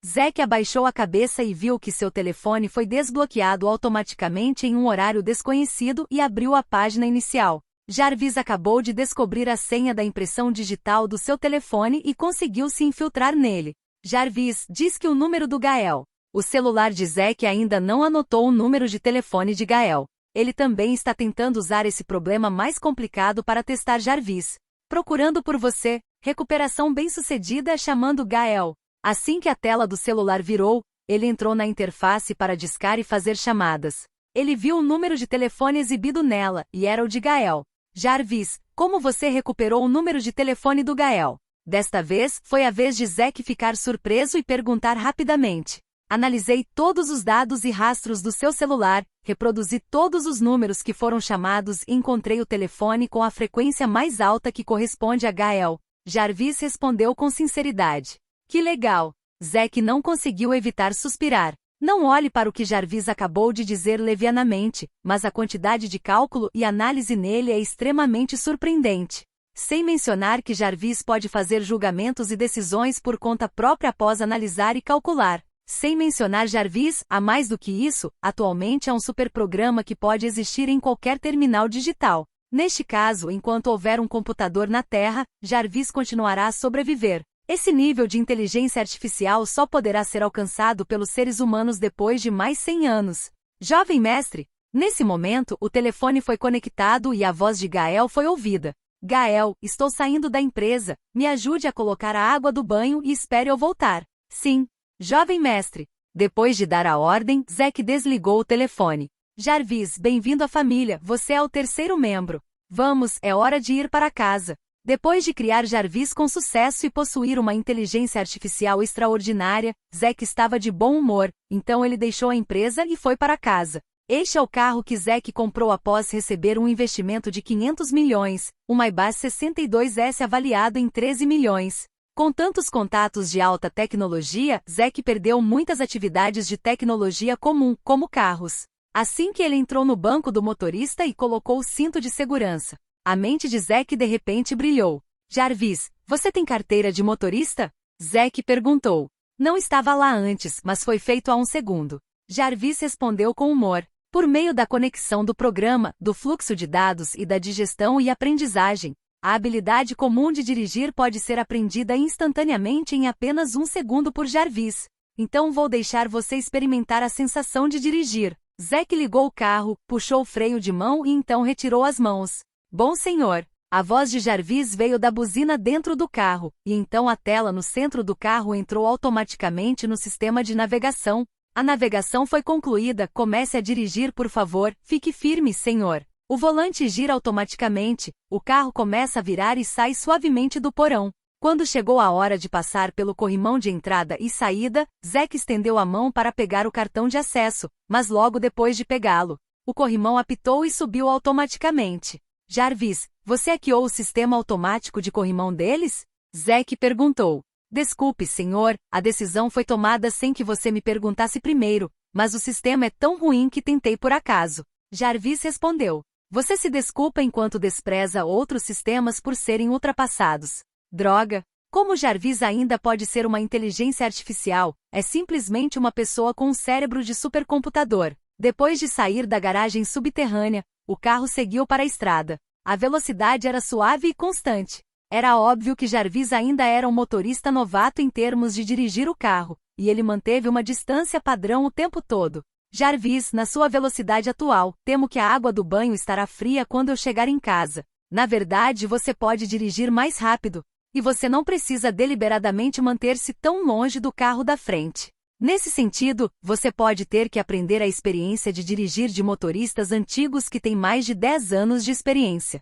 Zack abaixou a cabeça e viu que seu telefone foi desbloqueado automaticamente em um horário desconhecido e abriu a página inicial. Jarvis acabou de descobrir a senha da impressão digital do seu telefone e conseguiu se infiltrar nele. Jarvis diz que o número do Gael. O celular de Zack ainda não anotou o número de telefone de Gael. Ele também está tentando usar esse problema mais complicado para testar Jarvis. Procurando por você, recuperação bem-sucedida chamando Gael. Assim que a tela do celular virou, ele entrou na interface para discar e fazer chamadas. Ele viu o número de telefone exibido nela, e era o de Gael. Jarvis, como você recuperou o número de telefone do Gael? Desta vez, foi a vez de Zack ficar surpreso e perguntar rapidamente. Analisei todos os dados e rastros do seu celular, reproduzi todos os números que foram chamados e encontrei o telefone com a frequência mais alta que corresponde a Gael. Jarvis respondeu com sinceridade. Que legal! Zack não conseguiu evitar suspirar. Não olhe para o que Jarvis acabou de dizer levianamente, mas a quantidade de cálculo e análise nele é extremamente surpreendente. Sem mencionar que Jarvis pode fazer julgamentos e decisões por conta própria após analisar e calcular. Sem mencionar Jarvis, há mais do que isso, atualmente há um superprograma que pode existir em qualquer terminal digital. Neste caso, enquanto houver um computador na Terra, Jarvis continuará a sobreviver. Esse nível de inteligência artificial só poderá ser alcançado pelos seres humanos depois de mais 100 anos. Jovem mestre! Nesse momento, o telefone foi conectado e a voz de Gael foi ouvida. Gael, estou saindo da empresa, me ajude a colocar a água do banho e espere eu voltar. Sim. Jovem mestre. Depois de dar a ordem, Zack desligou o telefone. Jarvis, bem-vindo à família, você é o terceiro membro. Vamos, é hora de ir para casa. Depois de criar Jarvis com sucesso e possuir uma inteligência artificial extraordinária, Zack estava de bom humor, então ele deixou a empresa e foi para casa. Este é o carro que Zack comprou após receber um investimento de 500 milhões, um Maybach 62S avaliado em 13 milhões. Com tantos contatos de alta tecnologia, Zack perdeu muitas atividades de tecnologia comum, como carros. Assim que ele entrou no banco do motorista e colocou o cinto de segurança, a mente de Zack de repente brilhou. Jarvis, você tem carteira de motorista? Zack perguntou. Não estava lá antes, mas foi feito há um segundo. Jarvis respondeu com humor. Por meio da conexão do programa, do fluxo de dados e da digestão e aprendizagem, a habilidade comum de dirigir pode ser aprendida instantaneamente em apenas um segundo por Jarvis. Então vou deixar você experimentar a sensação de dirigir. Zack ligou o carro, puxou o freio de mão e então retirou as mãos. Bom senhor, a voz de Jarvis veio da buzina dentro do carro, e então a tela no centro do carro entrou automaticamente no sistema de navegação. A navegação foi concluída, comece a dirigir por favor, fique firme senhor. O volante gira automaticamente, o carro começa a virar e sai suavemente do porão. Quando chegou a hora de passar pelo corrimão de entrada e saída, Zack estendeu a mão para pegar o cartão de acesso, mas logo depois de pegá-lo, o corrimão apitou e subiu automaticamente. Jarvis, você hackeou o sistema automático de corrimão deles? Zack perguntou. Desculpe, senhor, a decisão foi tomada sem que você me perguntasse primeiro, mas o sistema é tão ruim que tentei por acaso. Jarvis respondeu. Você se desculpa enquanto despreza outros sistemas por serem ultrapassados. Droga! Como Jarvis ainda pode ser uma inteligência artificial, é simplesmente uma pessoa com um cérebro de supercomputador. Depois de sair da garagem subterrânea, o carro seguiu para a estrada. A velocidade era suave e constante. Era óbvio que Jarvis ainda era um motorista novato em termos de dirigir o carro, e ele manteve uma distância padrão o tempo todo. Jarvis, na sua velocidade atual, temo que a água do banho estará fria quando eu chegar em casa. Na verdade, você pode dirigir mais rápido, e você não precisa deliberadamente manter-se tão longe do carro da frente. Nesse sentido, você pode ter que aprender a experiência de dirigir de motoristas antigos que têm mais de 10 anos de experiência.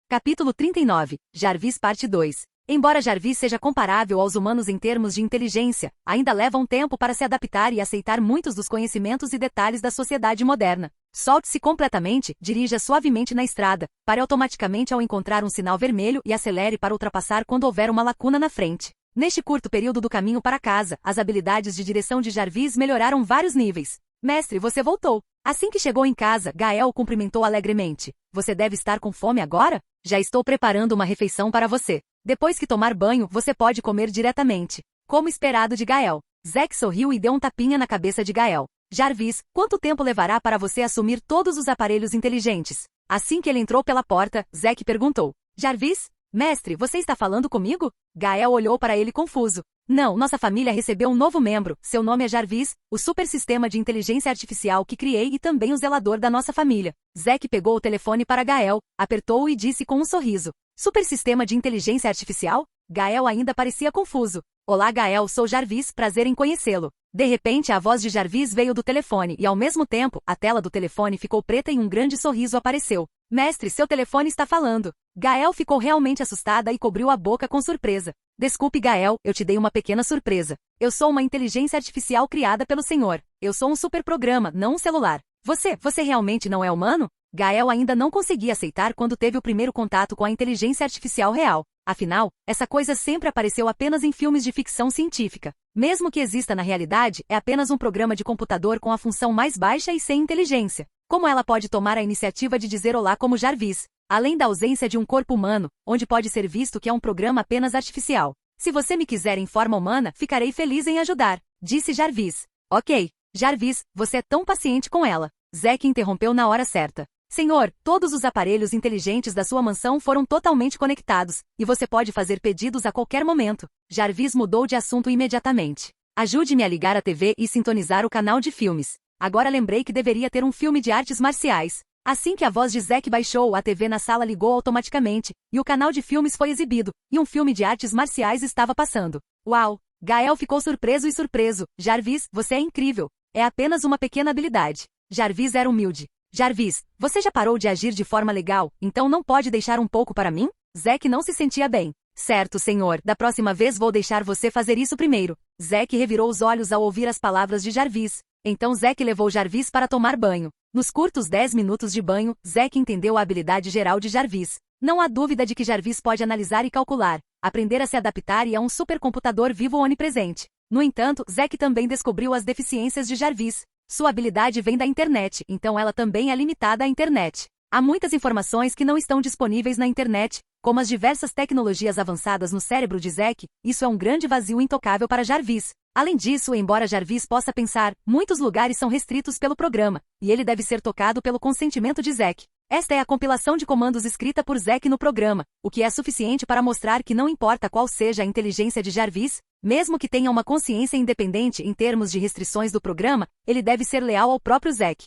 Capítulo 39, Jarvis Parte 2. Embora Jarvis seja comparável aos humanos em termos de inteligência, ainda leva um tempo para se adaptar e aceitar muitos dos conhecimentos e detalhes da sociedade moderna. Solte-se completamente, dirija suavemente na estrada, pare automaticamente ao encontrar um sinal vermelho e acelere para ultrapassar quando houver uma lacuna na frente. Neste curto período do caminho para casa, as habilidades de direção de Jarvis melhoraram vários níveis. Mestre, você voltou. Assim que chegou em casa, Gael o cumprimentou alegremente. Você deve estar com fome agora? Já estou preparando uma refeição para você. Depois que tomar banho, você pode comer diretamente. Como esperado de Gael. Zack sorriu e deu um tapinha na cabeça de Gael. Jarvis, quanto tempo levará para você assumir todos os aparelhos inteligentes? Assim que ele entrou pela porta, Zack perguntou. Jarvis? Mestre, você está falando comigo? Gael olhou para ele confuso. Não, nossa família recebeu um novo membro. Seu nome é Jarvis, o super sistema de inteligência artificial que criei e também o zelador da nossa família. Zack pegou o telefone para Gael, apertou-o e disse com um sorriso. Super sistema de inteligência artificial? Gael ainda parecia confuso. Olá Gael, sou Jarvis, prazer em conhecê-lo. De repente a voz de Jarvis veio do telefone e ao mesmo tempo, a tela do telefone ficou preta e um grande sorriso apareceu. Mestre, seu telefone está falando. Gael ficou realmente assustada e cobriu a boca com surpresa. Desculpe Gael, eu te dei uma pequena surpresa. Eu sou uma inteligência artificial criada pelo Senhor. Eu sou um superprograma, não um celular. Você realmente não é humano? Gael ainda não conseguia aceitar quando teve o primeiro contato com a inteligência artificial real. Afinal, essa coisa sempre apareceu apenas em filmes de ficção científica. Mesmo que exista na realidade, é apenas um programa de computador com a função mais baixa e sem inteligência. Como ela pode tomar a iniciativa de dizer olá como Jarvis? Além da ausência de um corpo humano, onde pode ser visto que é um programa apenas artificial. Se você me quiser em forma humana, ficarei feliz em ajudar, disse Jarvis. Ok, Jarvis, você é tão paciente com ela. Zack interrompeu na hora certa. Senhor, todos os aparelhos inteligentes da sua mansão foram totalmente conectados, e você pode fazer pedidos a qualquer momento. Jarvis mudou de assunto imediatamente. Ajude-me a ligar a TV e sintonizar o canal de filmes. Agora lembrei que deveria ter um filme de artes marciais. Assim que a voz de Zack baixou, a TV na sala ligou automaticamente, e o canal de filmes foi exibido, e um filme de artes marciais estava passando. Uau! Gael ficou surpreso. Jarvis, você é incrível. É apenas uma pequena habilidade. Jarvis era humilde. Jarvis, você já parou de agir de forma legal, então não pode deixar um pouco para mim? Zack não se sentia bem. Certo, senhor, da próxima vez vou deixar você fazer isso primeiro. Zack revirou os olhos ao ouvir as palavras de Jarvis. Então Zack levou Jarvis para tomar banho. Nos curtos 10 minutos de banho, Zack entendeu a habilidade geral de Jarvis. Não há dúvida de que Jarvis pode analisar e calcular, aprender a se adaptar e é um supercomputador vivo onipresente. No entanto, Zack também descobriu as deficiências de Jarvis. Sua habilidade vem da internet, então ela também é limitada à internet. Há muitas informações que não estão disponíveis na internet, como as diversas tecnologias avançadas no cérebro de Zack, isso é um grande vazio intocável para Jarvis. Além disso, embora Jarvis possa pensar, muitos lugares são restritos pelo programa, e ele deve ser tocado pelo consentimento de Zack. Esta é a compilação de comandos escrita por Zack no programa, o que é suficiente para mostrar que não importa qual seja a inteligência de Jarvis, mesmo que tenha uma consciência independente em termos de restrições do programa, ele deve ser leal ao próprio Zack.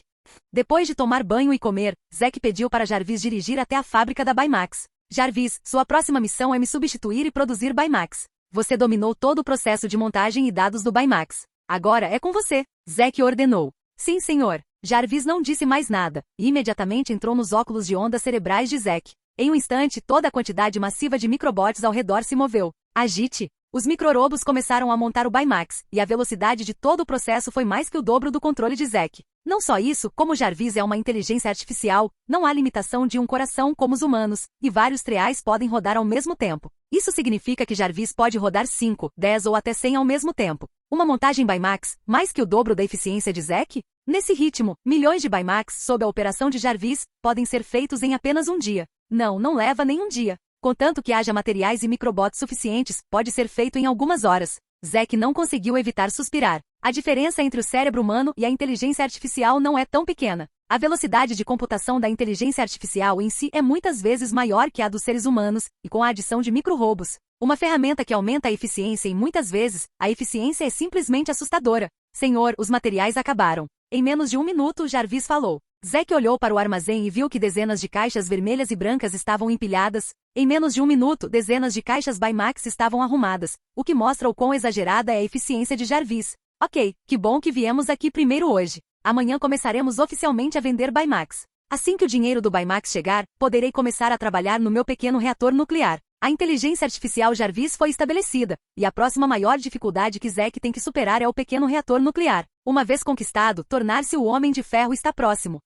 Depois de tomar banho e comer, Zack pediu para Jarvis dirigir até a fábrica da Baymax. Jarvis, sua próxima missão é me substituir e produzir Baymax. Você dominou todo o processo de montagem e dados do Baymax. Agora é com você, Zack ordenou. Sim, senhor. Jarvis não disse mais nada, e imediatamente entrou nos óculos de ondas cerebrais de Zack. Em um instante, toda a quantidade massiva de microbots ao redor se moveu. Agite! Os microrobos começaram a montar o Baymax, e a velocidade de todo o processo foi mais que o dobro do controle de Zack. Não só isso, como Jarvis é uma inteligência artificial, não há limitação de um coração como os humanos, e vários triais podem rodar ao mesmo tempo. Isso significa que Jarvis pode rodar 5, 10 ou até 100 ao mesmo tempo. Uma montagem Baymax, mais que o dobro da eficiência de Zack? Nesse ritmo, milhões de Baymax sob a operação de Jarvis podem ser feitos em apenas um dia. Não leva nem um dia. Contanto que haja materiais e microbots suficientes, pode ser feito em algumas horas. Zack não conseguiu evitar suspirar. A diferença entre o cérebro humano e a inteligência artificial não é tão pequena. A velocidade de computação da inteligência artificial em si é muitas vezes maior que a dos seres humanos, e com a adição de micro-robos, uma ferramenta que aumenta a eficiência e muitas vezes, a eficiência é simplesmente assustadora. Senhor, os materiais acabaram. Em menos de um minuto, Jarvis falou. Zack olhou para o armazém e viu que dezenas de caixas vermelhas e brancas estavam empilhadas. Em menos de um minuto, dezenas de caixas Baymax estavam arrumadas, o que mostra o quão exagerada é a eficiência de Jarvis. Ok, que bom que viemos aqui primeiro hoje. Amanhã começaremos oficialmente a vender Baymax. Assim que o dinheiro do Baymax chegar, poderei começar a trabalhar no meu pequeno reator nuclear. A inteligência artificial Jarvis foi estabelecida, e a próxima maior dificuldade que Zack tem que superar é o pequeno reator nuclear. Uma vez conquistado, tornar-se o Homem de Ferro está próximo.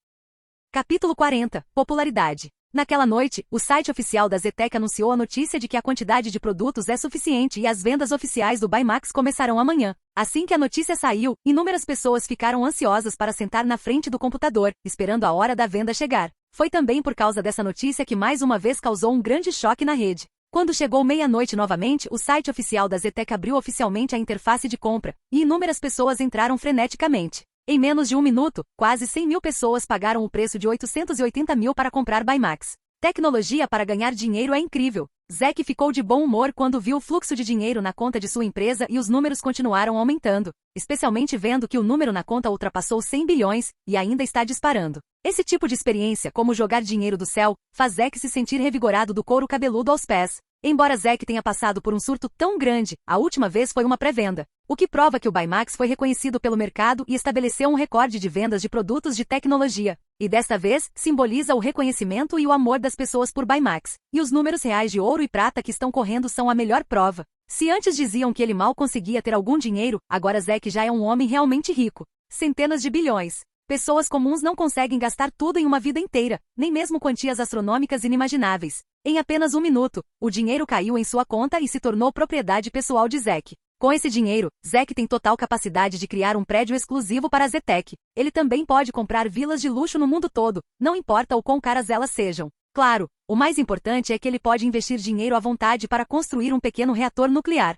Capítulo 40. Popularidade. Naquela noite, o site oficial da Zetec anunciou a notícia de que a quantidade de produtos é suficiente e as vendas oficiais do Baymax começarão amanhã. Assim que a notícia saiu, inúmeras pessoas ficaram ansiosas para sentar na frente do computador, esperando a hora da venda chegar. Foi também por causa dessa notícia que mais uma vez causou um grande choque na rede. Quando chegou meia-noite novamente, o site oficial da Zetec abriu oficialmente a interface de compra, e inúmeras pessoas entraram freneticamente. Em menos de um minuto, quase 100 mil pessoas pagaram o preço de 880 mil para comprar Baymax. Tecnologia para ganhar dinheiro é incrível. Zack ficou de bom humor quando viu o fluxo de dinheiro na conta de sua empresa e os números continuaram aumentando, especialmente vendo que o número na conta ultrapassou 100 bilhões e ainda está disparando. Esse tipo de experiência, como jogar dinheiro do céu, faz Zack se sentir revigorado do couro cabeludo aos pés. Embora Zack tenha passado por um surto tão grande, a última vez foi uma pré-venda, o que prova que o Baymax foi reconhecido pelo mercado e estabeleceu um recorde de vendas de produtos de tecnologia. E desta vez, simboliza o reconhecimento e o amor das pessoas por Baymax. E os números reais de ouro e prata que estão correndo são a melhor prova. Se antes diziam que ele mal conseguia ter algum dinheiro, agora Zack já é um homem realmente rico. Centenas de bilhões. Pessoas comuns não conseguem gastar tudo em uma vida inteira, nem mesmo quantias astronômicas inimagináveis. Em apenas um minuto, o dinheiro caiu em sua conta e se tornou propriedade pessoal de Zack. Com esse dinheiro, Zack tem total capacidade de criar um prédio exclusivo para a Zetec. Ele também pode comprar vilas de luxo no mundo todo, não importa o quão caras elas sejam. Claro, o mais importante é que ele pode investir dinheiro à vontade para construir um pequeno reator nuclear.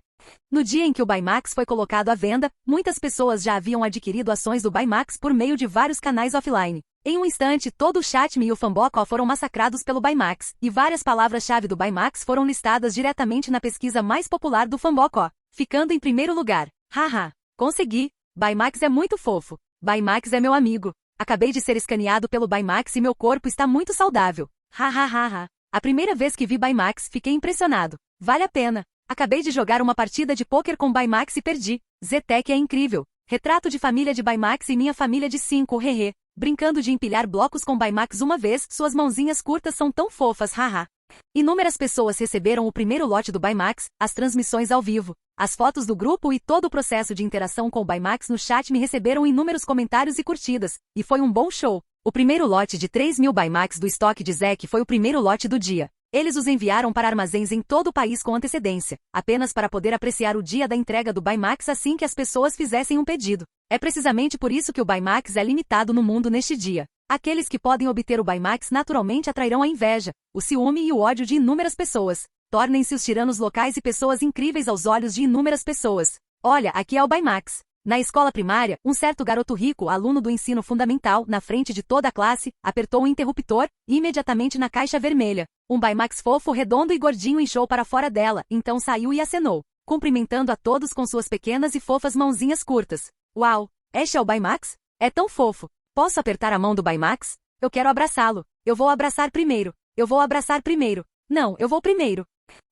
No dia em que o Baymax foi colocado à venda, muitas pessoas já haviam adquirido ações do Baymax por meio de vários canais offline. Em um instante, todo o chatme e o Fanboco foram massacrados pelo Baymax, e várias palavras-chave do Baymax foram listadas diretamente na pesquisa mais popular do Fanboco, ficando em primeiro lugar. Haha, consegui! Baymax é muito fofo. Baymax é meu amigo. Acabei de ser escaneado pelo Baymax e meu corpo está muito saudável. Hahaha. A primeira vez que vi Baymax, fiquei impressionado. Vale a pena. Acabei de jogar uma partida de pôquer com Baymax e perdi. Zetec é incrível. Retrato de família de Baymax e minha família de 5, hehe. Brincando de empilhar blocos com Baymax uma vez, suas mãozinhas curtas são tão fofas, haha. Inúmeras pessoas receberam o primeiro lote do Baymax, as transmissões ao vivo, as fotos do grupo e todo o processo de interação com o Baymax no chat me receberam inúmeros comentários e curtidas, e foi um bom show. O primeiro lote de 3.000 Baymax do estoque de Zack foi o primeiro lote do dia. Eles os enviaram para armazéns em todo o país com antecedência, apenas para poder apreciar o dia da entrega do Baymax assim que as pessoas fizessem um pedido. É precisamente por isso que o Baymax é limitado no mundo neste dia. Aqueles que podem obter o Baymax naturalmente atrairão a inveja, o ciúme e o ódio de inúmeras pessoas. Tornem-se os tiranos locais e pessoas incríveis aos olhos de inúmeras pessoas. Olha, aqui é o Baymax. Na escola primária, um certo garoto rico, aluno do ensino fundamental, na frente de toda a classe, apertou o interruptor, e imediatamente na caixa vermelha, um Baymax fofo, redondo e gordinho inchou para fora dela, então saiu e acenou, cumprimentando a todos com suas pequenas e fofas mãozinhas curtas. Uau! Este é o Baymax? É tão fofo! Posso apertar a mão do Baymax? Eu quero abraçá-lo. Eu vou abraçar primeiro. Eu vou abraçar primeiro. Não, eu vou primeiro.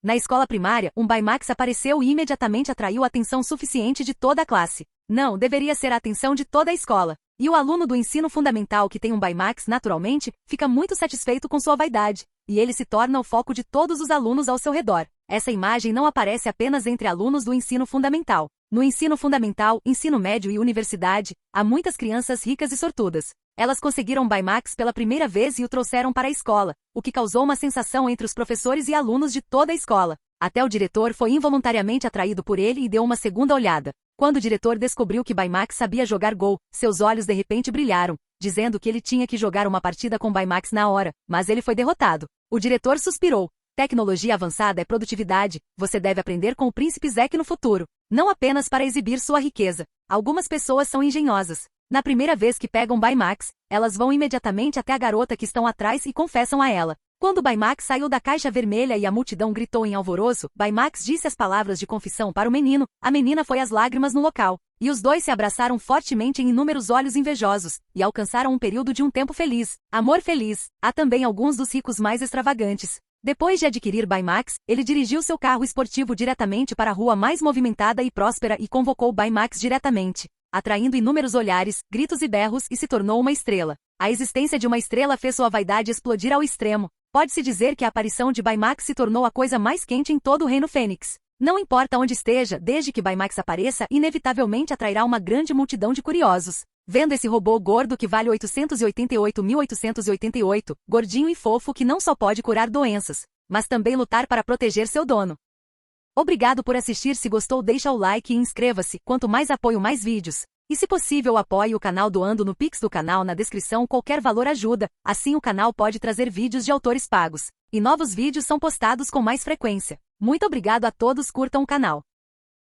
Na escola primária, um Baymax apareceu e imediatamente atraiu a atenção suficiente de toda a classe. Não, deveria ser a atenção de toda a escola. E o aluno do ensino fundamental que tem um Baymax naturalmente, fica muito satisfeito com sua vaidade. E ele se torna o foco de todos os alunos ao seu redor. Essa imagem não aparece apenas entre alunos do ensino fundamental. No ensino fundamental, ensino médio e universidade, há muitas crianças ricas e sortudas. Elas conseguiram Baymax pela primeira vez e o trouxeram para a escola, o que causou uma sensação entre os professores e alunos de toda a escola. Até o diretor foi involuntariamente atraído por ele e deu uma segunda olhada. Quando o diretor descobriu que Baymax sabia jogar Go, seus olhos de repente brilharam, dizendo que ele tinha que jogar uma partida com Baymax na hora, mas ele foi derrotado. O diretor suspirou. Tecnologia avançada é produtividade, você deve aprender com o príncipe Zack no futuro. Não apenas para exibir sua riqueza. Algumas pessoas são engenhosas. Na primeira vez que pegam Baymax, elas vão imediatamente até a garota que estão atrás e confessam a ela. Quando Baymax saiu da caixa vermelha e a multidão gritou em alvoroço, Baymax disse as palavras de confissão para o menino, a menina foi às lágrimas no local, e os dois se abraçaram fortemente em inúmeros olhos invejosos, e alcançaram um período de um tempo feliz, amor feliz. Há também alguns dos ricos mais extravagantes. Depois de adquirir Baymax, ele dirigiu seu carro esportivo diretamente para a rua mais movimentada e próspera e convocou Baymax diretamente, atraindo inúmeros olhares, gritos e berros e se tornou uma estrela. A existência de uma estrela fez sua vaidade explodir ao extremo. Pode-se dizer que a aparição de Baymax se tornou a coisa mais quente em todo o Reino Fênix. Não importa onde esteja, desde que Baymax apareça, inevitavelmente atrairá uma grande multidão de curiosos. Vendo esse robô gordo que vale 888.888, gordinho e fofo que não só pode curar doenças, mas também lutar para proteger seu dono. Obrigado por assistir. Se gostou, deixa o like e inscreva-se. Quanto mais apoio, mais vídeos. E se possível, apoie o canal doando no Pix do canal na descrição. Qualquer valor ajuda, assim o canal pode trazer vídeos de autores pagos. E novos vídeos são postados com mais frequência. Muito obrigado a todos, curtam o canal.